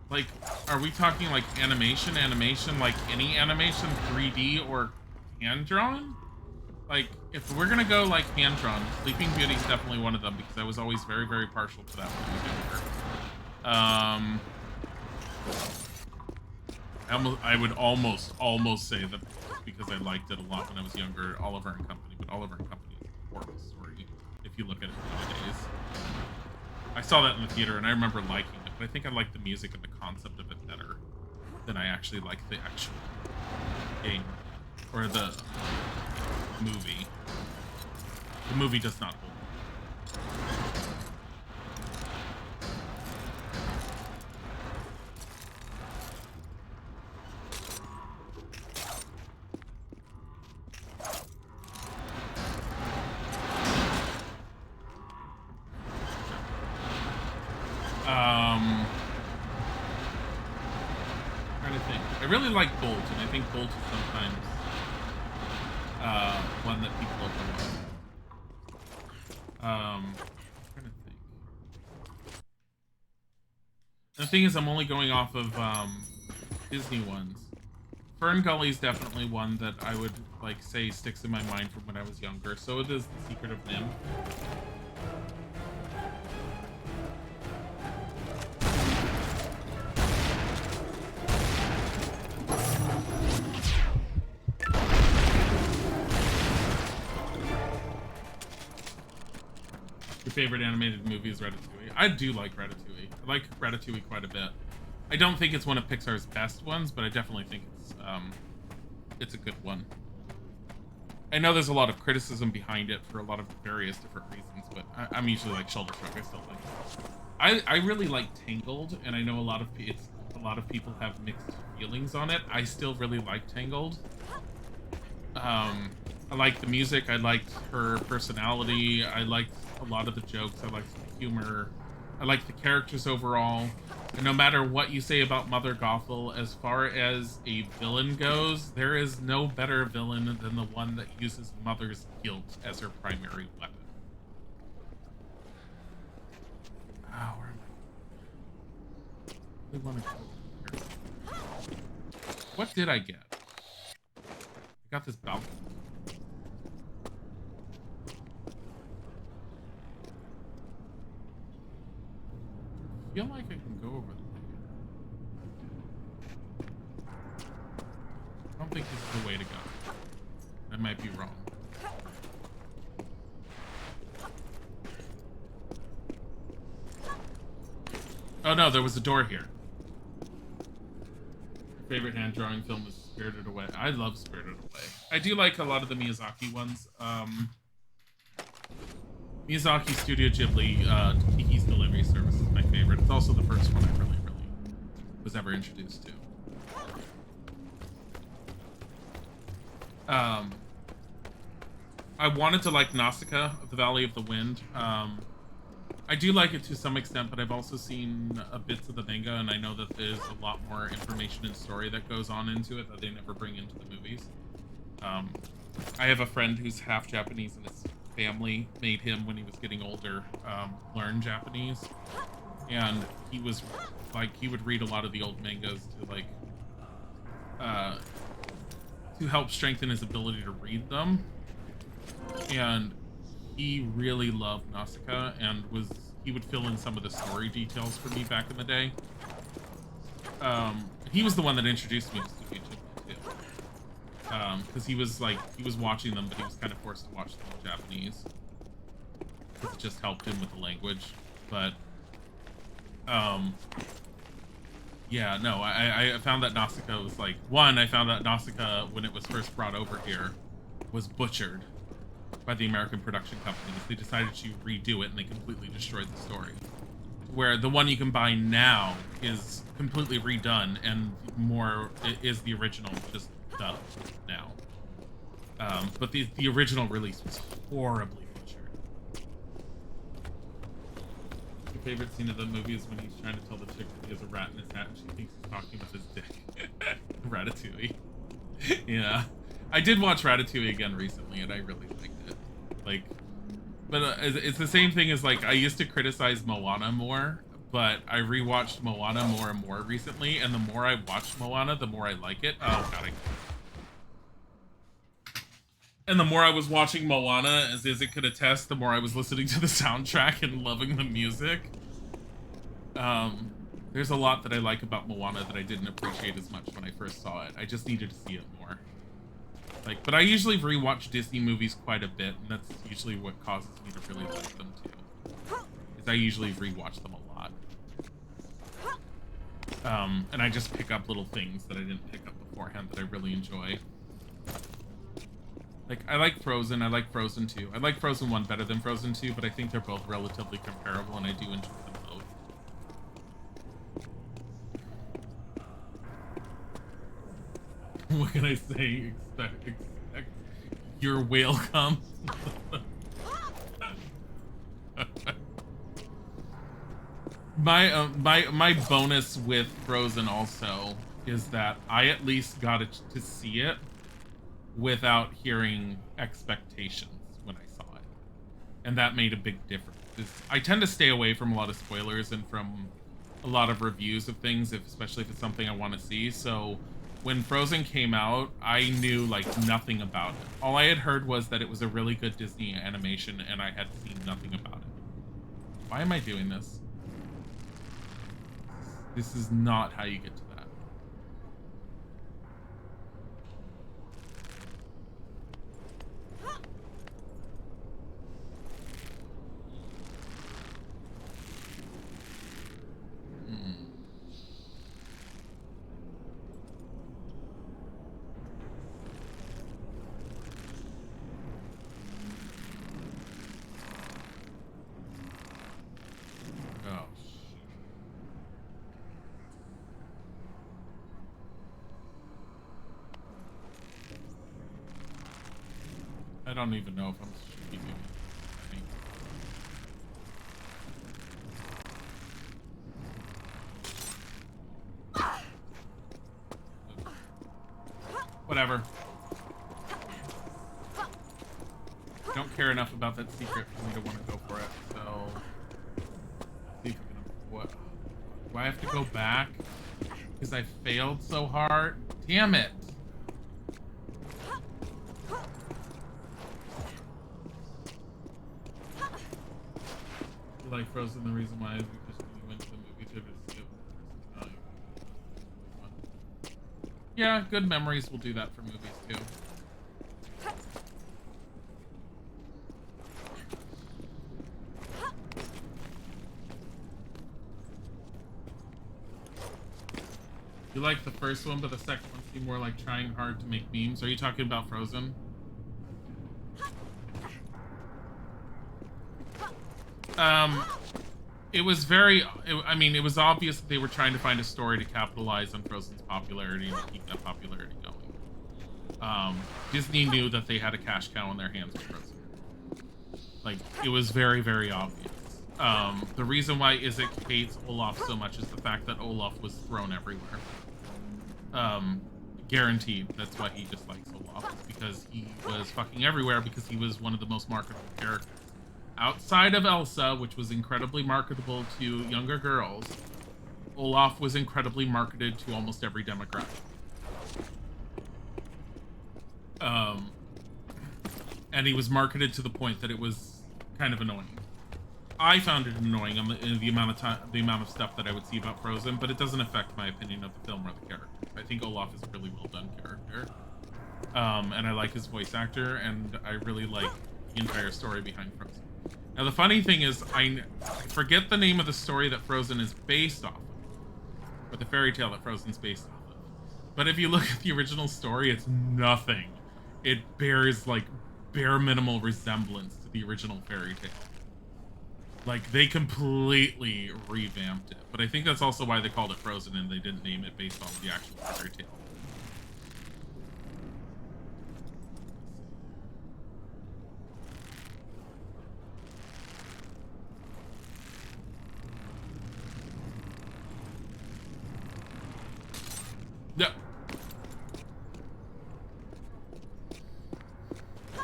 Like, are we talking like animation, like any animation, 3D or hand-drawn? Like, if we're gonna go like hand-drawn, Sleeping Beauty is definitely one of them because I was always very, very partial to that when I was younger. I would almost say that because I liked it a lot when I was younger, Oliver and Company, but Oliver and Company is a horrible story if you look at it nowadays. I saw that in the theater and I remember liking it, but I think I liked the music and the concept of it better than I actually liked the actual game or the movie. The movie does not hold. Trying to think. I really like Bolt, and I think Bolt is sometimes one that people overlook. Trying to think. The thing is, I'm only going off of Disney ones. Fern Gully is definitely one that I would like say sticks in my mind from when I was younger. So it is The Secret of Nim. Your favorite animated movie is Ratatouille. I do like Ratatouille. I like Ratatouille quite a bit. I don't think it's one of Pixar's best ones, but I definitely think it's a good one. I know there's a lot of criticism behind it for a lot of various different reasons, but I'm usually like shoulder shrug. I still like it. I really like Tangled, and I know a lot of people have mixed feelings on it. I still really like Tangled. I liked the music. I liked her personality. I liked a lot of the jokes. I liked the humor. I liked the characters overall. And no matter what you say about Mother Gothel, as far as a villain goes, there is no better villain than the one that uses Mother's guilt as her primary weapon. Oh, where am I? I want to go here. What did I get? I got this balcony. I feel like I can go over there. I don't think this is the way to go. I might be wrong. Oh no, there was a door here. Your favorite hand drawing film is Spirited Away. I love Spirited Away. I do like a lot of the Miyazaki ones. Miyazaki Studio Ghibli, Kiki's Delivery Service is my favorite. It's also the first one I really was ever introduced to. I wanted to like Nausicaa of the Valley of the Wind. I do like it to some extent, but I've also seen bits of the manga, and I know that there's a lot more information and story that goes on into it that they never bring into the movies. I have a friend who's half Japanese, and his family made him, when he was getting older, learn Japanese, and he was like, he would read a lot of the old mangas to like to help strengthen his ability to read them. And he really loved Nausicaa, and he would fill in some of the story details for me back in the day. He was the one that introduced me to Studio Ghibli too. Because he was watching them, but he was kind of forced to watch them in Japanese because it just helped him with the language. But yeah, no, I found that Nausicaa was like, I found that Nausicaa, when it was first brought over here, was butchered by the American production companies. They decided to redo it, and they completely destroyed the story. Where the one you can buy now is completely redone, and more is the original, just dubbed now. But the original release was horribly butchered. Your favorite scene of the movie is when he's trying to tell the chick that he has a rat in his hat, and she thinks he's talking about his dick. Ratatouille. Yeah. I did watch Ratatouille again recently, and I really liked it. Like, but it's the same thing as, like, I used to criticize Moana more, but I rewatched Moana more and more recently, and the more I watch Moana, the more I like it. Oh god, and the more I was watching Moana, as it could attest, the more I was listening to the soundtrack and loving the music. There's a lot that I like about Moana that I didn't appreciate as much when I first saw it. I just needed to see it more. Like, but I usually rewatch Disney movies quite a bit, and that's usually what causes me to really like them too. Is I usually rewatch them a lot. And I just pick up little things that I didn't pick up beforehand that I really enjoy. Like, I like Frozen. I like Frozen 2. I like Frozen 1 better than Frozen 2, but I think they're both relatively comparable, and I do enjoy them both. What can I say? Expect your whale come. My bonus with Frozen also is that I at least got to see it without hearing expectations when I saw it, and that made a big difference. I tend to stay away from a lot of spoilers and from a lot of reviews of things, especially if it's something I want to see. So when Frozen came out, I knew like nothing about it. All I had heard was that it was a really good Disney animation, and I had seen nothing about it. Why am I doing this? This is not how you get to that. I don't even know if I'm keeping it. Whatever. I don't care enough about that secret for me to want to go for it, so... See if I can... What? Do I have to go back? Because I failed so hard? Damn it! Like Frozen, the reason why is because when you went to the movie theater to see it. Yeah, good memories will do that for movies too. You like the first one, but the second one seemed more like trying hard to make memes. Are you talking about Frozen? It was I mean, it was obvious that they were trying to find a story to capitalize on Frozen's popularity and to keep that popularity going. Disney knew that they had a cash cow in their hands with Frozen. Like, it was very, very obvious. The reason why Isaac hates Olaf so much is the fact that Olaf was thrown everywhere. Guaranteed, that's why he dislikes Olaf. It's because he was fucking everywhere because he was one of the most marketable characters. Outside of Elsa, which was incredibly marketable to younger girls, Olaf was incredibly marketed to almost every demographic. And he was marketed to the point that it was kind of annoying. I found it annoying in the amount of stuff that I would see about Frozen, but it doesn't affect my opinion of the film or the character. I think Olaf is a really well done character. And I like his voice actor, and I really like the entire story behind Frozen. Now, the funny thing is, I forget the name of the story that Frozen is based off of, or the fairy tale that Frozen's based off of. But if you look at the original story, it's nothing. It bears, like, bare minimal resemblance to the original fairy tale. Like, they completely revamped it. But I think that's also why they called it Frozen and they didn't name it based on the actual fairy tale. No.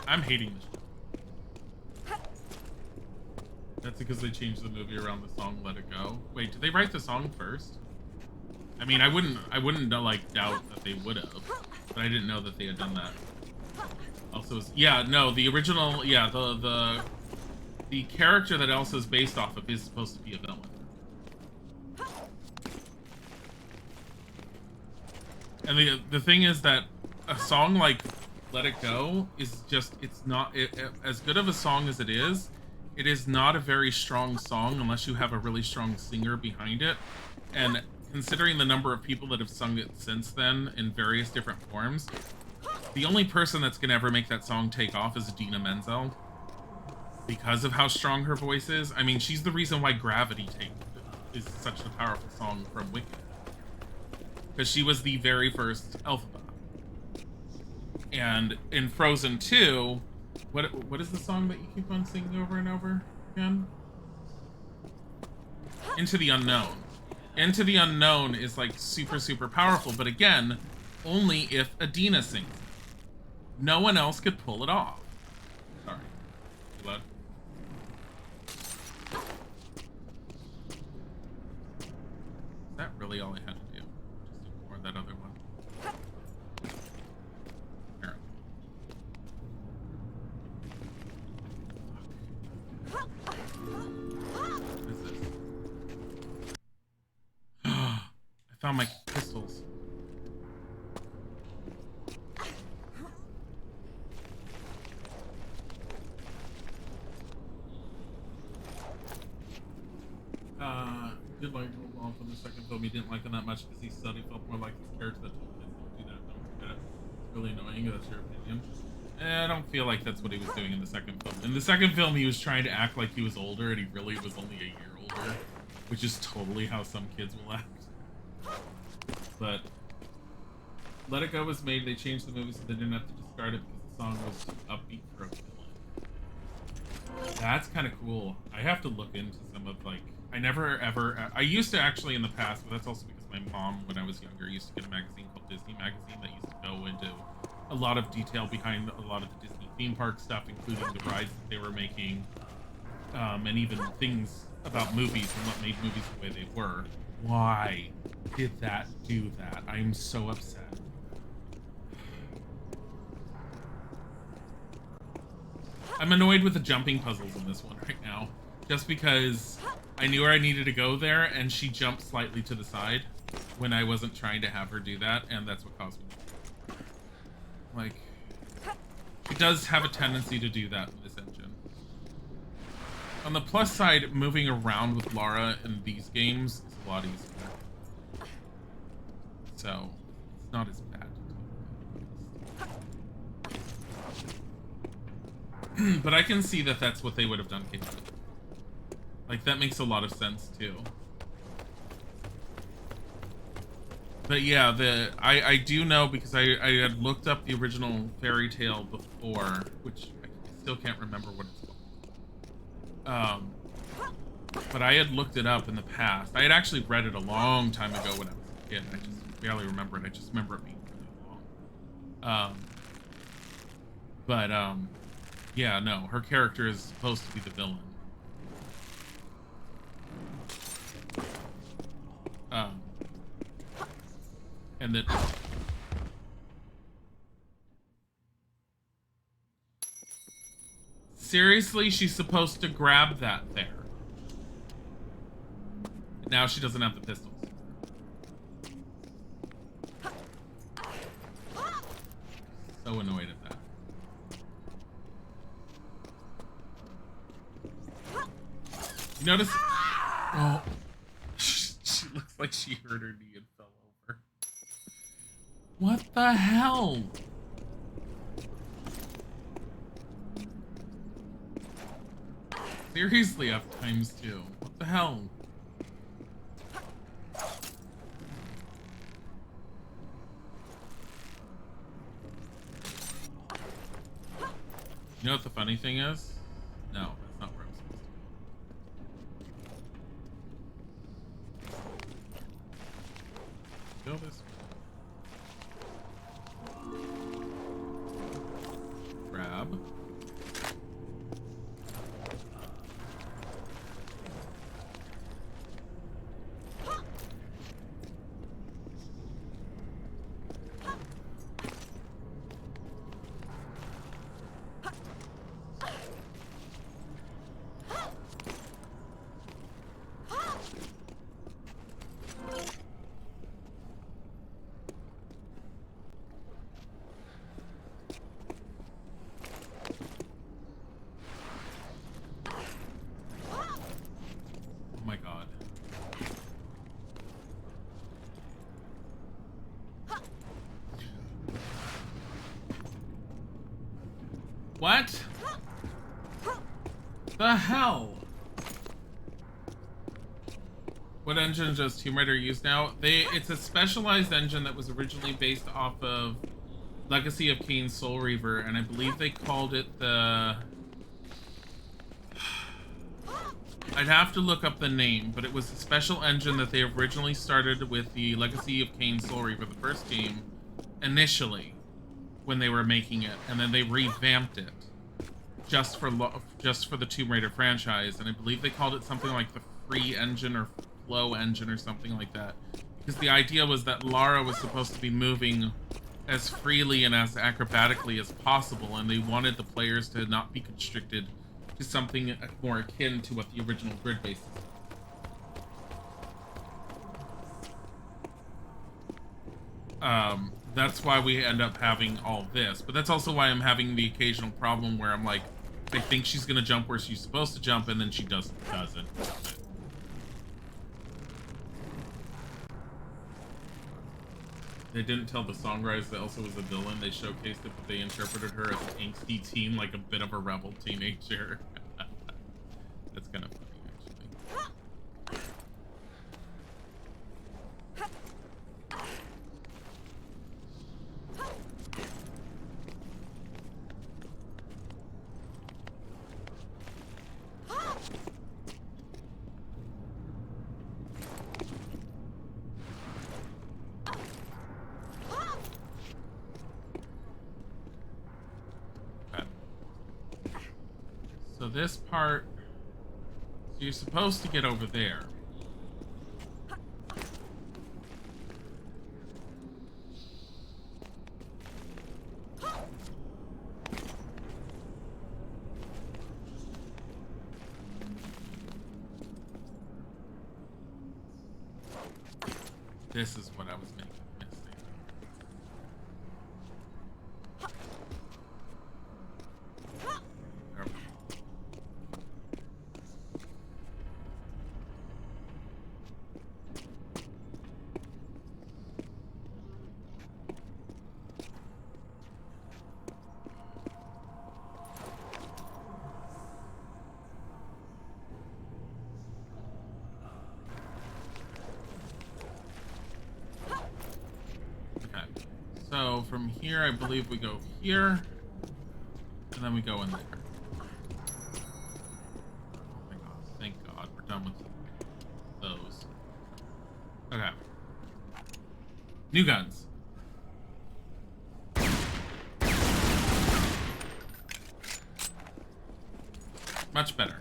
I'm hating this. That's because they changed the movie around the song "Let It Go." Wait, did they write the song first? I mean, I wouldn't like doubt that they would have, but I didn't know that they had done that. Also, yeah, no, the original, yeah, the character that Elsa is based off of is supposed to be a villain. And the thing is that a song like "Let It Go" is just, it's not as good of a song as it is not a very strong song unless you have a really strong singer behind it. And considering the number of people that have sung it since then in various different forms, the only person that's gonna ever make that song take off is Idina Menzel, because of how strong her voice is. I mean, she's the reason why Gravity is such a powerful song from Wicked. Because she was the very first Elphaba. And in Frozen 2, what is the song that you keep on singing over and over again? Into the Unknown. Into the Unknown is like super, super powerful, but again, only if Idina sings it. No one else could pull it off. Sorry. Blood. really all I had to do. Just ignore that other one. Apparently. What is this? I found my pistols. Did like Roll from the second film. He didn't like him that much because he said he felt more like his character that told kids don't do that. Don't do that. It's really annoying. That's your opinion. I don't feel like that's what he was doing in the second film. In the second film, he was trying to act like he was older, and he really was only a year older, which is totally how some kids will act. But Let It Go was made. They changed the movie so they didn't have to discard it because the song was too upbeat for a villain. That's kind of cool. I have to look into some of like. I used to actually in the past, but that's also because my mom, when I was younger, used to get a magazine called Disney Magazine that used to go into a lot of detail behind a lot of the Disney theme park stuff, including the rides that they were making, and even things about movies and what made movies the way they were. Why did that do that? I'm so upset. I'm annoyed with the jumping puzzles in this one right now, just because I knew where I needed to go there, and she jumped slightly to the side when I wasn't trying to have her do that, and that's what caused me. Like, she does have a tendency to do that in this engine. On the plus side, moving around with Lara in these games is a lot easier. So, it's not as bad. But I can see that that's what they would have done, Kate. Like, that makes a lot of sense, too. But yeah, I do know because I had looked up the original fairy tale before, which I still can't remember what it's called. But I had looked it up in the past. I had actually read it a long time ago when I was a kid. I just barely remember it. I just remember it being really long. Yeah, no, her character is supposed to be the villain. And that seriously, she's supposed to grab that there. Now she doesn't have the pistols. So annoyed at that. You notice? Oh, she looks like she hurt her knee and fell over. What the hell? Seriously, F times 2. What the hell? You know what the funny thing is? No, that's not where I'm supposed to go. Go this way. Grab. Oh my god. What? The hell? What engine does Tomb Raider use now? It's a specialized engine that was originally based off of Legacy of Kain Soul Reaver, and I believe they called it the... I'd have to look up the name, but it was a special engine that they originally started with the Legacy of Kain Soul Reaver, the first game, initially, when they were making it, and then they revamped it just for the Tomb Raider franchise, and I believe they called it something like the Free Engine or Flow Engine or something like that, Because the idea was that Lara was supposed to be moving as freely and as acrobatically as possible, and they wanted the players to not be constricted to something more akin to what the original grid bases were. That's why we end up having all this, but that's also why I'm having the occasional problem where I'm like, I think she's gonna jump where she's supposed to jump, and then she doesn't. They didn't tell the songwriters that Elsa was a villain. They showcased it, but they interpreted her as an angsty teen, like a bit of a rebel teenager. That's kind of funny, actually. So this part, so you're supposed to get over there. This is what I was making a mistake. There we go. So from here, I believe we go here, and then we go in there. Oh my god, thank god, we're done with those. Okay. New guns. Much better.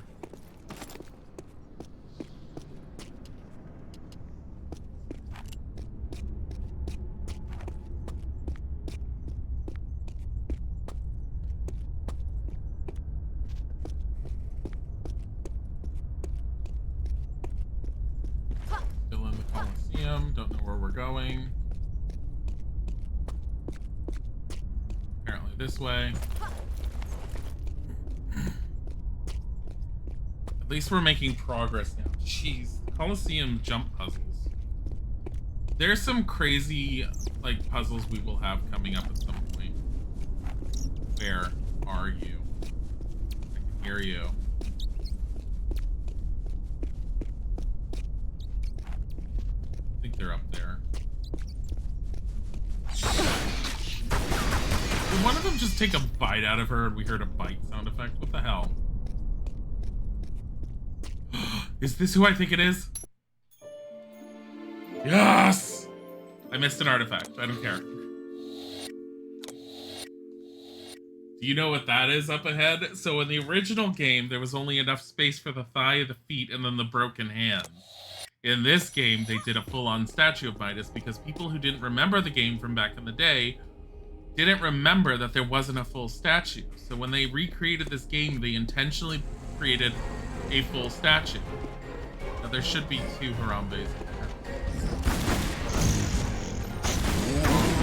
Don't know where we're going. Apparently this way. At least we're making progress now. Jeez, Colosseum jump puzzles. There's some crazy, like, puzzles we will have coming up at some point. Where are you? I can hear you. They're up there. Did one of them just take a bite out of her and we heard a bite sound effect? What the hell? Is this who I think it is? Yes! I missed an artifact. I don't care. Do you know what that is up ahead? So in the original game, there was only enough space for the thigh, the feet, and then the broken hand. In this game, they did a full-on statue of Midas because people who didn't remember the game from back in the day didn't remember that there wasn't a full statue. So when they recreated this game, they intentionally created a full statue. Now there should be 2 Harambes in there.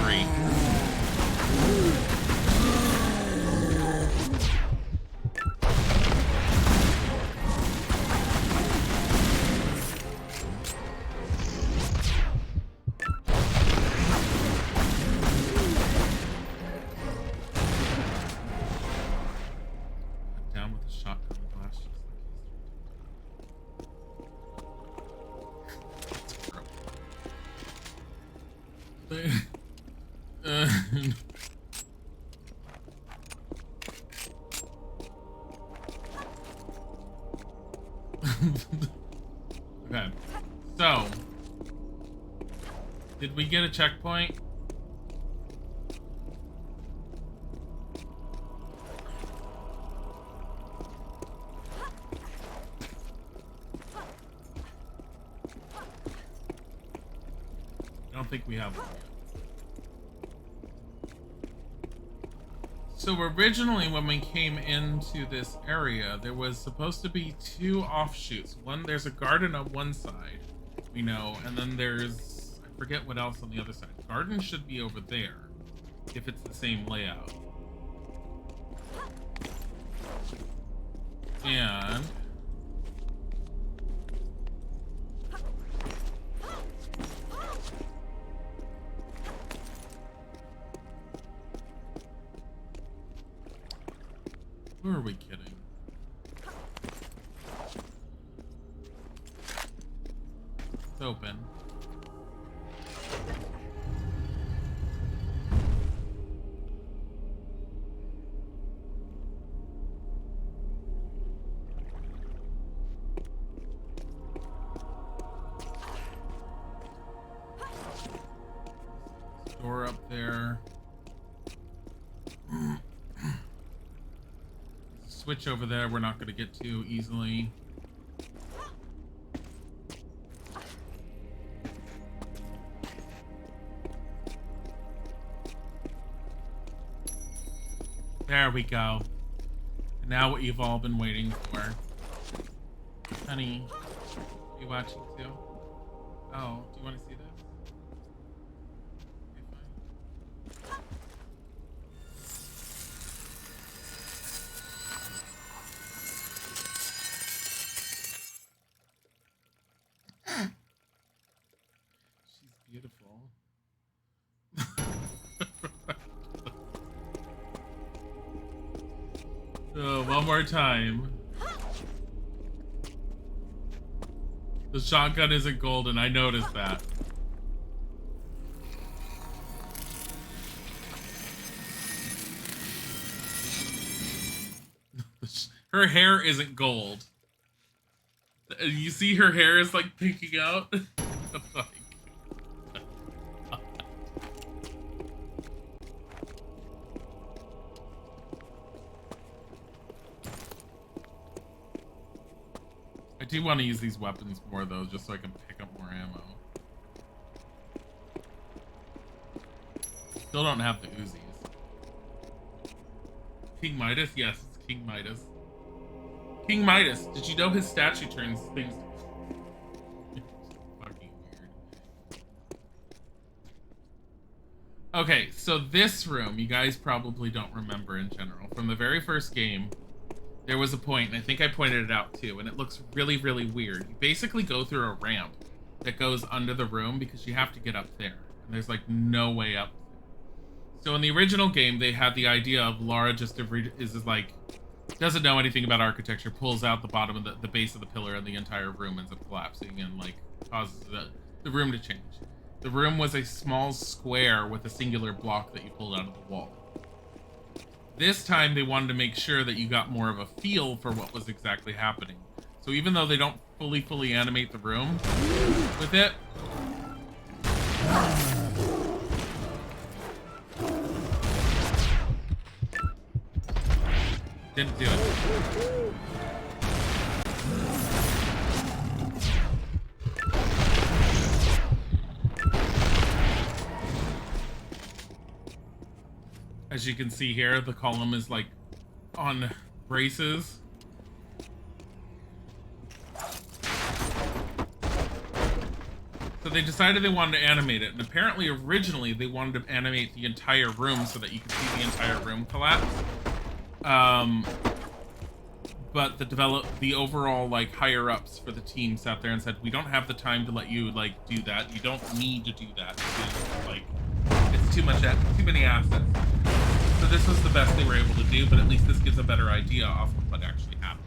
3. Okay, so did we get a checkpoint? don't think we have one yet. So originally when we came into this area, there was supposed to be 2 offshoots. There's a garden on one side, we know, and then there's, I forget what else on the other side. Garden should be over there, if it's the same layout. And who are we kidding? It's open. Door up there. Switch over there we're not going to get to easily. There we go. And now what you've all been waiting for. Honey, are you watching too? Oh, do you want to see this? Beautiful. Oh, one more time. The shotgun isn't golden, I noticed that. Her hair isn't gold. You see her hair is like peeking out? I do want to use these weapons more though, just so I can pick up more ammo. Still don't have the Uzis. King Midas? Yes, it's King Midas. King Midas, did you know his statue turns things fucking weird. Okay, so this room, you guys probably don't remember in general. From the very first game, there was a point, and I think I pointed it out too, and it looks really, really weird. You basically go through a ramp that goes under the room because you have to get up there. And there's like no way up. So in the original game, they had the idea of Lara just doesn't know anything about architecture, pulls out the bottom of the base of the pillar, and the entire room ends up collapsing and like causes the room to change. The room was a small square with a singular block that you pulled out of the wall. This time they wanted to make sure that you got more of a feel for what was exactly happening. So even though they don't fully animate the room with it, didn't do it. As you can see here, the column is like on braces. So they decided they wanted to animate it, and apparently originally they wanted to animate the entire room so that you could see the entire room collapse. But the overall like higher ups for the team sat there and said, we don't have the time to let you like do that. You don't need to do that because like it's too many assets. So this was the best they were able to do, but at least this gives a better idea of what actually happens.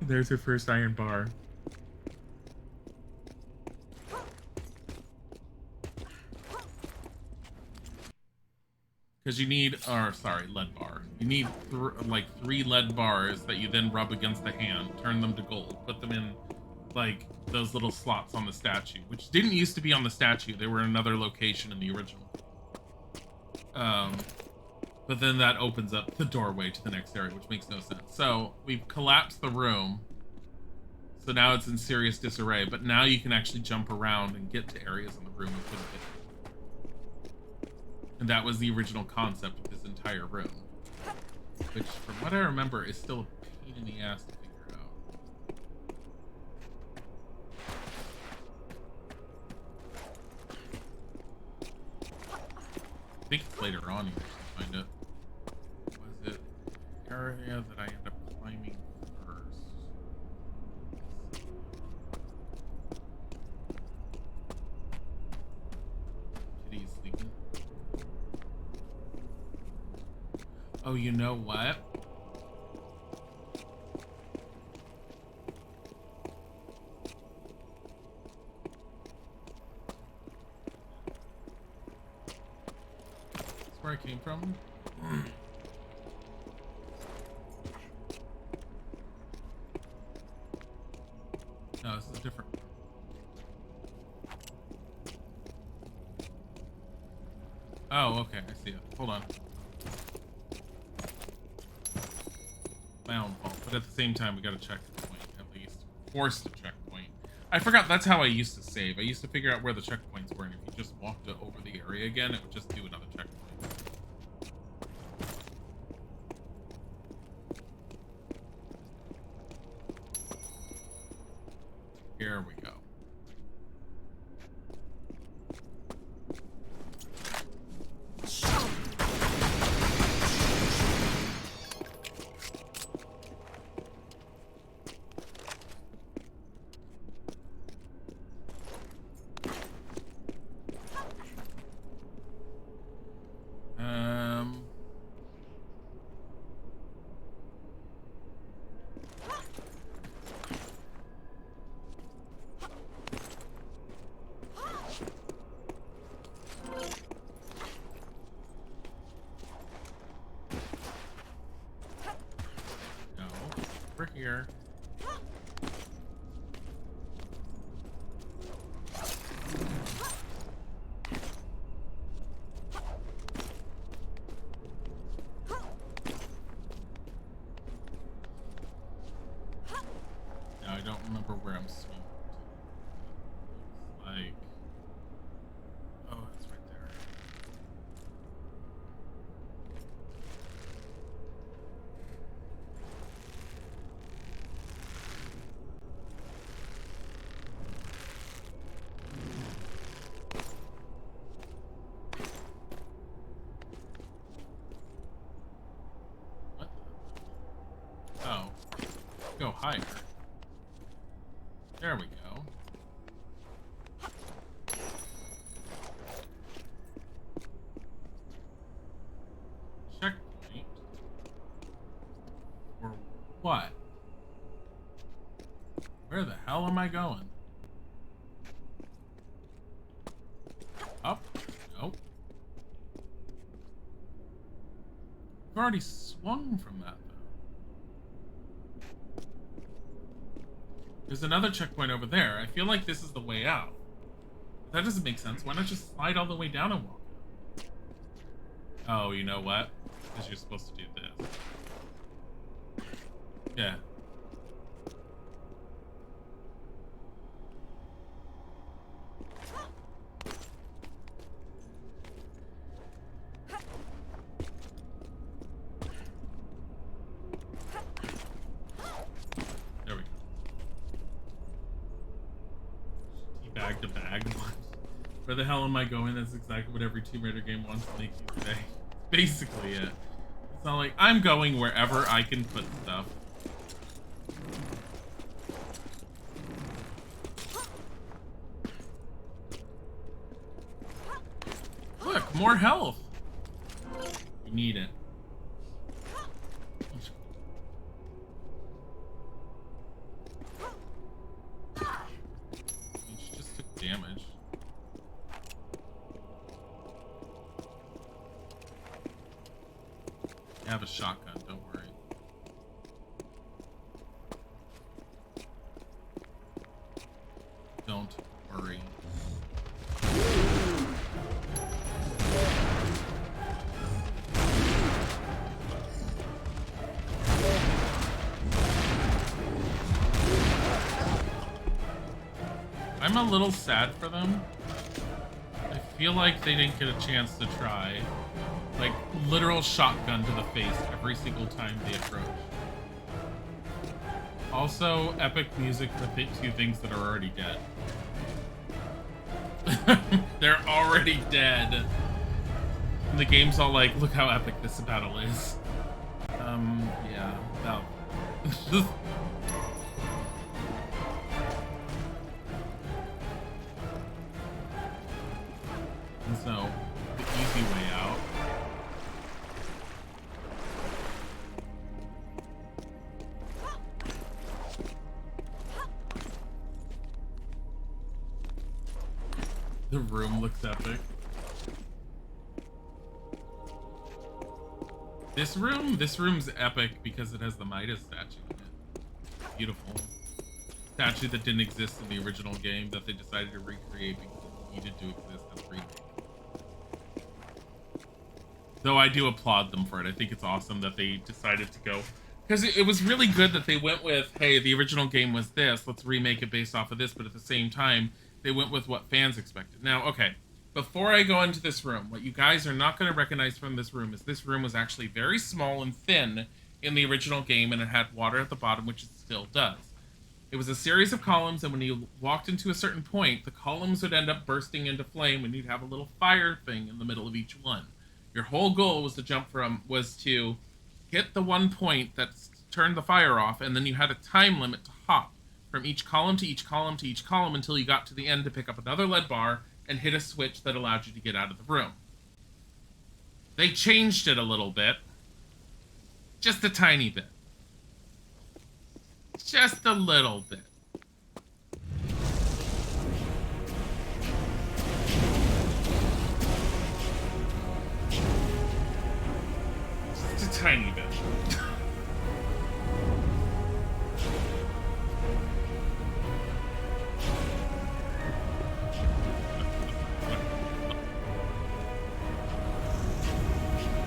There's her first iron bar. Because you need, lead bar. You need like 3 lead bars that you then rub against the hand, turn them to gold, put them in like those little slots on the statue, which didn't used to be on the statue. They were in another location in the original. But then that opens up the doorway to the next area, which makes no sense. So we've collapsed the room So now it's in serious disarray, but now you can actually jump around and get to areas in the room you couldn't get to. And that was the original concept of this entire room. Which, from what I remember, is still a pain in the ass to figure out. I think it's later on you can find it. Was it the area that I ended up climbing first? Kitty's sleeping. Oh, you know what? That's where I came from. No, this is different. Oh, okay, I see it. Hold on. My own fault, but at the same time, we gotta check the point, at least. Force the checkpoint. I forgot that's how I used to save. I used to figure out where the checkpoints were, and if you just walked over the area again, it would just do another checkpoint. Here we go. Over here. Now I don't remember where I'm swimming to. Like, oh, it's right there. What? Oh, go higher. There we go. Checkpoint. Or what? Where the hell am I going? Up? Nope. I've already swung from that, though. There's another checkpoint over there. I feel like this is the way out. That doesn't make sense. Why not just slide all the way down and walk out? Oh, you know what? Because you're supposed to do this. Yeah. There we go. Bag to bag. Where the hell am I going? That's exactly what every Tomb Raider game wants to make you say. Basically it. It's not like I'm going wherever I can put stuff. Look, more health. You need it. She just took damage. I have a shotgun, don't worry. Don't worry. I'm a little sad for them. I feel like they didn't get a chance to try. Like, literal shotgun to the face every single time they approach. Also, epic music for two things that are already dead. They're already dead. And the game's all like, look how epic this battle is. Yeah, no. And so, the easy way out. The room looks epic. This room's epic because it has the Midas statue in it. Beautiful. Statue that didn't exist in the original game that they decided to recreate because it needed to exist in the remake. Though I do applaud them for it. I think it's awesome that they decided to go, because it was really good that they went with, hey, the original game was this, let's remake it based off of this, but at the same time, they went with what fans expected. Now, okay, before I go into this room, what you guys are not going to recognize from this room is this room was actually very small and thin in the original game, and it had water at the bottom, which it still does. It was a series of columns, and when you walked into a certain point, the columns would end up bursting into flame, and you'd have a little fire thing in the middle of each one. Your whole goal was to hit the one point that turned the fire off, and then you had a time limit to hop from each column to each column to each column until you got to the end to pick up another lead bar and hit a switch that allowed you to get out of the room. They changed it a little bit. Just a tiny bit. Just a little bit. Just a tiny bit.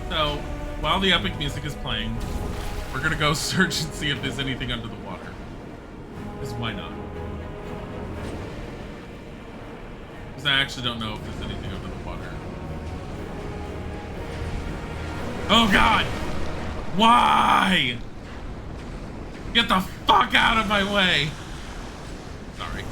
So, while the epic music is playing, we're gonna go search and see if there's anything under the water. Because why not? Because I actually don't know if there's anything under the water. Oh god! Why? Get the fuck out of my way! Sorry.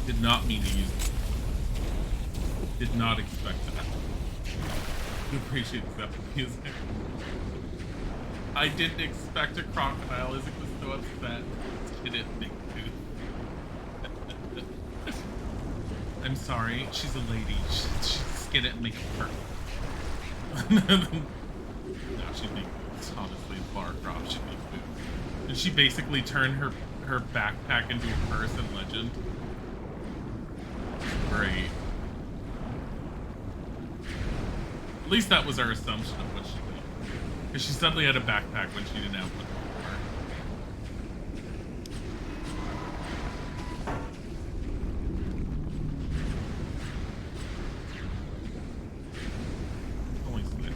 Did not mean to use it. Did not expect that. I appreciate the music. I didn't expect a crocodile. Isaac was so upset. She didn't think to. I'm sorry. She's a lady. She'd skin it and make it perfect. No, she'd make food. Honestly, Lara Croft should make food. Did she basically turn her backpack into a purse in Legend? Great. At least that was our assumption of what she did. Because she suddenly had a backpack when she didn't have one before. Only slightly.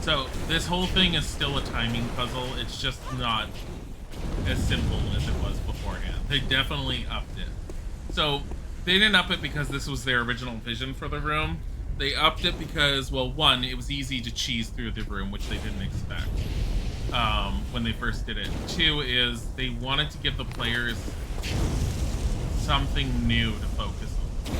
So, this whole thing is still a timing puzzle. It's just not as simple as it was beforehand. They definitely upped it. So, they didn't up it because this was their original vision for the room. They upped it because, well, one, it was easy to cheese through the room, which they didn't expect when they first did it. Two is they wanted to give the players something new to focus on.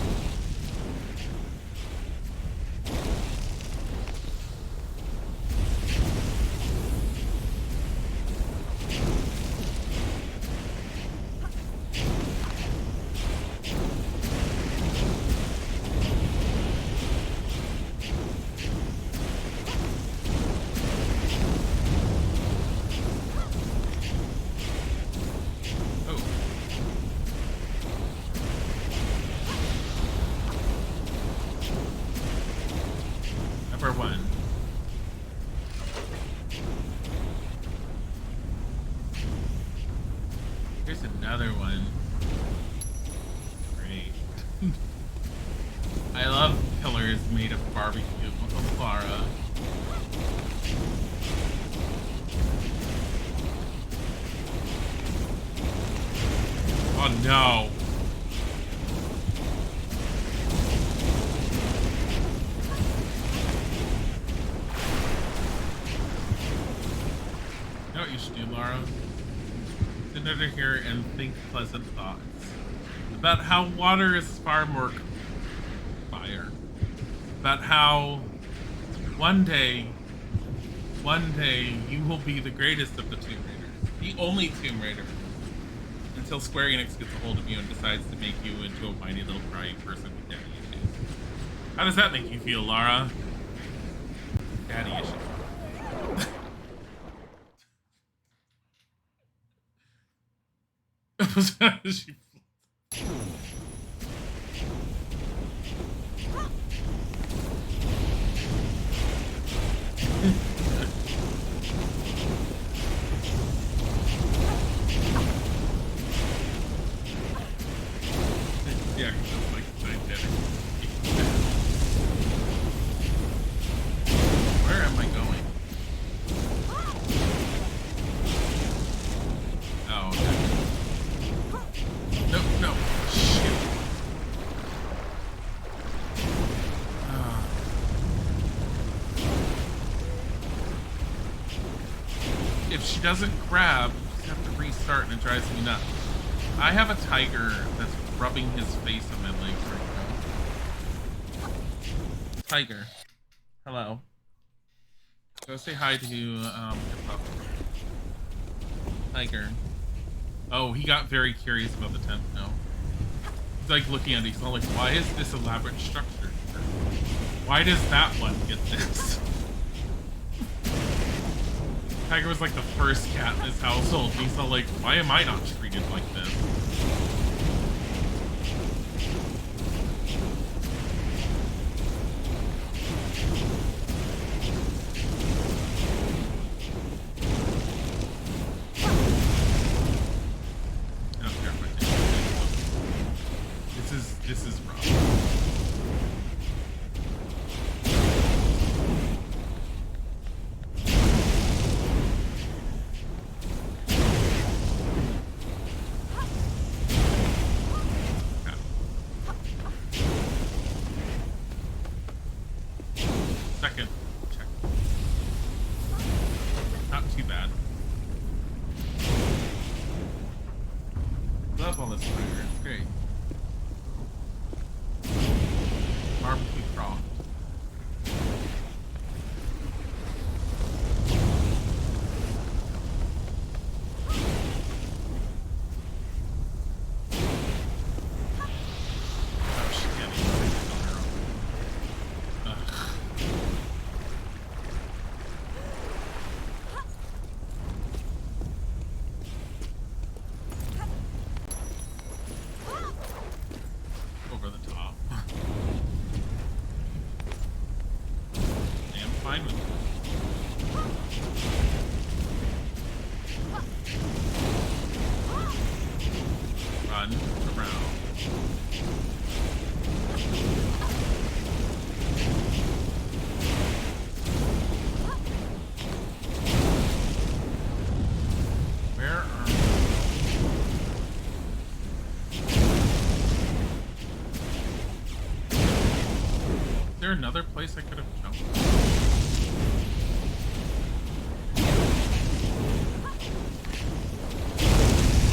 I love pillars made of barbecue. Oh, Clara. Oh no. You know what you should do, Laura? Sit under here and think pleasant thoughts about how water is far more fire. About how one day you will be the greatest of the Tomb Raiders, the only Tomb Raider, until Square Enix gets a hold of you and decides to make you into a whiny little crying person with daddy issues. How does that make you feel, Lara? Daddy issues. She yeah, it's like gigantic. Where am I going? Oh, okay. No. Shit. If she doesn't grab, you have to restart and it drives me nuts. I have a tiger that's rubbing his face on my legs right now. Tiger. Hello. Go say hi to your pup. Tiger. Oh, he got very curious about the tent now. He's like looking at it, he's all like, why is this elaborate structure? Why does that one get this? Tiger was like the first cat in this household, and he's all like, why am I not treated like this? I don't care if I take it. This is rough. Second check. Not too bad. Love all this fire. It's great. Barbecue Croft. Oh, she can't even take it on her own. Ugh. Over the top. I'm fine with it. Run around. Where are we? Is there another place I could have jumped?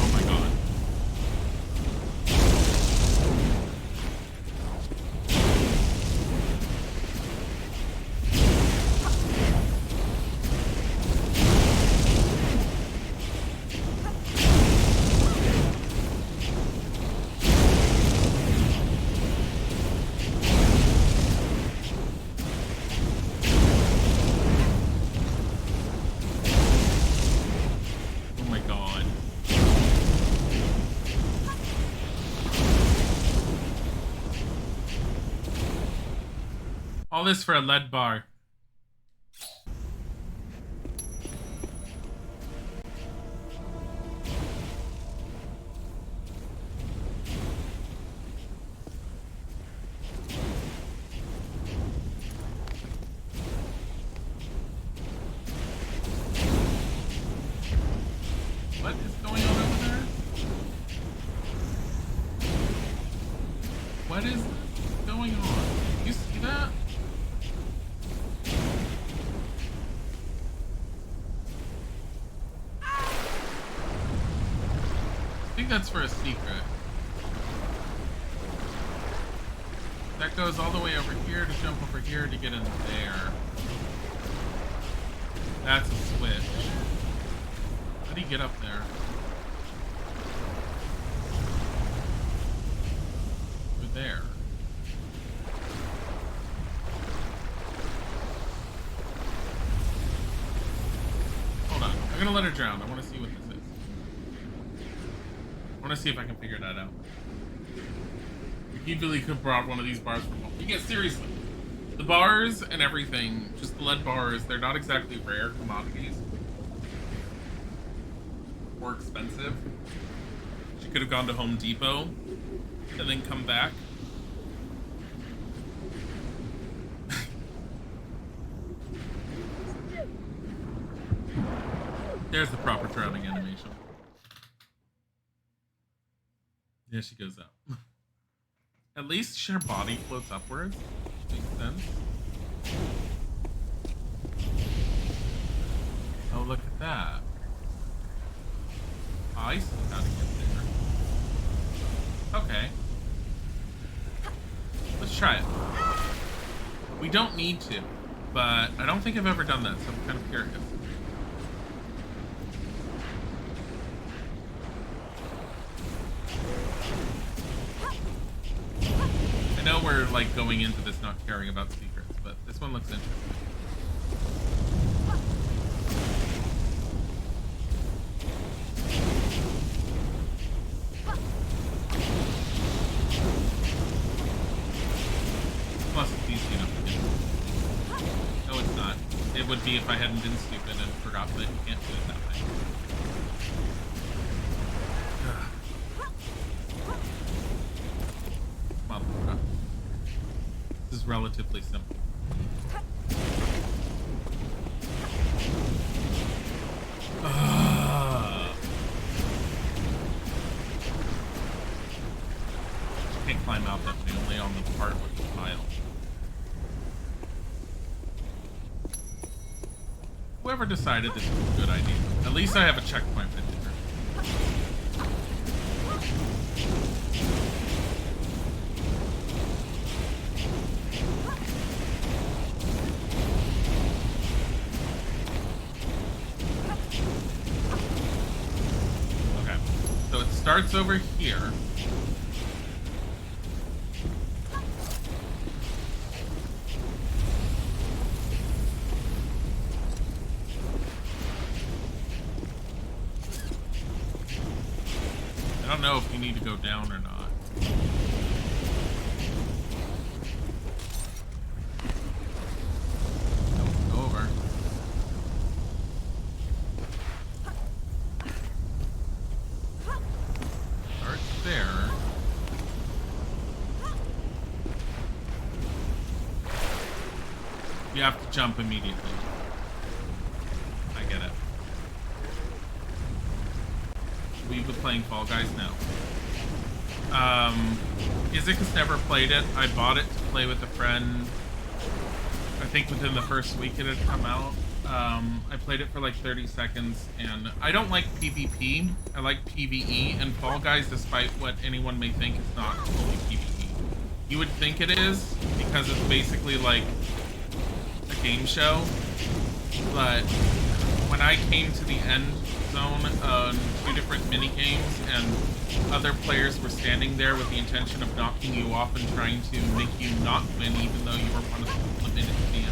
Oh my god. Oh my god. All this for a lead bar. What is going on? You see that? I think that's for a secret. That goes all the way over here to jump over here to get in there. That's a switch. How do you get up there? Over there. Hold on. I'm gonna let her drown. I want to see what this is. I want to see if I can figure that out. You really could have brought one of these bars from home. Yeah, seriously. The bars and everything, just the lead bars, they're not exactly rare commodities. Or expensive. She could have gone to Home Depot and then come back. There's the proper drowning animation. There she goes up. At least her body floats upwards. Makes sense. Oh, look at that. I see how to get there. Okay. Let's try it. We don't need to, but I don't think I've ever done that, so I'm kind of curious. I know we're like going into this not caring about secrets, but this one looks interesting. Plus it's easy enough to get. No, it's not. It would be if I hadn't been stupid and forgot that you can't do it that way. This is relatively simple. Can't climb out that way, only on the part with the tile. Whoever decided this was a good idea. At least I have a checkpoint for dinner. Starts over here. I don't know if you need to go down or not. Go over. There. You have to jump immediately. I get it. We've been playing Fall Guys now. Isaac has never played it. I bought it to play with a friend. I think within the first week it had come out. I played it for like 30 seconds, and I don't like PvP. I like PvE, and Fall Guys, despite what anyone may think, is not fully PvE. You would think it is, because it's basically like a game show, but when I came to the end zone on 2 different mini games, and other players were standing there with the intention of knocking you off and trying to make you not win, even though you were one of the eliminated at the end,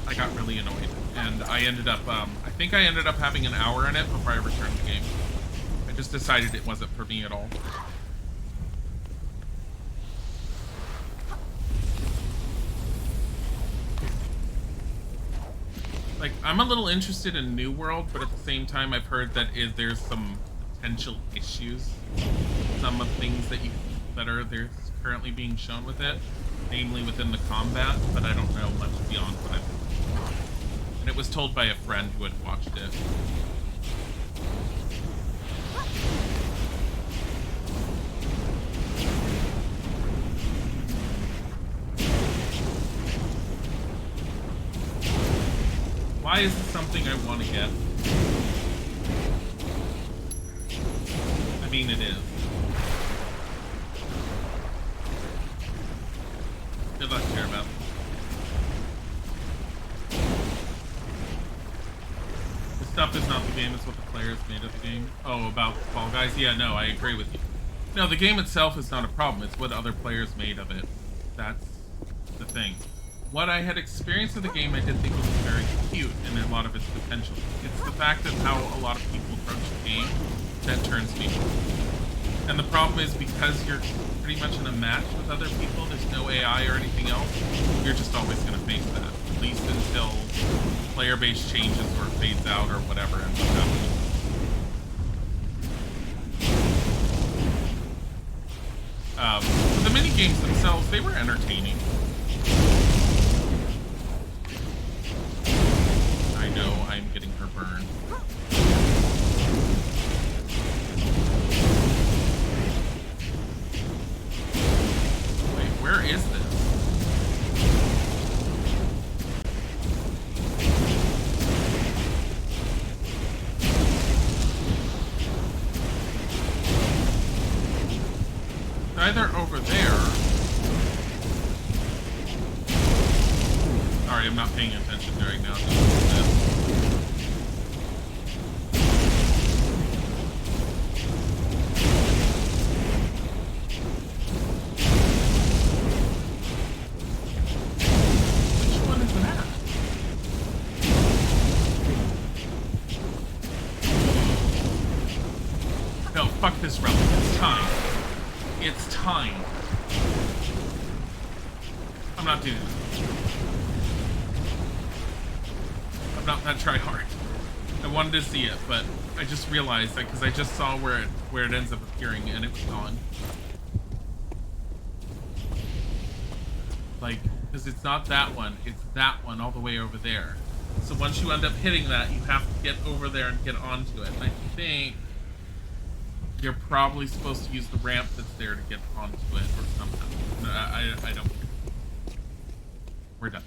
I got really annoyed, and I ended up, I think I ended up having an hour in it before I returned the game. I just decided it wasn't for me at all. Like, I'm a little interested in New World, but at the same time, I've heard that there's some potential issues. Some of things there's currently being shown with it, namely within the combat, but I don't know much beyond what I've been told. And it was told by a friend who had watched it. Why is this something I want to get? I mean, it is. Good luck, Carabelle. The stuff is not the game, it's what the players made of the game. Oh, about Fall Guys? Yeah, no, I agree with you. No, the game itself is not a problem. It's what other players made of it. That's the thing. What I had experienced of the game, I did think was very cute in a lot of its potential. It's the fact of how a lot of people approach the game that turns me off. And the problem is because you're pretty much in a match with other people, there's no AI or anything else, you're just always going to face that. At least until player base changes or fades out or whatever ends up happening. The mini games themselves, they were entertaining. I know I'm getting her burned. Wait, where is this? Either over there. Sorry, I'm not paying attention right now. Which one is that? No, fuck this relic. It's time. It's time. I'm not doing it. I'm not that try hard. I wanted to see it, but I just realized that because I just saw where it ends up appearing and it was gone. Like, because it's not that one, it's that one all the way over there. So once you end up hitting that, you have to get over there and get onto it. And I think you're probably supposed to use the ramp that's there to get onto it or somehow. No, I don't care. We're done.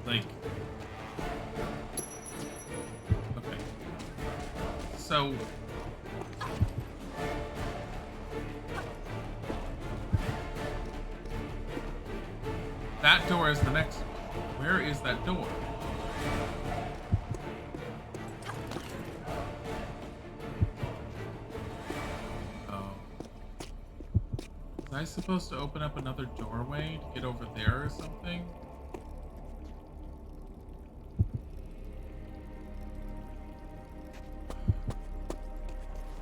Like, okay. So that door is the next one. Where is that door? Oh. Was I supposed to open up another doorway to get over there or something?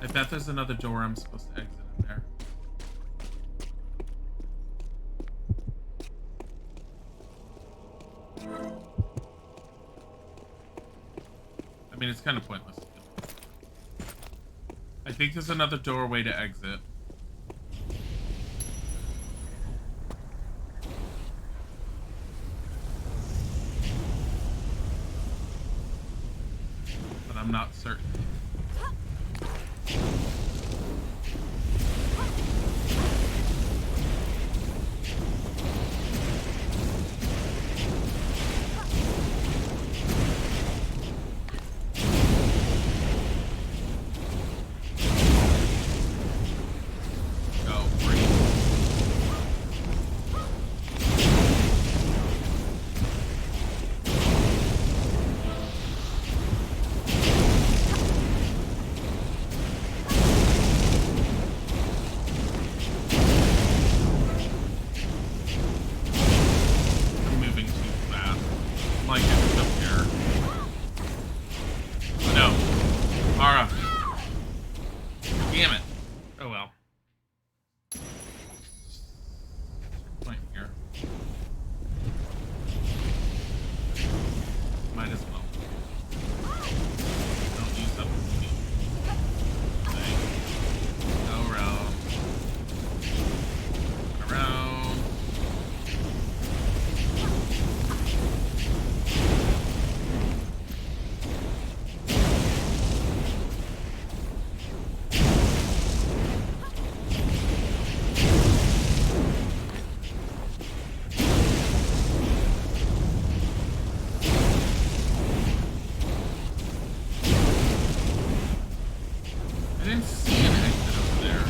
I bet there's another door I'm supposed to exit in there. I mean, it's kind of pointless. I think there's another doorway to exit. But I'm not certain. didn't see an exit over there.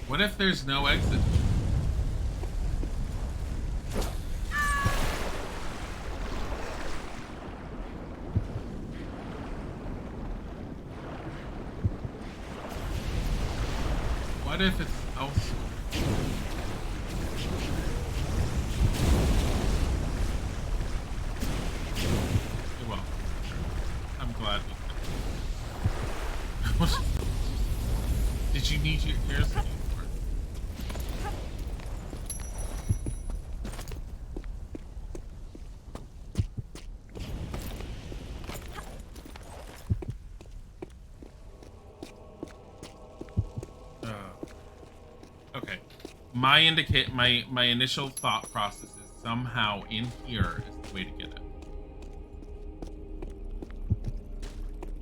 What if there's no exit? What if it's elsewhere? Well, I'm glad we Did you need your ears? Okay. My initial thought process is somehow in here is the way to get it.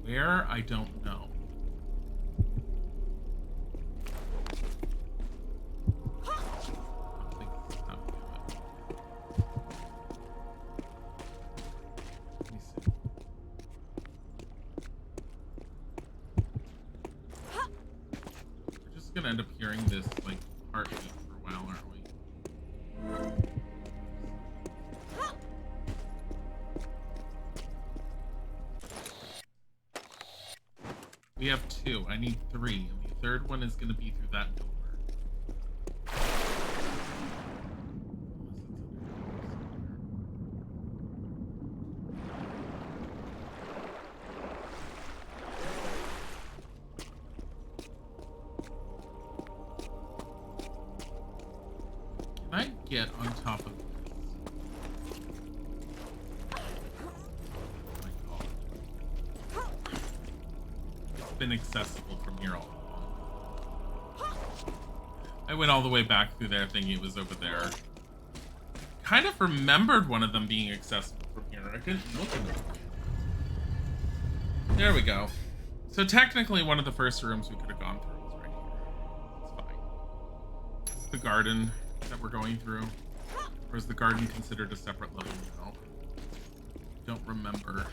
Where? I don't know. I think this is how to do it. Let me see. We're just gonna end up hearing this like heartbeat for a while, aren't we? We have 2. I need 3, and the third one is going to be through that door. Can I get on top of this? Been accessible from here all along. I went all the way back through there thinking it was over there. Kind of remembered one of them being accessible from here. I couldn't look at it. There we go. So technically one of the first rooms we could have gone through was right here. It's fine. This is the garden that we're going through. Or is the garden considered a separate level now? Don't remember.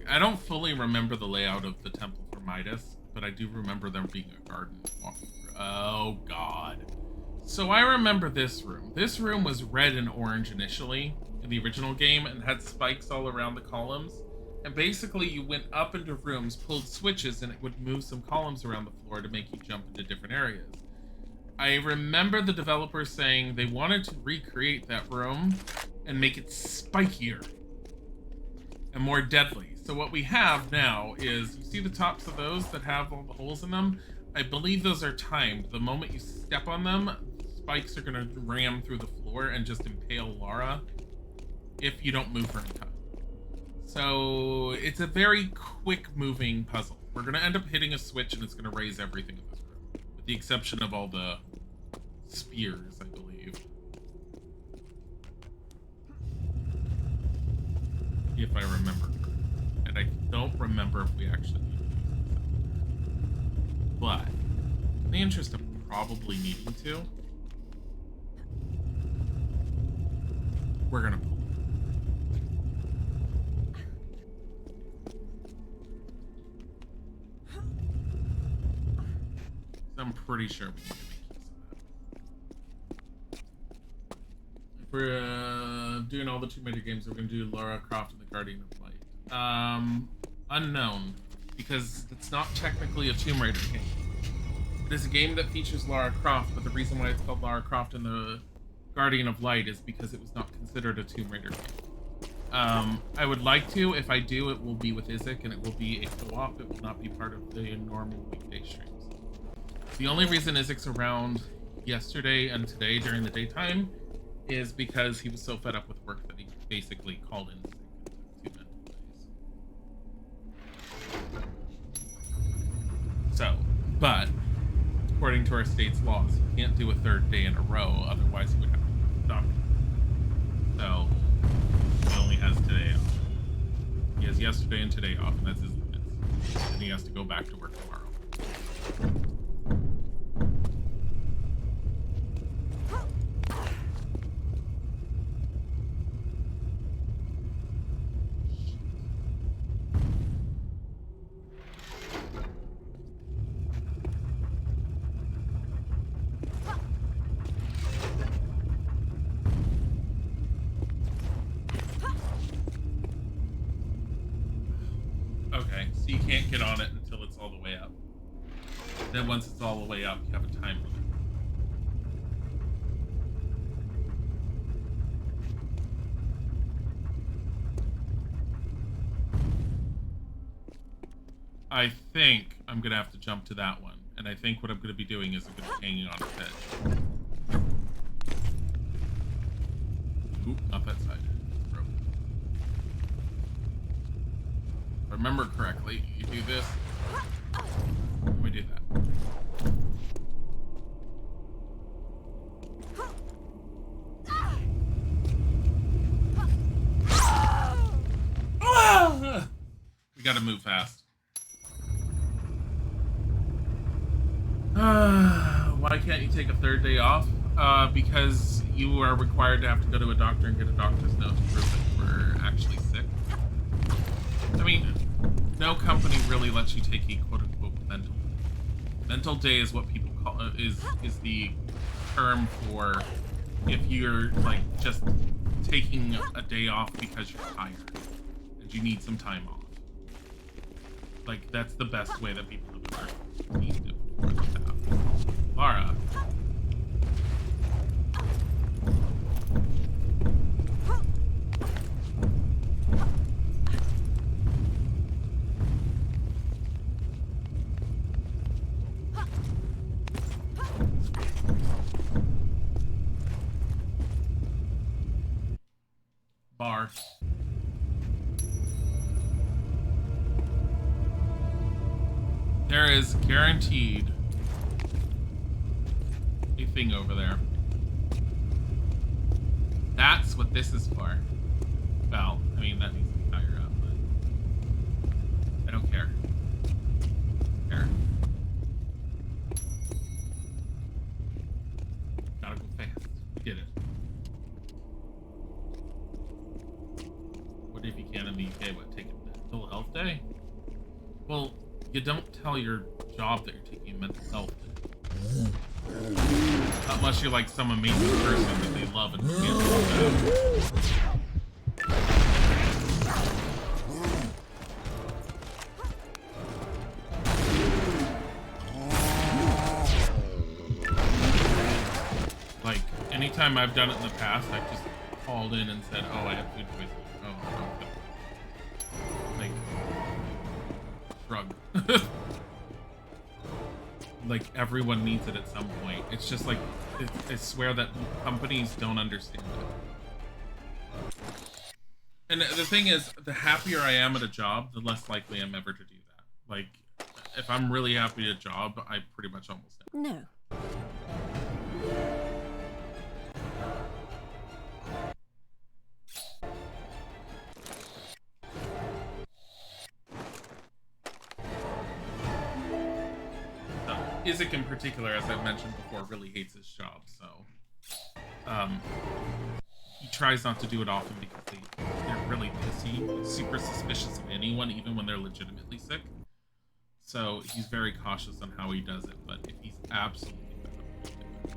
I don't fully remember the layout of the Temple for Midas, but I do remember there being a garden walking through. Oh, God. So I remember this room. This room was red and orange initially in the original game and had spikes all around the columns. And basically you went up into rooms, pulled switches, and it would move some columns around the floor to make you jump into different areas. I remember the developers saying they wanted to recreate that room and make it spikier and more deadly. So what we have now is, you see the tops of those that have all the holes in them? I believe those are timed. The moment you step on them, spikes are gonna ram through the floor and just impale Lara if you don't move her in time. So it's a very quick moving puzzle. We're gonna end up hitting a switch and it's gonna raise everything in this room, with the exception of all the spears, I believe. If I remember. And I don't remember if we actually need to use this. But, in the interest of probably needing to, we're gonna pull it. So I'm pretty sure we need to make use of that. If we're doing all the Tomb Raider games, we're gonna do Lara Croft and the Guardian of Light. Unknown, because it's not technically a Tomb Raider game. It is a game that features Lara Croft, but the reason why it's called Lara Croft and the Guardian of Light is because it was not considered a Tomb Raider game. I would like to. If I do, it will be with Isaac, and it will be a co-op. It will not be part of the normal weekday streams. The only reason Isaac's around yesterday and today during the daytime is because he was so fed up with work that he basically called in sick and took 2 mental days. So, but according to our state's laws, he can't do a 3rd day in a row, otherwise he would have to go to the doctor. So he only has today off. He has yesterday and today off, and that's his limits. And he has to go back to work tomorrow. Okay, so you can't get on it until it's all the way up. Then once it's all the way up, you have a time limit. I think I'm going to have to jump to that one. And I think what I'm going to be doing is I'm going to be hanging on its edge. Oop, not that side. Broken. If I remember correctly, you do this. And we do that. We gotta move fast. Why can't you take a 3rd day off? Because you are required to have to go to a doctor and get a doctor's note to prove that you were actually sick. I mean, no company really lets you take a quote-unquote mental day. Mental day is what people call is the term for if you're like just taking a day off because you're tired and you need some time off. Like, that's the best way that people have ever deemed it before this happened. Lara. Bar. There is guaranteed a thing over there. That's what this is for. Well, I mean, that needs to be higher up, but I don't care. Care. Gotta go fast. We did it. What if you can in the UK? What, take a mental health day? Well, you don't tell your job that you're taking a mental health day. Unless you're like some amazing person that they love and can't do that. Like, anytime I've done it in the past, I've just called in and said, oh, I have food poisoning. Oh, okay. Like, shrug. Like, everyone needs it at some point. It's just like, I swear that companies don't understand it. And the thing is, the happier I am at a job, the less likely I'm ever to do that. Like, if I'm really happy at a job, I pretty much almost never. No. Isaac in particular, as I've mentioned before, really hates his job, so he tries not to do it often because they're really pissy, super suspicious of anyone, even when they're legitimately sick. So he's very cautious on how he does it, but if he's absolutely fed up,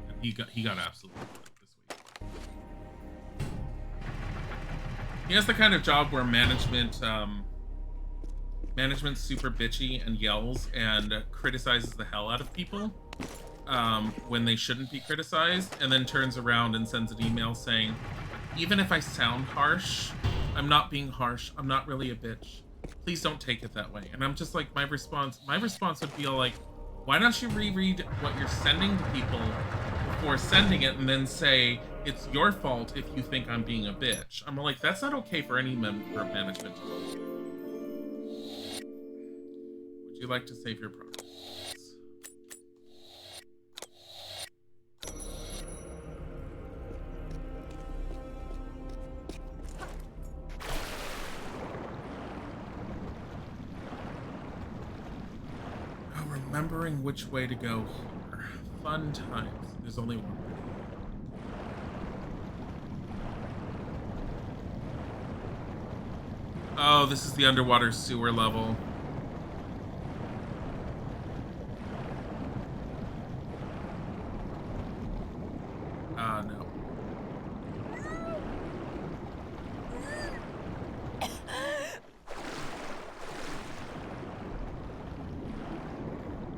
and he got absolutely fed up this week. He has the kind of job where management's super bitchy and yells and criticizes the hell out of people. when they shouldn't be criticized, and then turns around and sends an email saying, even if I sound harsh, I'm not being harsh. I'm not really a bitch. Please don't take it that way. And I'm just like, my response would be like, why don't you reread what you're sending to people before sending it and then say, it's your fault if you think I'm being a bitch. I'm like, that's not okay for any member of management. Would you like to save your progress? Remembering which way to go here. Fun times. There's only one. Oh, this is the underwater sewer level. No.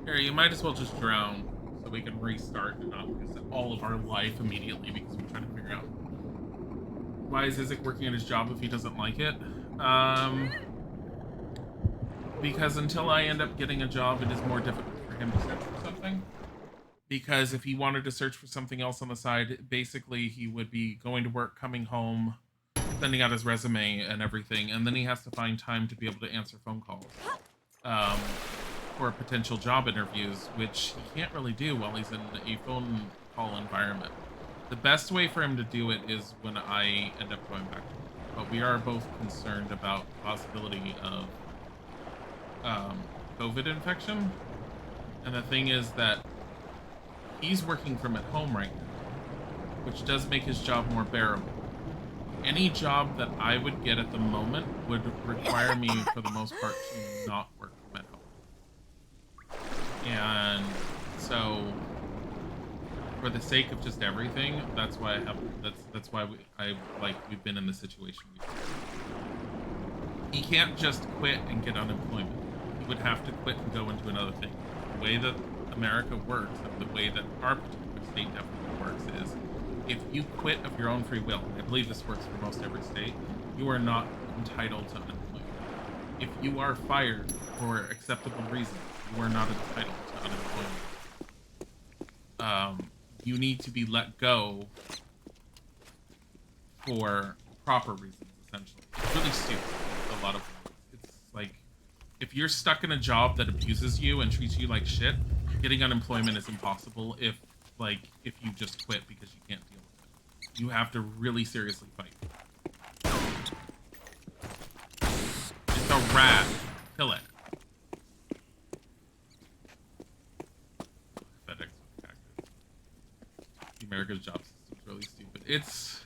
Here, you might as well just drown so we can restart and not lose all of our life immediately because we're trying to figure out why is Isaac working at his job if he doesn't like it. Because until I end up getting a job, it is more difficult for him to search for something. Because if he wanted to search for something else on the side, basically he would be going to work, coming home, sending out his resume and everything, and then he has to find time to be able to answer phone calls for potential job interviews, which he can't really do while he's in a phone call environment. The best way for him to do it is when I end up going back to work. But we are both concerned about the possibility of COVID infection. And the thing is that he's working from at home right now, which does make his job more bearable. Any job that I would get at the moment would require me, for the most part, to not work from at home. And so, for the sake of just everything, that's why we've been in the situation we've been. He can't just quit and get unemployment. He would have to quit and go into another thing. The way that America works, and the way that our particular state definitely works, is if you quit of your own free will, I believe this works for most every state, you are not entitled to unemployment. If you are fired for acceptable reasons, you are not entitled to unemployment. You need to be let go for proper reasons, essentially. It's really stupid, a lot of ways. It's like, if you're stuck in a job that abuses you and treats you like shit, getting unemployment is impossible if you just quit because you can't deal with it. You have to really seriously fight. It's a rat. Kill it. FedEx with cactus. America's job system is really stupid. It's...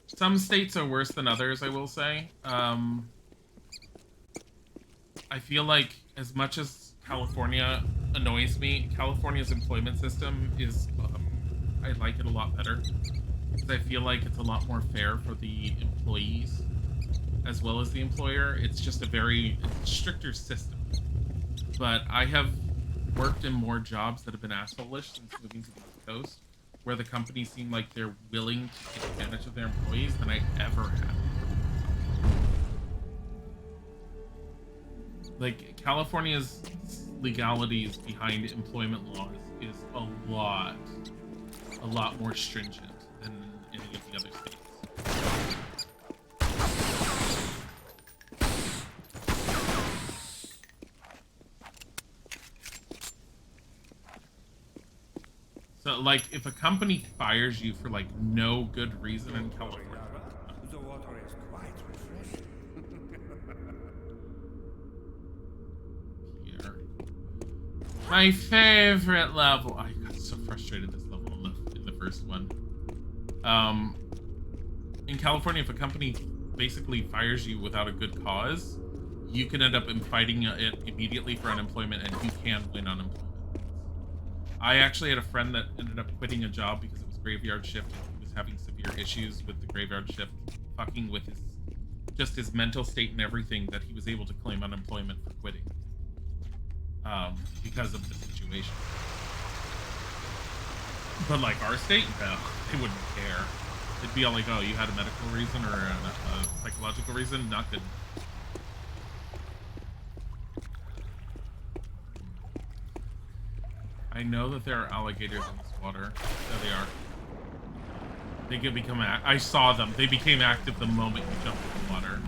Some states are worse than others, I will say. I feel like, as much as California annoys me, California's employment system is... I like it a lot better. Because I feel like it's a lot more fair for the employees, as well as the employer. It's just it's a stricter system. But I have worked in more jobs that have been asshole-ish since moving to the East Coast, where the companies seem like they're willing to take advantage of their employees than I ever have. Like, California's legalities behind employment laws is a lot more stringent than any of the other states. So, like, if a company fires you for, like, no good reason in California... The water is quite refreshing. Here. My favorite level! I got so frustrated this level in the first one. In California, if a company basically fires you without a good cause, you can end up fighting it immediately for unemployment, and you can win unemployment. I actually had a friend that ended up quitting a job because it was graveyard shift, and he was having severe issues with the graveyard shift, fucking with his mental state and everything, that he was able to claim unemployment for quitting because of the situation. But like our state, no, they wouldn't care. They'd be all like, "Oh, you had a medical reason or a psychological reason? Not good." I know that there are alligators in this water. There they are. They can become. I saw them. They became active the moment you jumped in the water.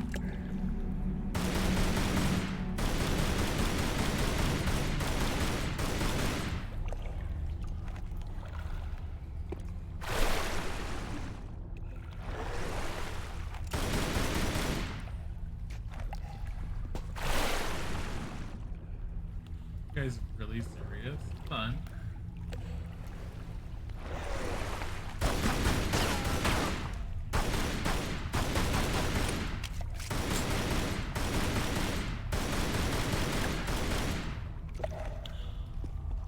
You guys really serious? Fun.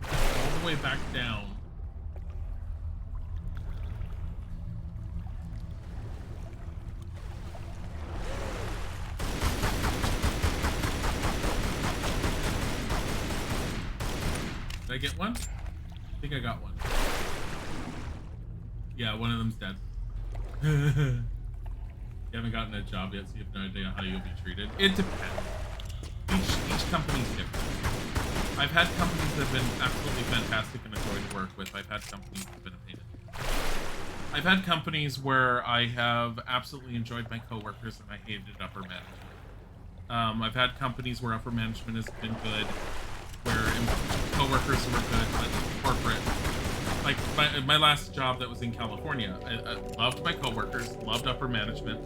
All the way back down. Did I get one? I think I got one. Yeah, one of them's dead. You haven't gotten a job yet, so you have no idea how you'll be treated. It depends. Each company's different. I've had companies that have been absolutely fantastic and a joy to work with. I've had companies that have been a pain in the ass. I've had companies where I have absolutely enjoyed my coworkers and I hated upper management. I've had companies where upper management has been good, where coworkers were good, but corporate. Like my last job that was in California, I loved my coworkers, loved upper management,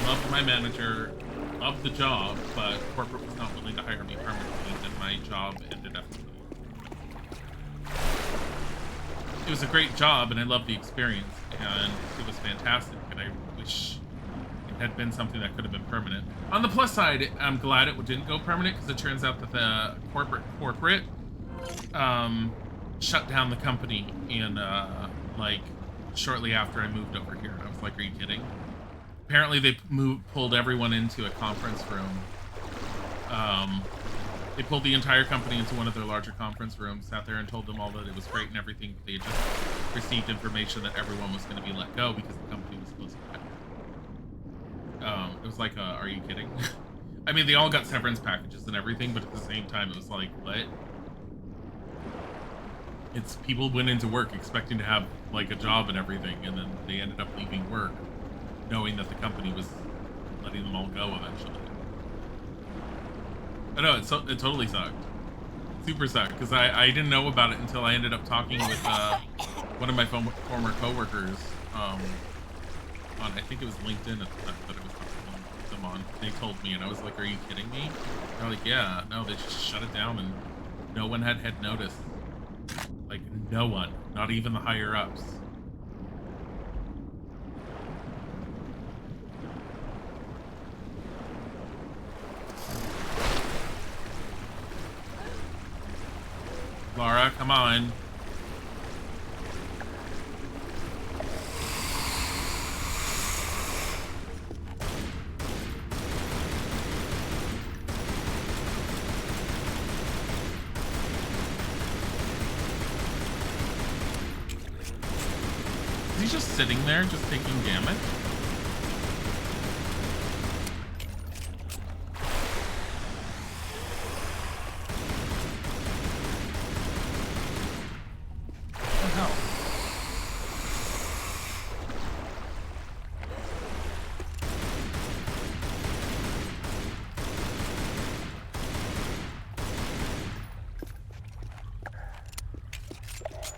loved my manager, loved the job, but corporate was not willing to hire me permanently, and my job ended up. It was a great job, and I loved the experience, and it was fantastic, and I wish it had been something that could have been permanent. On the plus side, I'm glad it didn't go permanent, because it turns out that the corporate shut down the company in like shortly after I moved over here. And I was like, are you kidding? Apparently they pulled everyone into a conference room. They pulled the entire company into one of their larger conference rooms, sat there and told them all that it was great and everything, but they had just received information that everyone was going to be let go because the company was closing down. It was like, are you kidding? I mean, they all got severance packages and everything, but at the same time, it was like, what? It's people went into work expecting to have like a job and everything, and then they ended up leaving work knowing that the company was letting them all go eventually. I know, it totally sucked. Super sucked, because I didn't know about it until I ended up talking with one of my former coworkers on, I think it was LinkedIn at the time that I was talking to them on. They told me, and I was like, are you kidding me? They're like, yeah, no, they just shut it down, and no one had noticed. Like, no one, not even the higher ups. Laura, come on. Is he just sitting there, just taking damage? What the hell?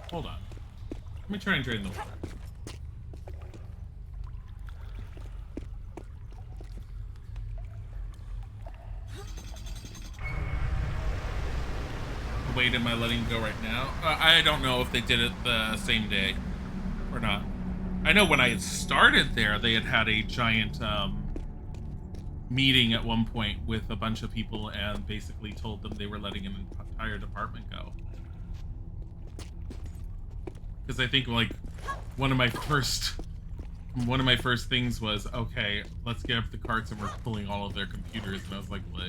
Hold on. Let me try and drain the water. Wait, am I letting go right now? I don't know if they did it the same day or not. I know when I had started there, they had a giant meeting at one point with a bunch of people and basically told them they were letting an entire department go. Because I think like one of my first things was, okay, let's get up the carts and we're pulling all of their computers, and I was like, what?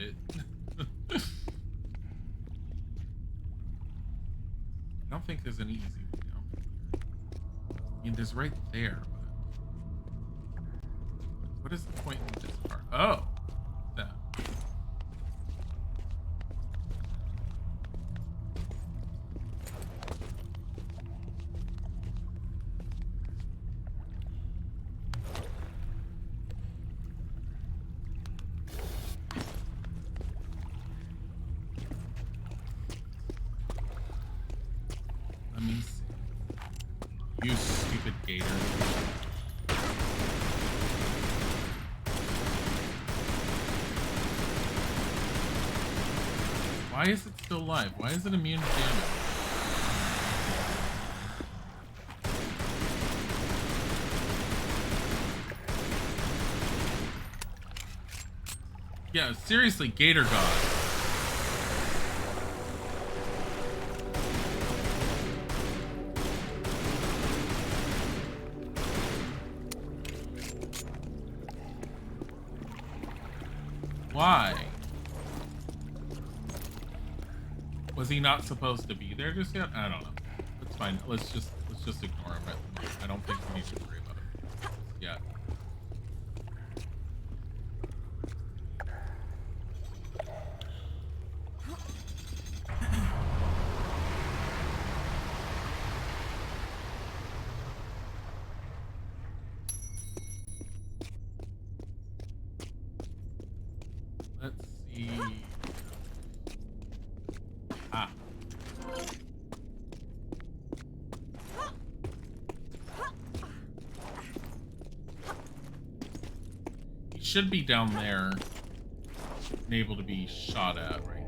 I don't think there's any easy way down here. mean, there's right there. But what is the point in this part? Oh, that. Let me see. You stupid gator. Why is it still alive? Why is it immune to damage? Yeah, seriously, Gator God. Why? Was he not supposed to be there just yet? I don't know. It's fine. Let's just ignore him. I don't think we need to worry about it yet. Let's see. Ah. He should be down there and able to be shot at right now.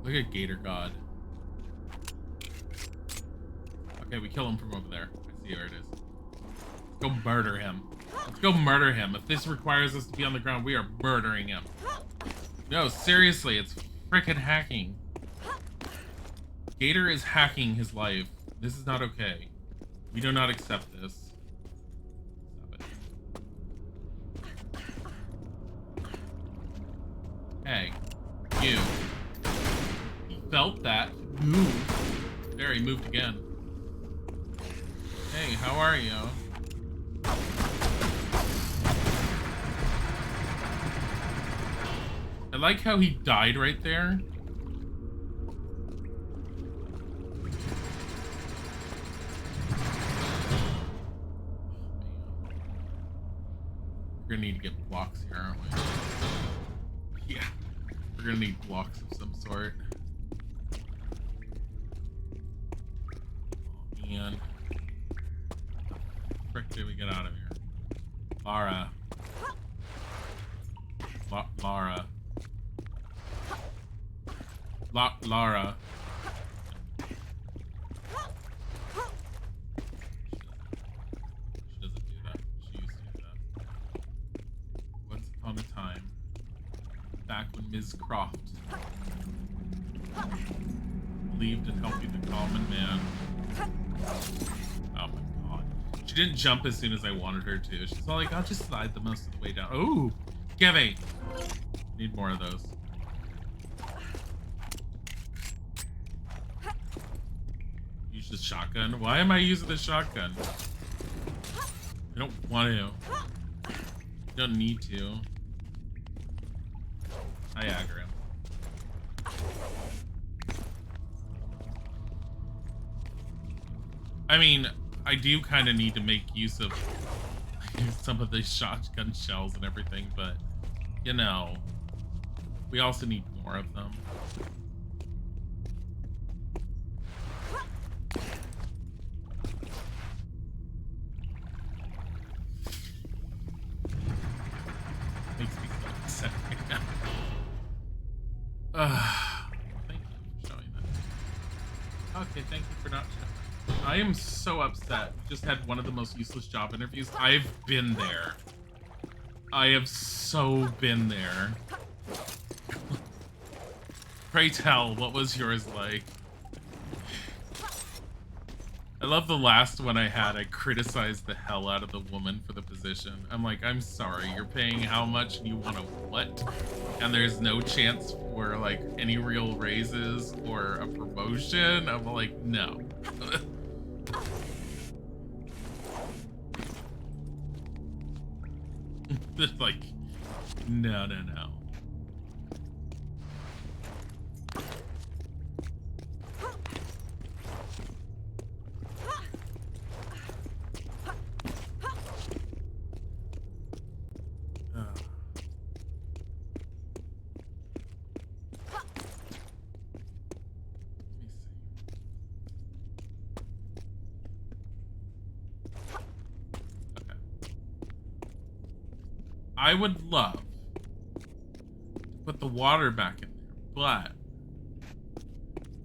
Look at Gator God. Okay, we kill him from over there. I see where it is. Let's go murder him. Let's go murder him. If this requires us to be on the ground, we are murdering him. No, seriously, it's frickin' hacking. Gator is hacking his life. This is not okay. We do not accept this. Stop it. Hey, you. He felt that. Move. There, he moved again. Hey, how are you? I like how he died right there. We're gonna need to get blocks here, aren't we? Yeah. We're gonna need blocks of some sort. Oh, man. Frick did we get out of here? Lara. Lara. Lara. She doesn't do that. She used to do that. Once upon a time, back when Ms. Croft believed in helping the common man. Oh my god. She didn't jump as soon as I wanted her to. She's all like, I'll just slide the most of the way down. Ooh! Givey! Need more of those. Use the shotgun. Why am I using the shotgun? I don't want to. I don't need to. I aggro him. I mean, I do kind of need to make use of some of the shotgun shells and everything, but, you know, we also need more of them. Makes me so upset right now. Thank you for showing that. Okay, thank you for not showing. I am so upset. Just had one of the most useless job interviews. I've been there. I have so been there. Pray tell, what was yours like? I love the last one I had. I criticized the hell out of the woman for the position. I'm like, I'm sorry, you're paying how much and you want a what? And there's no chance for like any real raises or a promotion. I'm like, no. Like, no. I would love to put the water back in there, but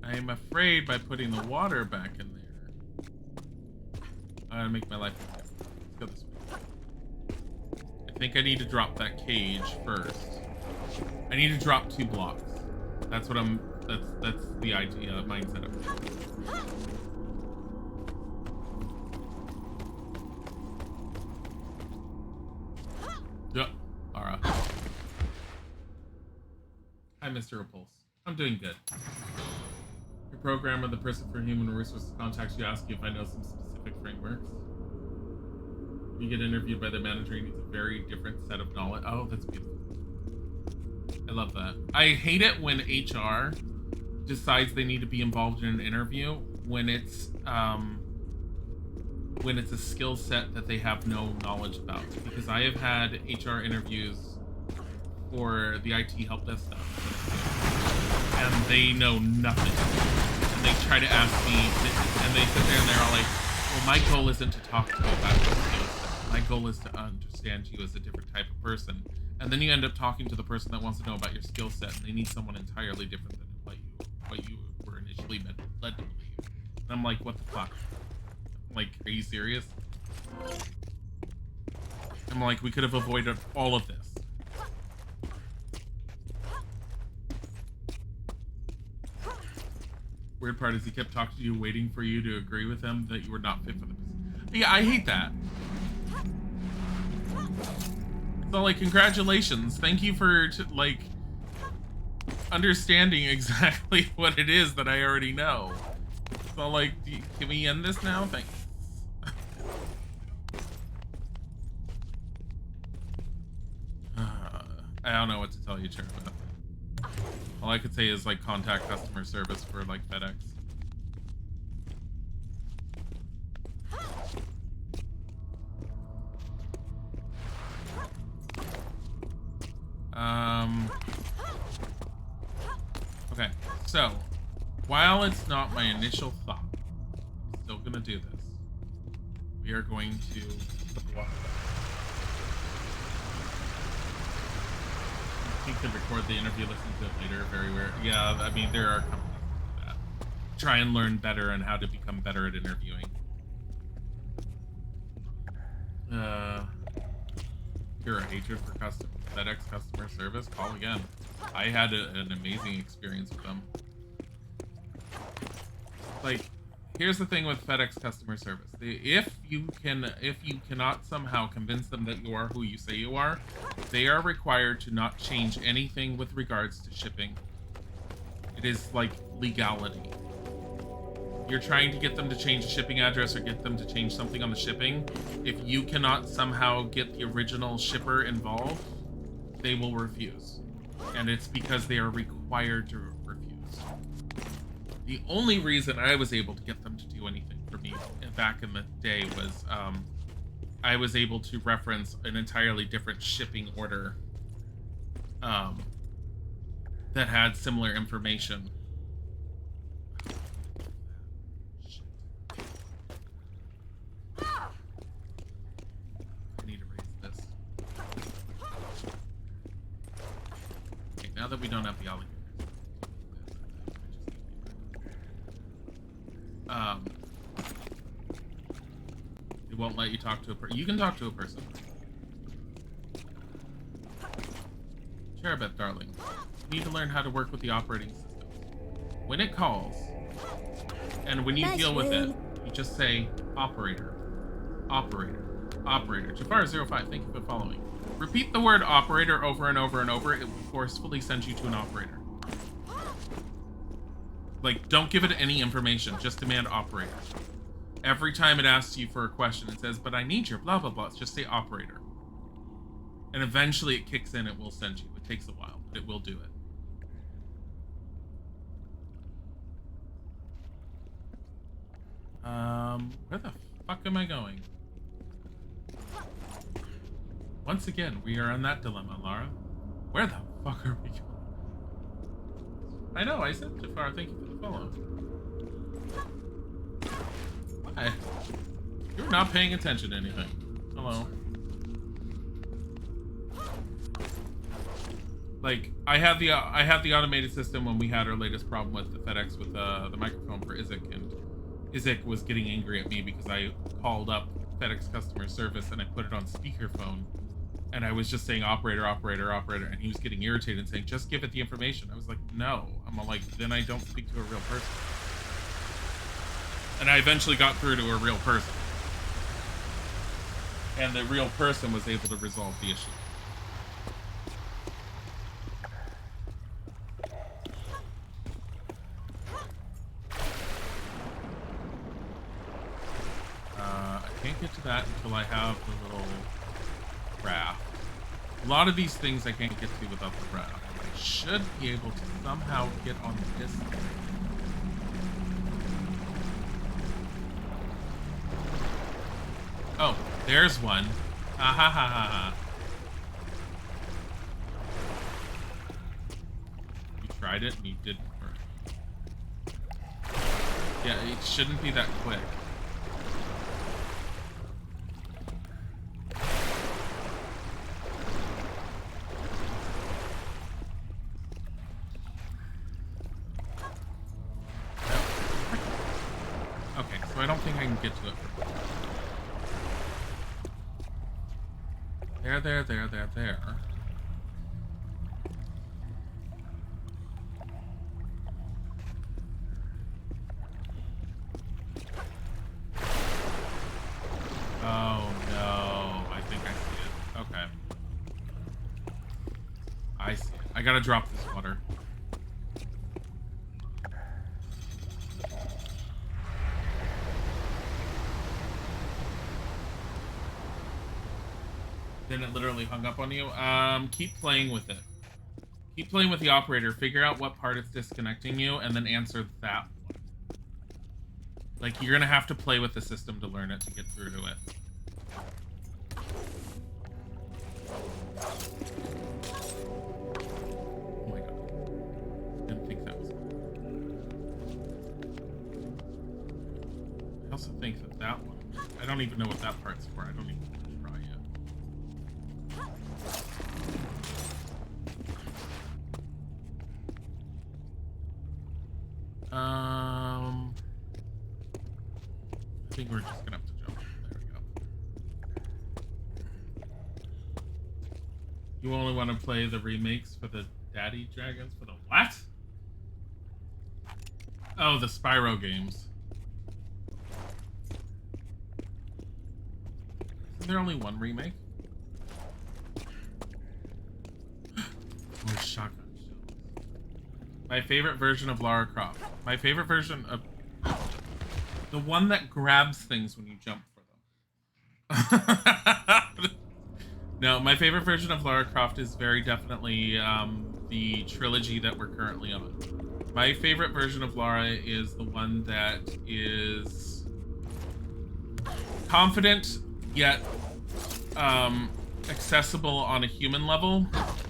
I am afraid by putting the water back in there, I'm gonna make my life easier. Let's go this way. I think I need to drop that cage first. I need to drop 2 blocks. That's what that's the idea, mindset of it. Yep. Alright. Hi, Mr. Repulse. I'm doing good. Your programmer, the person for human resources, contacts you, asks you if I know some specific frameworks. You get interviewed by the manager, he needs a very different set of knowledge. Oh, that's beautiful. I love that. I hate it when HR decides they need to be involved in an interview when it's a skill set that they have no knowledge about. Because I have had HR interviews for the IT help desk stuff, and they know nothing. And they try to ask me, and they sit there and they're all like, well, my goal isn't to talk to you about your skill set. My goal is to understand you as a different type of person. And then you end up talking to the person that wants to know about your skill set, and they need someone entirely different than what you were initially led to believe. And I'm like, what the fuck? I'm like, are you serious? I'm like, we could have avoided all of this. Weird part is he kept talking to you, waiting for you to agree with him that you were not fit for the position. Yeah, I hate that. So, like, congratulations. Thank you for, like, understanding exactly what it is that I already know. So, like, can we end this now? Thanks. I don't know what to tell you, Chair, about that. All I could say is, like, contact customer service for, like, FedEx. Okay, so, while it's not my initial thought, I'm still gonna do this. We are going to put the water back. You can record the interview, listen to it later, very weird. Yeah, I mean, there are companies like that. Try and learn better on how to become better at interviewing. You're a hatred for FedEx customer service? Call again. I had an amazing experience with them. Like, here's the thing with FedEx customer service. If you cannot somehow convince them that you are who you say you are, they are required to not change anything with regards to shipping. It is like legality. You're trying to get them to change the shipping address or get them to change something on the shipping. If you cannot somehow get the original shipper involved, they will refuse. And it's because they are required to refuse. The only reason I was able to get them to do anything for me back in the day was I was able to reference an entirely different shipping order that had similar information. I need to raise this. Okay, now that we don't have the alligator. It won't let you talk to a person. You can talk to a person. Cherubeth, darling. You need to learn how to work with the operating system. When it calls, and when you deal with it, You just say operator, operator, operator. Jafar05, thank you for following. Repeat the word operator over and over and over. It will forcefully send you to an operator. Like, don't give it any information. Just demand operator. Every time it asks you for a question, it says, but I need your blah, blah, blah. Just say operator. And eventually it kicks in. It will send you. It takes a while, but it will do it. Where the fuck am I going? Once again, we are in that dilemma, Lara. Where the fuck are we going? I know, I said Jafar, thank you for the follow. Why? You're not paying attention to anything. Hello. Like, I had the automated system when we had our latest problem with the FedEx with the microphone for Isaac, and Isaac was getting angry at me because I called up FedEx customer service and I put it on speakerphone, and I was just saying operator, operator, operator, and he was getting irritated and saying, just give it the information. I was like, no. I'm like, then I don't speak to a real person. And I eventually got through to a real person. And the real person was able to resolve the issue. I can't get to that until I have the little raft. A lot of these things I can't get to without the raft. I should be able to somehow get on this thing. Oh, there's one. Ha ha ha ha ha. You tried it and you didn't work. Yeah, it shouldn't be that quick. Okay, so I don't think I can get to it. There. Oh no, I think I see it. Okay. I see it. I gotta drop this water. Then it literally hung up on you. Keep playing with it. Keep playing with the operator. Figure out what part it's disconnecting you, and then answer that one. Like, you're gonna have to play with the system to learn it to get through to it. Oh my god. Didn't think that was it. I also think that that one... I don't even know what that part's for. I don't even... I think we're just gonna have to jump. There we go. You only want to play the remakes for the Daddy Dragons? For the what? Oh, the Spyro games. Isn't there only one remake? Oh, shotgun shells. My favorite version of Lara Croft. My favorite version of... The one that grabs things when you jump for them. No, my favorite version of Lara Croft is very definitely the trilogy that we're currently on. My favorite version of Lara is the one that is confident, yet accessible on a human level,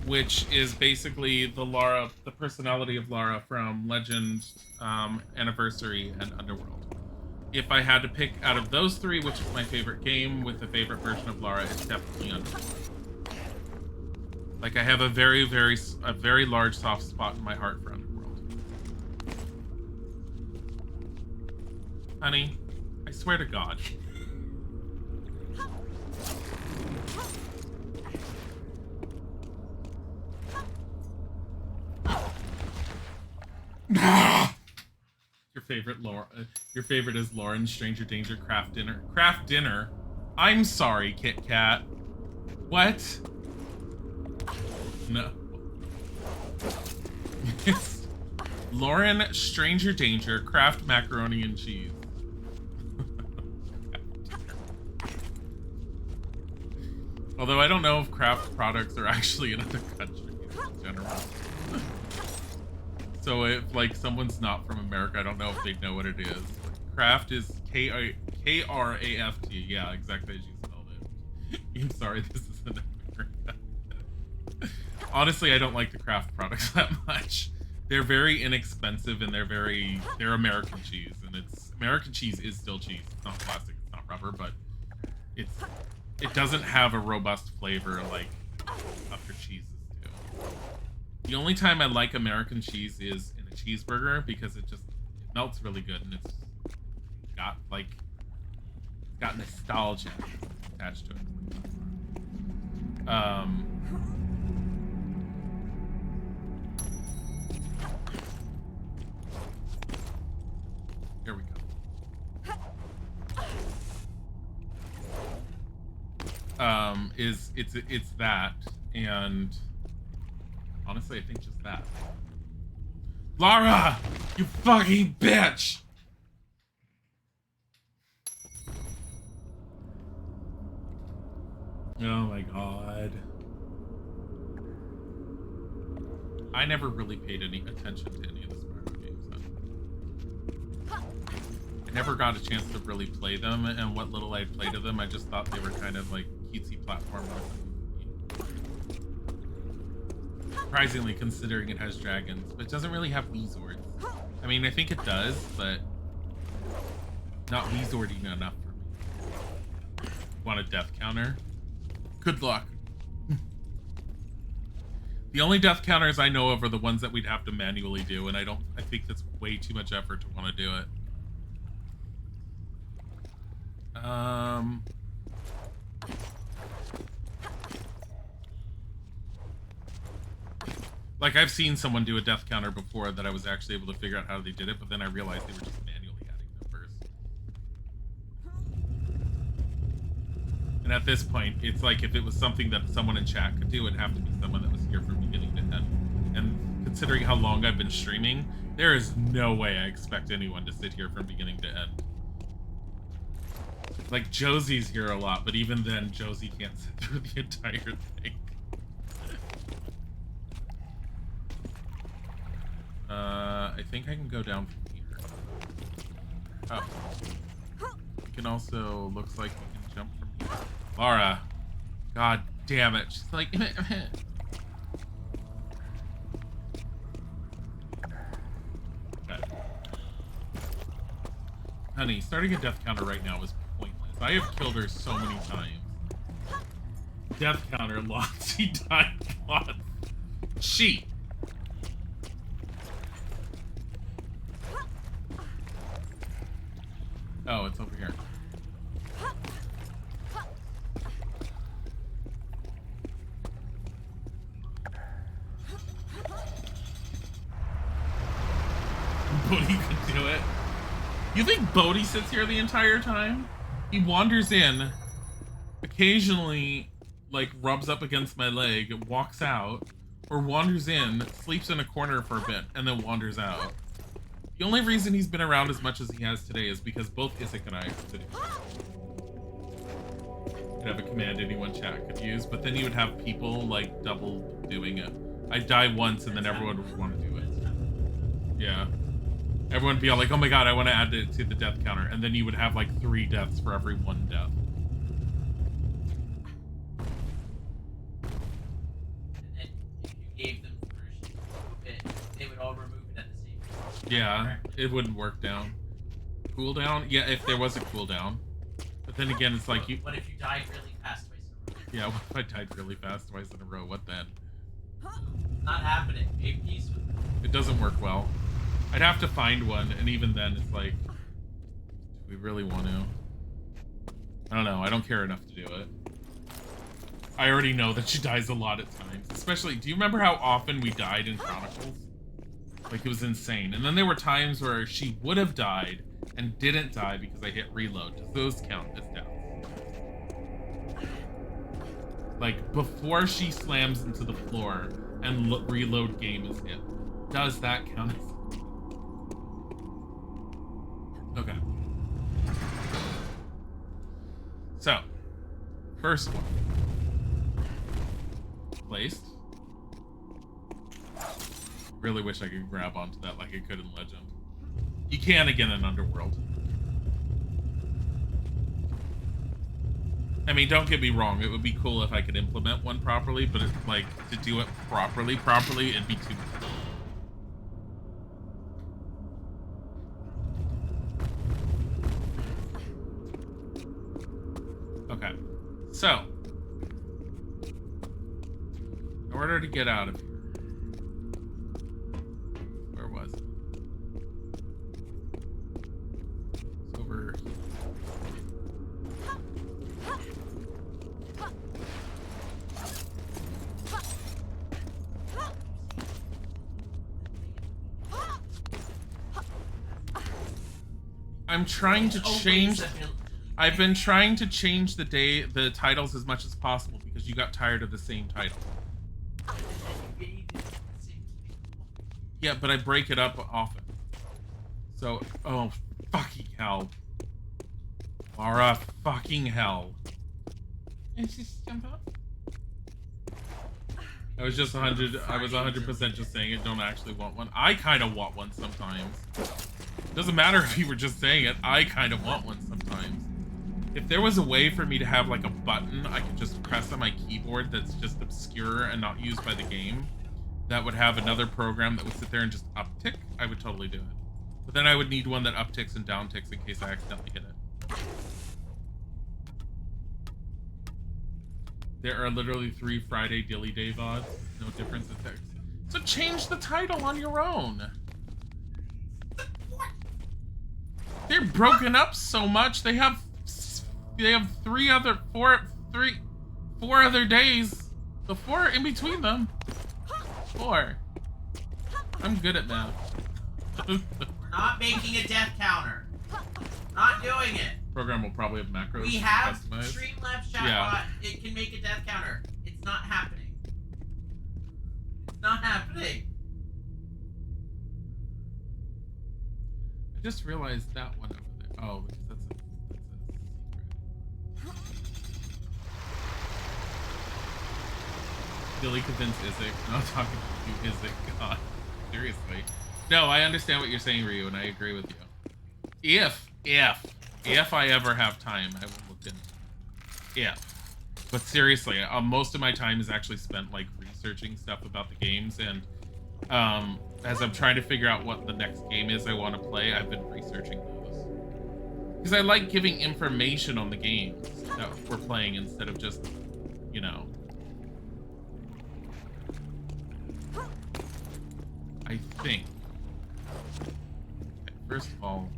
which is basically the Lara, the personality of Lara from Legend, Anniversary, and Underworld. If I had to pick out of those three, which is my favorite game with the favorite version of Lara, it's definitely Underworld. Like, I have a very large soft spot in my heart for Underworld. Honey, I swear to God. Your favorite Laura. Your favorite is Lauren. Stranger Danger. Craft dinner. Craft dinner. I'm sorry, Kit Kat. What? No. It's Lauren. Stranger Danger. Craft macaroni and cheese. Although I don't know if Kraft products are actually in other countries in general. So if like someone's not from America, I don't know if they know what it is. Kraft is K-R-A-F-T. Yeah, exactly as you spelled it. I'm sorry, this isn't America. Honestly, I don't like the Kraft products that much. They're very inexpensive and they're American cheese, and American cheese is still cheese. It's not plastic, it's not rubber, but it doesn't have a robust flavor like other cheeses do. The only time I like American cheese is in a cheeseburger because it melts really good and it's got nostalgia attached to it. Here we go. It's that, and honestly, I think just that. Lara, you fucking bitch! Oh my god. I never really paid any attention to any of the Spyro games. I never got a chance to really play them, and what little I played of them, I just thought they were kind of like cutesy platformers. Surprisingly, considering it has dragons, but it doesn't really have Weezords. I mean, I think it does, but not Weezordy enough for me. Want a death counter? Good luck. The only death counters I know of are the ones that we'd have to manually do, and I think that's way too much effort to want to do it. Like, I've seen someone do a death counter before that I was actually able to figure out how they did it, but then I realized they were just manually adding numbers. And at this point, it's like if it was something that someone in chat could do, it'd have to be someone that was here from beginning to end. And considering how long I've been streaming, there is no way I expect anyone to sit here from beginning to end. Like, Josie's here a lot, but even then, Josie can't sit through the entire thing. I think I can go down from here. Oh. We can also, looks like we can jump from here. Lara. God damn it. She's like, okay. Honey, starting a death counter right now is pointless. I have killed her so many times. Death counter, lots. He died lots. She. Oh, it's over here. Bodhi could do it. You think Bodhi sits here the entire time? He wanders in, occasionally, like, rubs up against my leg, walks out, or wanders in, sleeps in a corner for a bit, and then wanders out. The only reason he's been around as much as he has today is because both Isaac and I are sitting. Could have a command anyone chat could use, but then you would have people like double doing it. I'd die once and then everyone would want to do it. Yeah. Everyone would be all like, oh my god, I want to add it to the death counter. And then you would have like 3 deaths for every 1 death. And if you gave them permission to remove it, they would all remove it at the same time. Yeah, it wouldn't work down. Cooldown? Yeah, if there was a cooldown. But then again, it's like you... What if you died really fast twice in a row? Yeah, what if I died really fast twice in a row? What then? Not happening. Make peace with it. It doesn't work well. I'd have to find one, and even then, it's like... Do we really want to? I don't know. I don't care enough to do it. I already know that she dies a lot at times. Especially, do you remember how often we died in Chronicles? Like, it was insane. And then there were times where she would have died and didn't die because I hit reload. Does those count as deaths? Like, before she slams into the floor and reload game is hit. Does that count as... Okay. So, first one. Placed. Really wish I could grab onto that like I could in Legend. You can again in Underworld. I mean, don't get me wrong. It would be cool if I could implement one properly, but it's like, to do it properly, it'd be too much. Okay. So, in order to get out of here, where was it? It's over here. I'm trying to change. I've been trying to change the titles as much as possible because you got tired of the same title. Yeah, but I break it up often. So, oh, fucking hell. Laura, fucking hell. And just jump up. I was just 100% just saying it. Don't actually want one. I kind of want one sometimes. Doesn't matter if you were just saying it. I kind of want one sometimes. If there was a way for me to have like a button I could just press on my keyboard that's just obscure and not used by the game, that would have another program that would sit there and just uptick, I would totally do it. But then I would need one that upticks and downticks in case I accidentally hit it. There are literally 3 Friday Dilly Day VODs. No difference in text. So change the title on your own. They're broken up so much. They have 4 other days. The 4 in between them. 4. I'm good at math. We're not making a death counter. Not doing it. Program will probably have macros. We have customized. Streamlabs chatbot. Yeah. It can make a death counter. It's not happening. It's not happening. I just realized that one over there. Oh, because that's a secret. Dilly convinced Isaac. Not talking to you, Isaac. God, seriously. No, I understand what you're saying, Ryu, and I agree with you. If I ever have time, I will look in. But seriously, most of my time is actually spent like researching stuff about the games, and as I'm trying to figure out what the next game is I want to play, I've been researching those. Because I like giving information on the games that we're playing instead of just, you know. I think. Okay, first of all,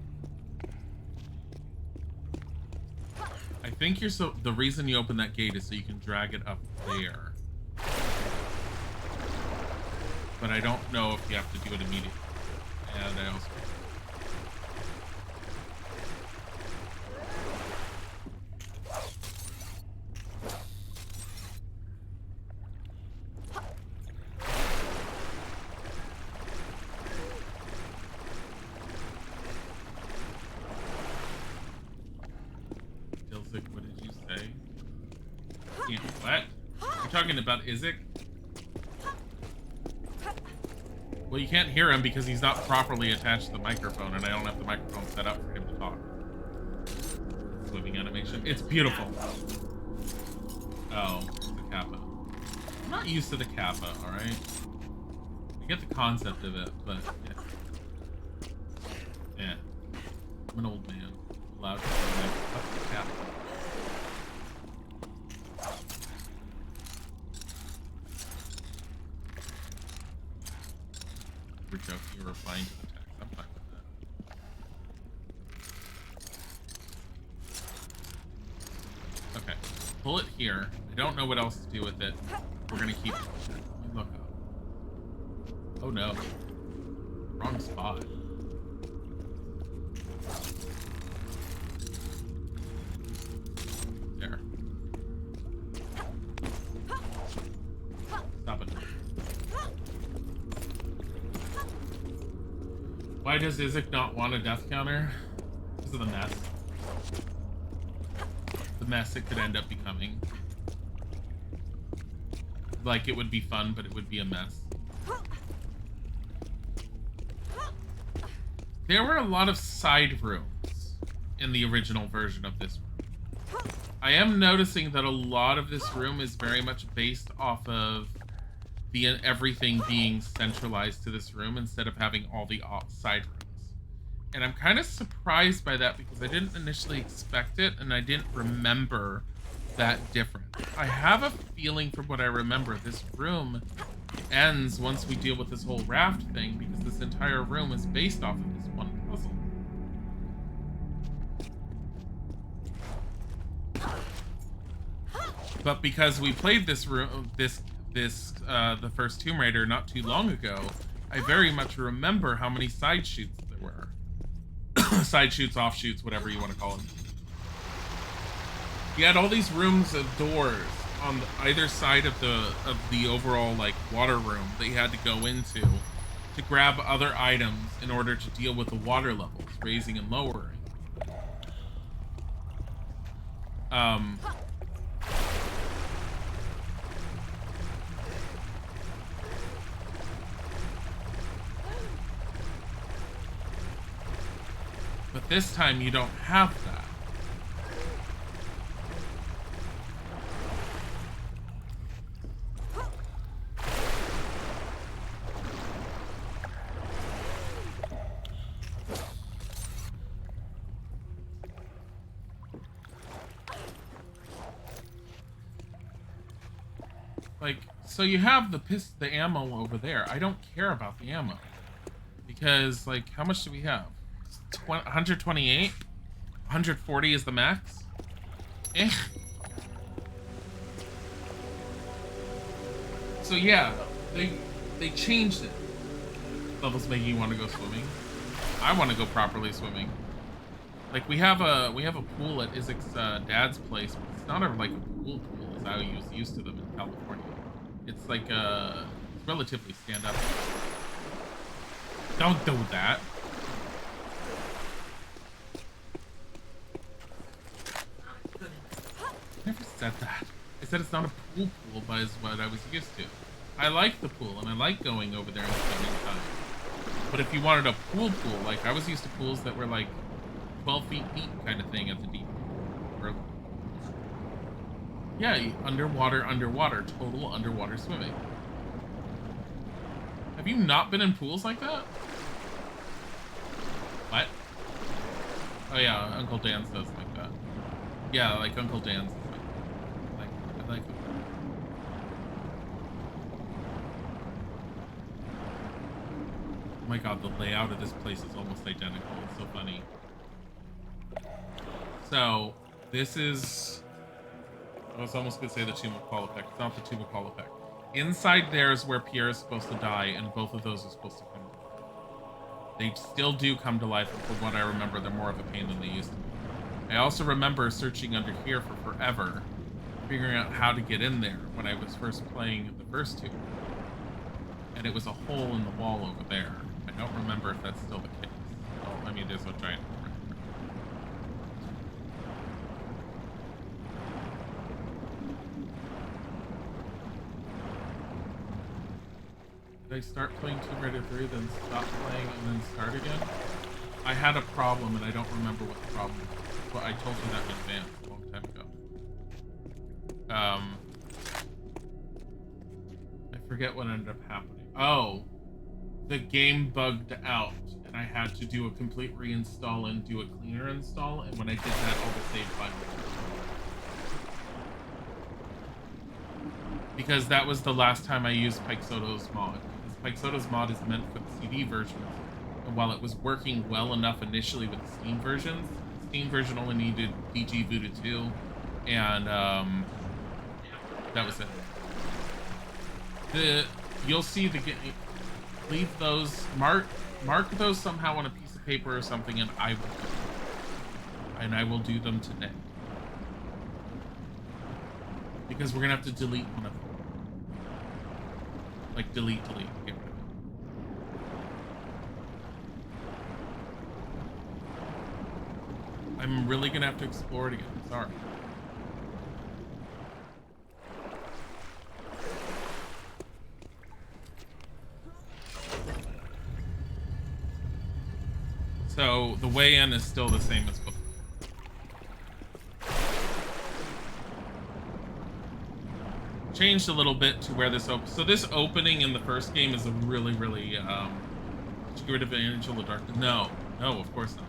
I think the reason you open that gate is so you can drag it up there. But I don't know if you have to do it immediately. And I also... Dilzik, what did you say? Yeah, what? You're talking about Isaac? Well, you can't hear him because he's not properly attached to the microphone, and I don't have the microphone set up for him to talk. Swimming animation. It's beautiful. Oh, the kappa. I'm not used to the kappa, alright? I get the concept of it, but yeah. Yeah. I'm an old man. Allowed to say like, what's the kappa? Joke, you're replying to the text. I'm fine with that. Okay, pull it here. I don't know what else to do with it. We're gonna keep it. Look up. Oh no. Wrong spot. There. Stop it. Why does Isaac not want a death counter? Because of the mess. The mess it could end up becoming. Like, it would be fun, but it would be a mess. There were a lot of side rooms in the original version of this room. I am noticing that a lot of this room is very much based off of everything being centralized to this room instead of having all the side rooms. And I'm kind of surprised by that because I didn't initially expect it and I didn't remember that different. I have a feeling from what I remember, this room ends once we deal with this whole raft thing because this entire room is based off of this one puzzle. But because we played this room, the first Tomb Raider not too long ago, I very much remember how many side shoots there were. Side shoots, offshoots, whatever you want to call them. You had all these rooms of doors on either side of the overall like water room that you had to go into to grab other items in order to deal with the water levels, raising and lowering. But this time you don't have that. Like, so you have the ammo over there. I don't care about the ammo. Because, like, how much do we have? 128? 140 is the max? Eh. So yeah, they changed it. Levels making you want to go swimming. I want to go properly swimming. Like, we have a pool at Isaac's dad's place, but it's not like a pool as I was used to them in California. It's like it's relatively stand up. Don't do that. I never said that. I said it's not a pool, but it's what I was used to. I like the pool, and I like going over there and spending time. But if you wanted a pool, like I was used to pools that were like 12 feet deep kind of thing at the deep. Or, yeah, underwater, total underwater swimming. Have you not been in pools like that? What? Oh yeah, Uncle Dan says like that. Yeah, like Uncle Dan's like I like it. Oh my god, the layout of this place is almost identical. It's so funny. So, this is... I was almost going to say the Tomb of Qualifec. It's not the Tomb of Qualifec. Inside there is where Pierre is supposed to die, and both of those are supposed to come to life. They still do come to life, but from what I remember, they're more of a pain than they used to be. I also remember searching under here for forever, figuring out how to get in there when I was first playing the first two. And it was a hole in the wall over there. I don't remember if that's still the case. Oh, I mean, there's a giant hole right there. Did I start playing Tomb Raider 3, then stop playing, and then start again? I had a problem, and I don't remember what the problem was. But I told you that in advance a long time ago. I forget what ended up happening. Oh, the game bugged out, and I had to do a complete reinstall and do a cleaner install, and when I did that, all the save files. Because that was the last time I used Pike Soto's mod. Because Pike Soto's mod is meant for the CD version, and while it was working well enough initially with the Steam versions, the Steam version only needed DG Voodoo 2, and that was it. You'll see the leave those mark those somehow on a piece of paper or something, and I will do them today. Because we're gonna have to delete one of them. Like delete. Get rid of it. I'm really gonna have to explore it again. Sorry. So the way in is still the same as before. Changed a little bit to where this so this opening in the first game is a really did you get rid of Angel of Darkness? No, of course not.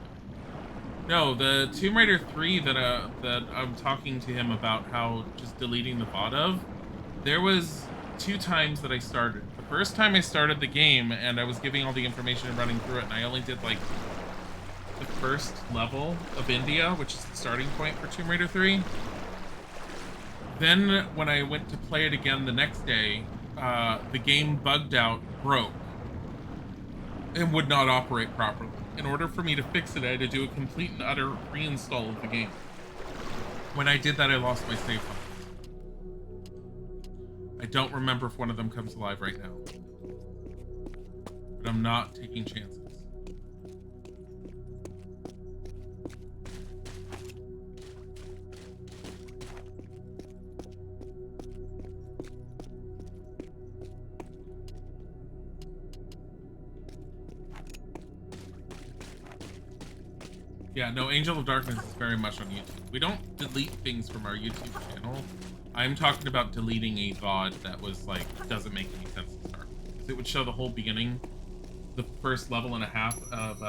No, the Tomb Raider 3 that I'm talking to him about how just deleting the VOD of, there was 2 times that I started. The first time I started the game and I was giving all the information and running through it, and I only did like the first level of India, which is the starting point for Tomb Raider 3. Then when I went to play it again the next day, the game bugged out, broke, and would not operate properly. In order for me to fix it, I had to do a complete and utter reinstall of the game. When I did that, I lost my save files. I don't remember if one of them comes alive right now. But I'm not taking chances. Yeah, no, Angel of Darkness is very much on YouTube. We don't delete things from our YouTube channel. I'm talking about deleting a VOD that was like, doesn't make any sense to start. It would show the whole beginning, the first level and a half of,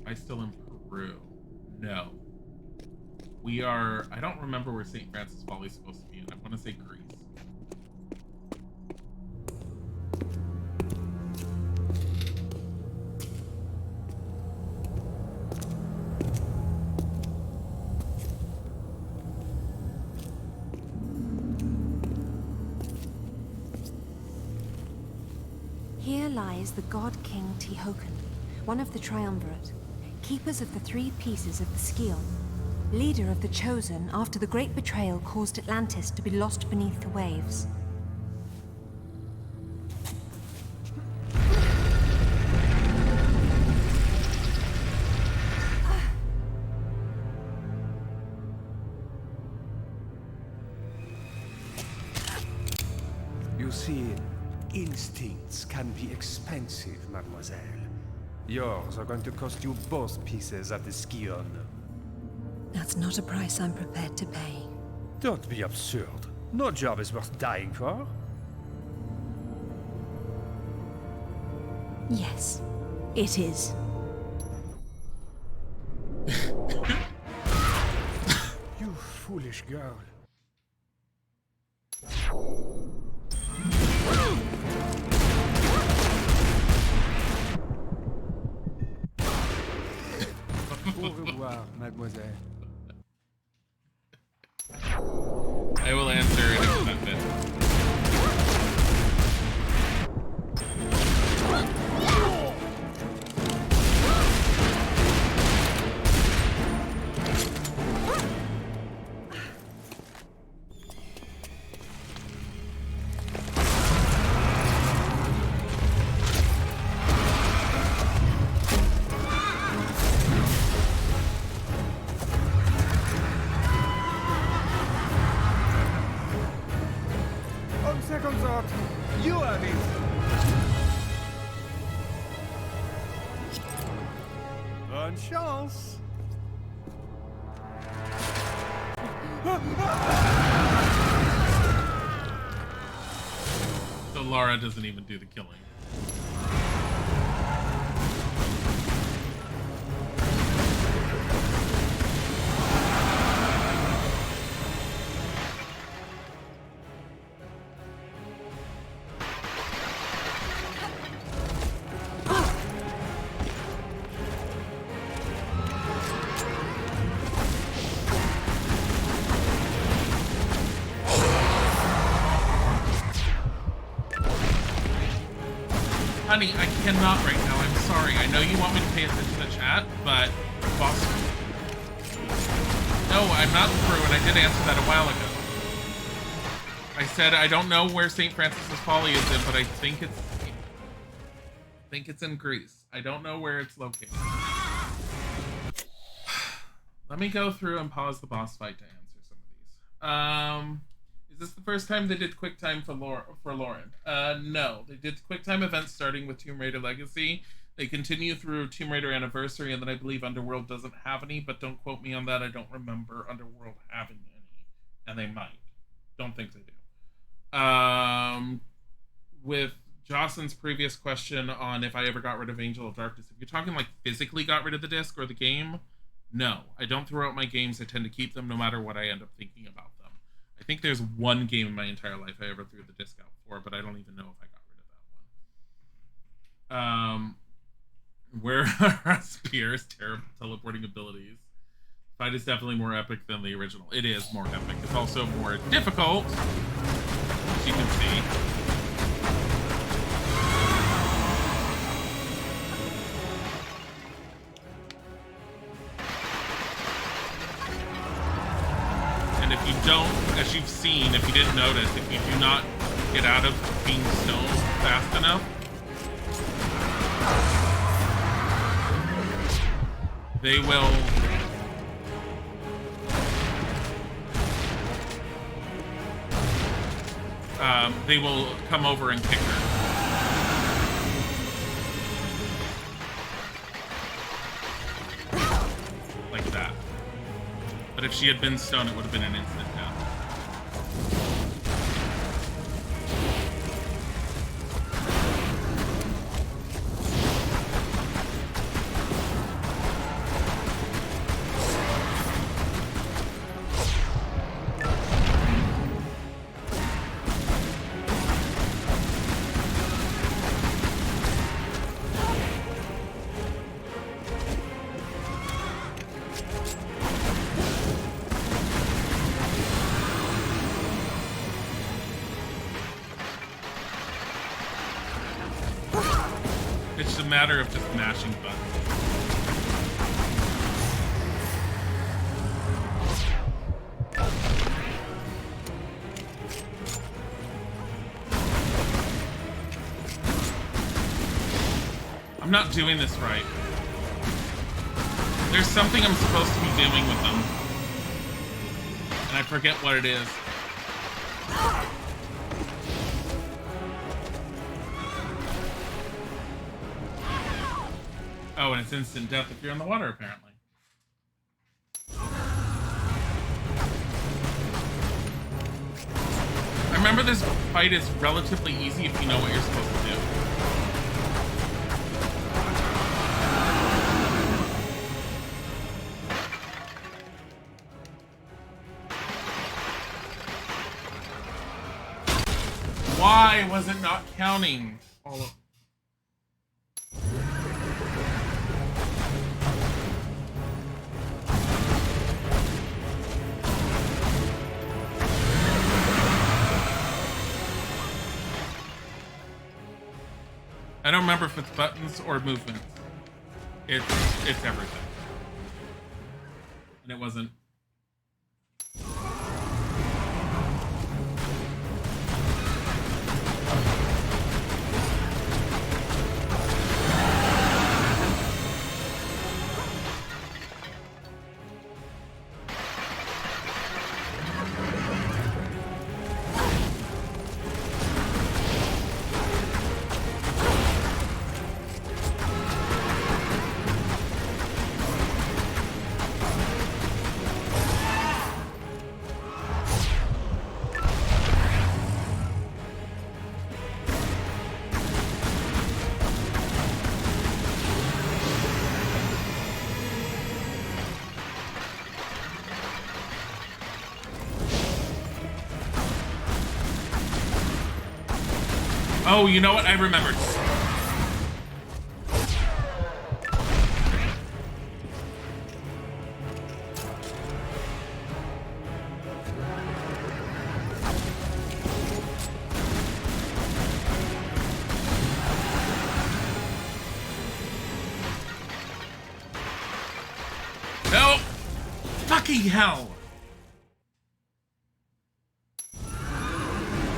I still in Peru? No. We are, I don't remember where St. Francis Folly is supposed to be in. I want to say Greece. Here lies the god king Tihocan, one of the triumvirate, keepers of the 3 pieces of the Scion, leader of the Chosen after the great betrayal caused Atlantis to be lost beneath the waves. You see, instincts can be expensive, mademoiselle. Yours are going to cost you both pieces of the Scion. That's not a price I'm prepared to pay. Don't be absurd. No job is worth dying for. Yes, it is. You foolish girl. Au revoir, mademoiselle. I will answer in a commitment. Second thought, you have it. Bonne chance. So Lara doesn't even do the killing. Honey, I cannot right now. I'm sorry. I know you want me to pay attention to chat, but boss. No, I'm not through, and I did answer that a while ago. I said I don't know where St. Francis's Folly is in, but I think it's in Greece. I don't know where it's located. Let me go through and pause the boss fight to answer some of these. Is this the first time they did QuickTime for Lauren? No. They did QuickTime events starting with Tomb Raider Legacy. They continue through Tomb Raider Anniversary, and then I believe Underworld doesn't have any, but don't quote me on that. I don't remember Underworld having any, and they might. Don't think they do. With Jocelyn's previous question on if I ever got rid of Angel of Darkness, if you're talking like physically got rid of the disc or the game, no. I don't throw out my games. I tend to keep them no matter what I end up thinking about them. I think there's one game in my entire life I ever threw the disc out for, but I don't even know if I got rid of that one. Where are Spear's teleporting abilities? Fight is definitely more epic than the original. It is more epic. It's also more difficult, as you can see. And if you don't, as you've seen, if you didn't notice, if you do not get out of being stoned fast enough, they will come over and kick her. Like that. But if she had been stoned, it would have been an instant death. It's a matter of just mashing buttons. I'm not doing this right. There's something I'm supposed to be doing with them, and I forget what it is. Oh, and it's instant death if you're in the water, apparently. I remember this fight is relatively easy if you know what you're supposed to do. Why was it not counting all of... I don't remember if it's buttons or movements. It's everything. And it wasn't. Oh, you know what? I remembered. fucking hell!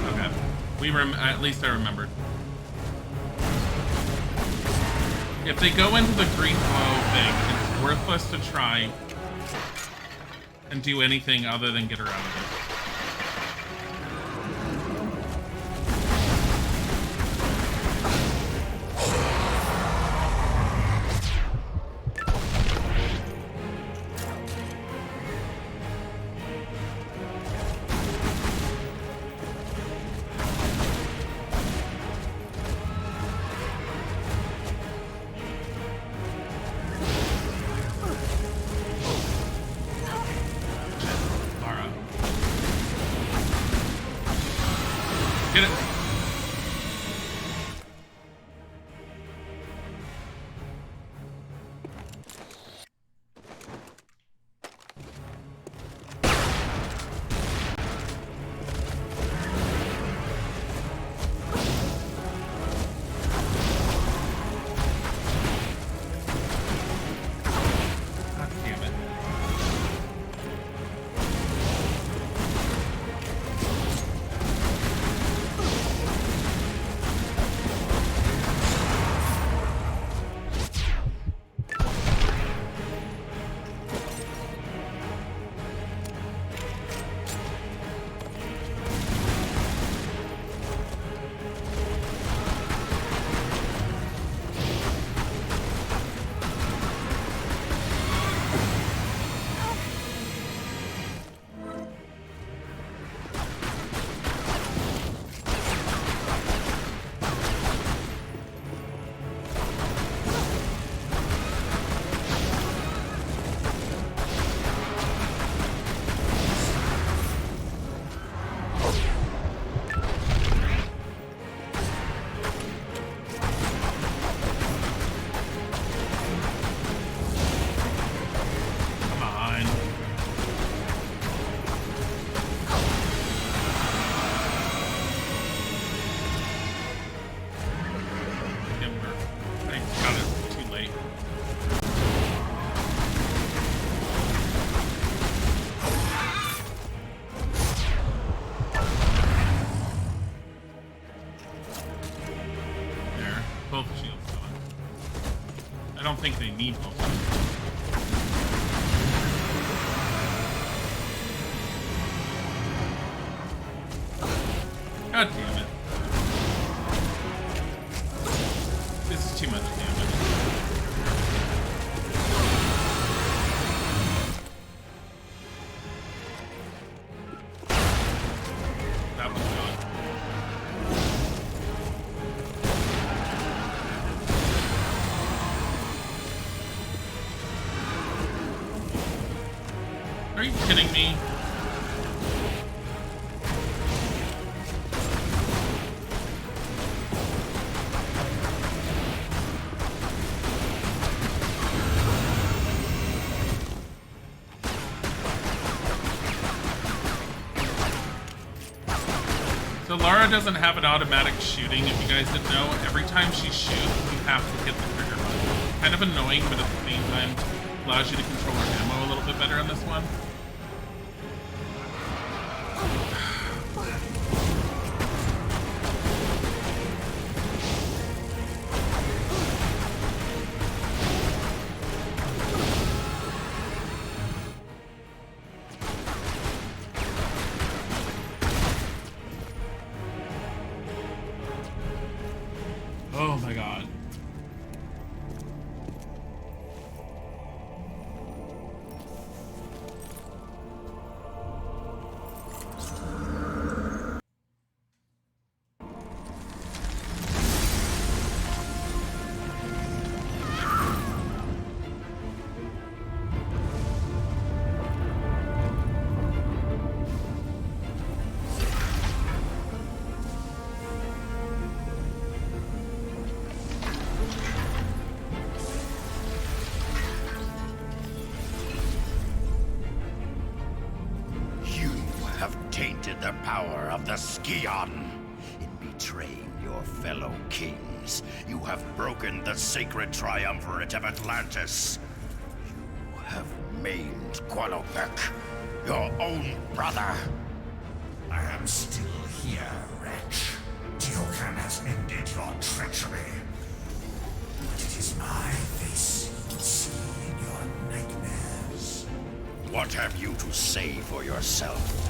Okay. At least I remembered. If they go into the green glow thing, it's worthless to try and do anything other than get her out of it. Get it. God damn it. Both shields gone. I don't think they need both shields. God damn it. This is too much damage. That one's gone. Are you kidding me? So Lara doesn't have an automatic shooting. If you guys didn't know, every time she shoots, you have to hit the trigger button. Kind of annoying, but at the same time, allows you to control her ammo a little bit better on this one. Oh my god. Tainted the power of the Scion. In betraying your fellow kings, you have broken the sacred triumvirate of Atlantis. You have maimed Qualopec, your own brother. I am still here, wretch. Tiokan has ended your treachery. But it is my face you see in your nightmares. What have you to say for yourself?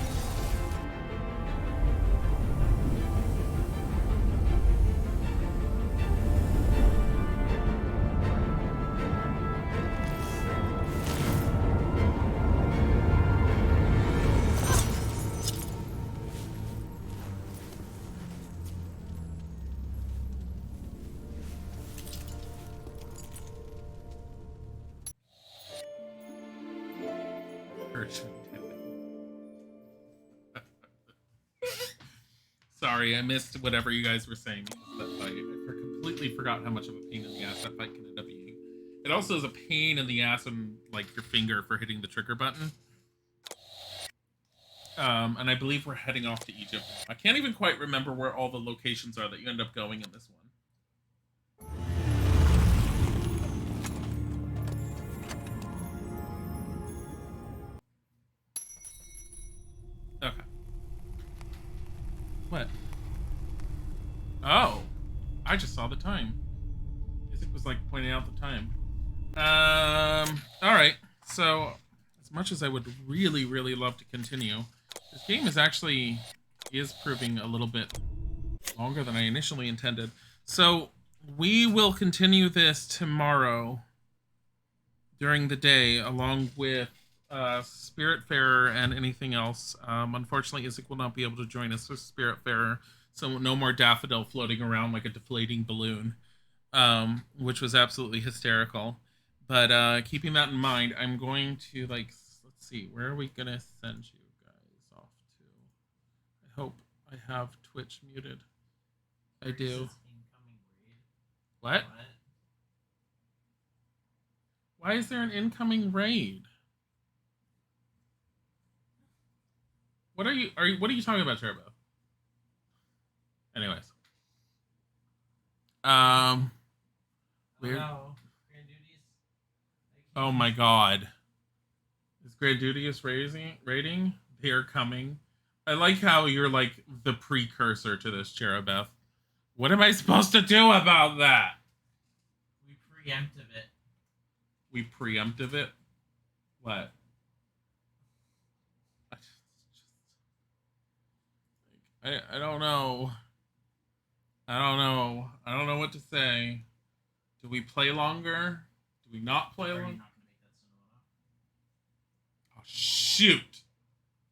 Sorry, I missed whatever you guys were saying because that fight. I completely forgot how much of a pain in the ass that fight can end up being. It also is a pain in the ass on like your finger for hitting the trigger button. And I believe we're heading off to Egypt. I can't even quite remember where all the locations are that you end up going in this one. Okay. What? Oh, I just saw the time. Isaac was like pointing out the time. All right. So, as much as I would really, really love to continue, this game is proving a little bit longer than I initially intended. So we will continue this tomorrow during the day, along with Spiritfarer and anything else. Unfortunately, Isaac will not be able to join us for Spiritfarer, so no more Daffodil floating around like a deflating balloon, which was absolutely hysterical. But keeping that in mind, I'm going to, like, let's see, where are we going to send you guys off to? I hope I have Twitch muted. I do. What? Why is there an incoming raid? What are you talking about, Turbo? Anyways. Weird. Oh my god. Is Grandudius rating? They're coming. I like how you're like the precursor to this, Cherubeth. What am I supposed to do about that? We preemptive it. We preemptive it? What? I don't know. I don't know what to say. Do we play longer? Do we not play longer? Oh, shoot.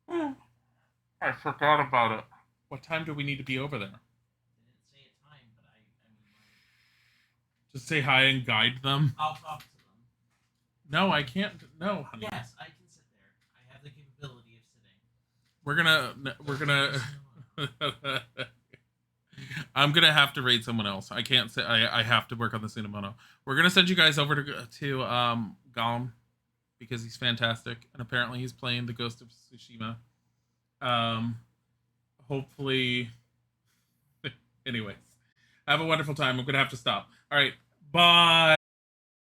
I forgot about it. What time do we need to be over there? Didn't say a time, but I mean, Just say hi and guide them? I'll talk to them. No, I can't. No, honey. Yes, I can sit there. I have the capability of sitting. We're gonna I'm gonna have to raid someone else. I can't say I have to work on the Sunamono. We're gonna send you guys over to Gollum because he's fantastic, and apparently he's playing the Ghost of Tsushima. Hopefully. Anyways, have a wonderful time. I'm gonna have to stop. All right, bye.